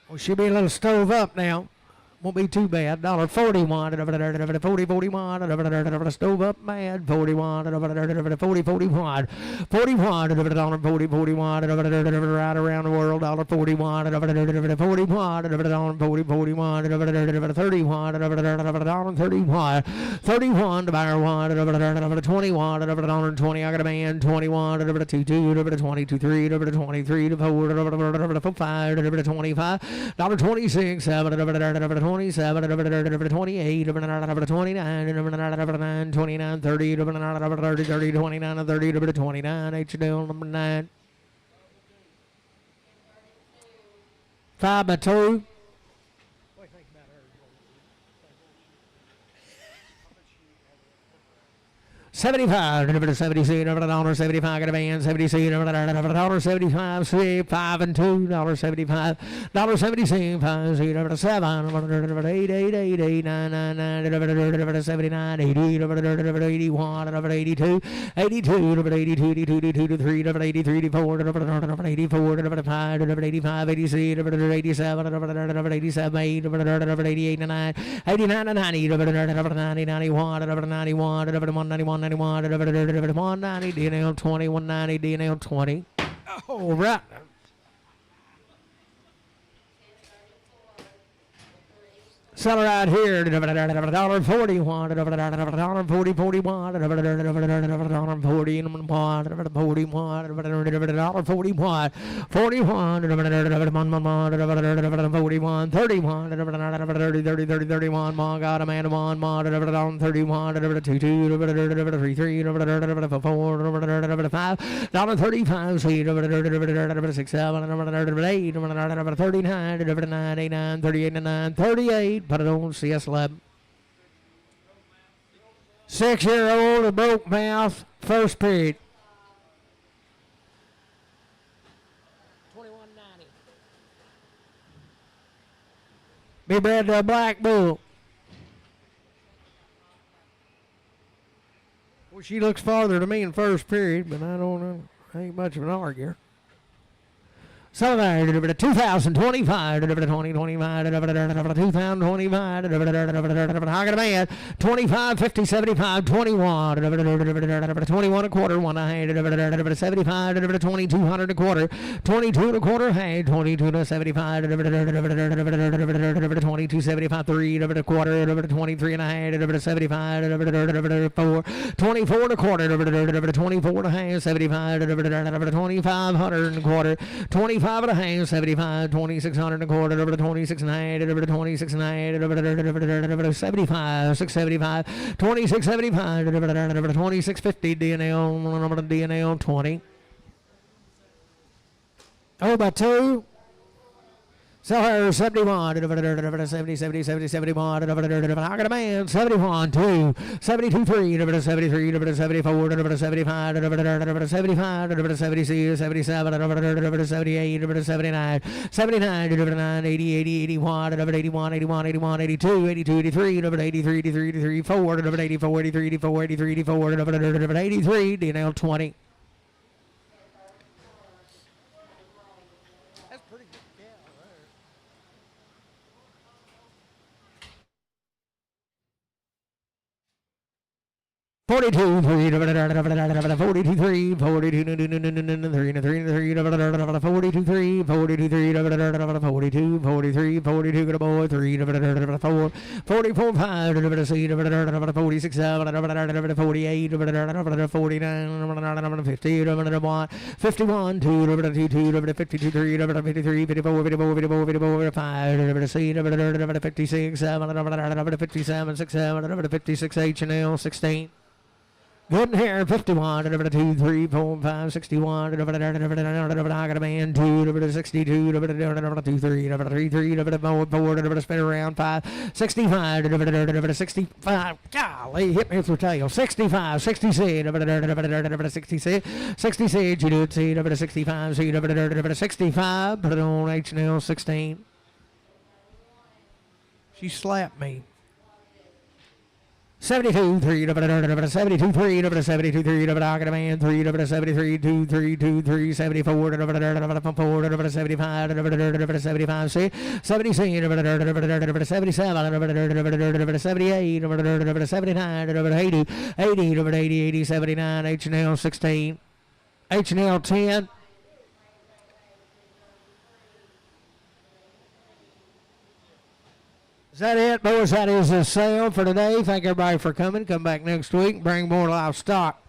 Well, she'll be a little stove up now. Won't be too bad. $41. 40, 41. Stove up mad. 41. 40, 41. 41. $40, 41. Right around the world. $41. 41. 40, 41. 31. 31. 31 to buyer one. 21. 20. I got a man. 21. 22. 22. 3. 23 to 4. 5. 25. $26. 7. 27, 28, 29, 29, 30, 30, 29, 30, 29, H-Dale, number 9. 5x2. 75, number 70, number $75, got a band, 70, number $75, 5 and 2, $75, $70, 5, number 7, number 8, 8, 8, 8, 9, 9, 9, number 79, 80, number 81, number 82, 82, number 82, 82, 82, 3, number 83, 84, number 84, number 5, number 85, 86, number 87, number 87, 8, number 88, 9, 89, 90, number 90, 91, number 91, number 191, 190 DNL 20, 190 DNL 20. All right. Seller right here, $1.41, $40, 40, 41, $41, 41, $41, 31, 30, 31, Ma got a man, 1, Ma, 31, 2, 2, 3, 3, 4, 5, $35, 6, 7, 8, 39, 39, 38, 9, 38. But I don't see a slab. 6-year-old, a broke mouth, first period. 21.90. Be bred to a black bull. Well, she looks farther to me in first period, but I don't know. Ain't much of an arguer. So there, 2025, 2025, 2025, I got a man, 25, 50, 75, 21, 21 a quarter, 1 a hand, 75, 2,200 a quarter, 22 and a quarter, hand, 22 to 75, 22, 75, 3, a quarter, 23 and a hand, 75, 4, 24 and a quarter, 24 and a hand, 75, 2,500 and a quarter, 25 and a half, 75, 2,600 and a quarter, over to 26 and a half, over to 26 and a half, over to 75, 675, 2675, over to 2650, DNL 20. Oh, by 2. Sell her 71, 70, 70, 70, 71, I got a man, 71, 2, 72, 3, 73, 74, 75, 75, 76, 77, 78, 79, 79, 80, 80, 81, 81, 81, 81, 82, 82, 83, 83, 83, 84, 84, 83, 84, 83, 84, 83, DNL 20. 42, 3, 42, 3, 42, 3, 42, 3, 42, 3, 42, 43, 42, good boy, 3, 4, 44, 5, 46, 7, 48, 49, 50, 51, 2, 52, 3, 53, 54, 54, 54, 54, 5, 56, 7, 57, 6, 7, 56, H&L, 16. Good in here, 51, 2, 3, 4, 5, 61, I got a man, 2, 62, 2, 3, 4, 4, spin around, 5, 65, 65, golly, hit me with your tail, 65, 66, 66, 66, you do it, see, 65, see, 65, put it on H&L, 16. She slapped me. 72, 3, 72, 3, 72, 3, I got a man, 3, 73, 2, 3, 2, 3, 74, 4, 75, 75, 6, 76, 77, 78, 79, 80, 80, 80, 79, H&L 16, H&L 10. Is that it, boys? That is the sale for today. Thank everybody for coming. Come back next week and bring more livestock.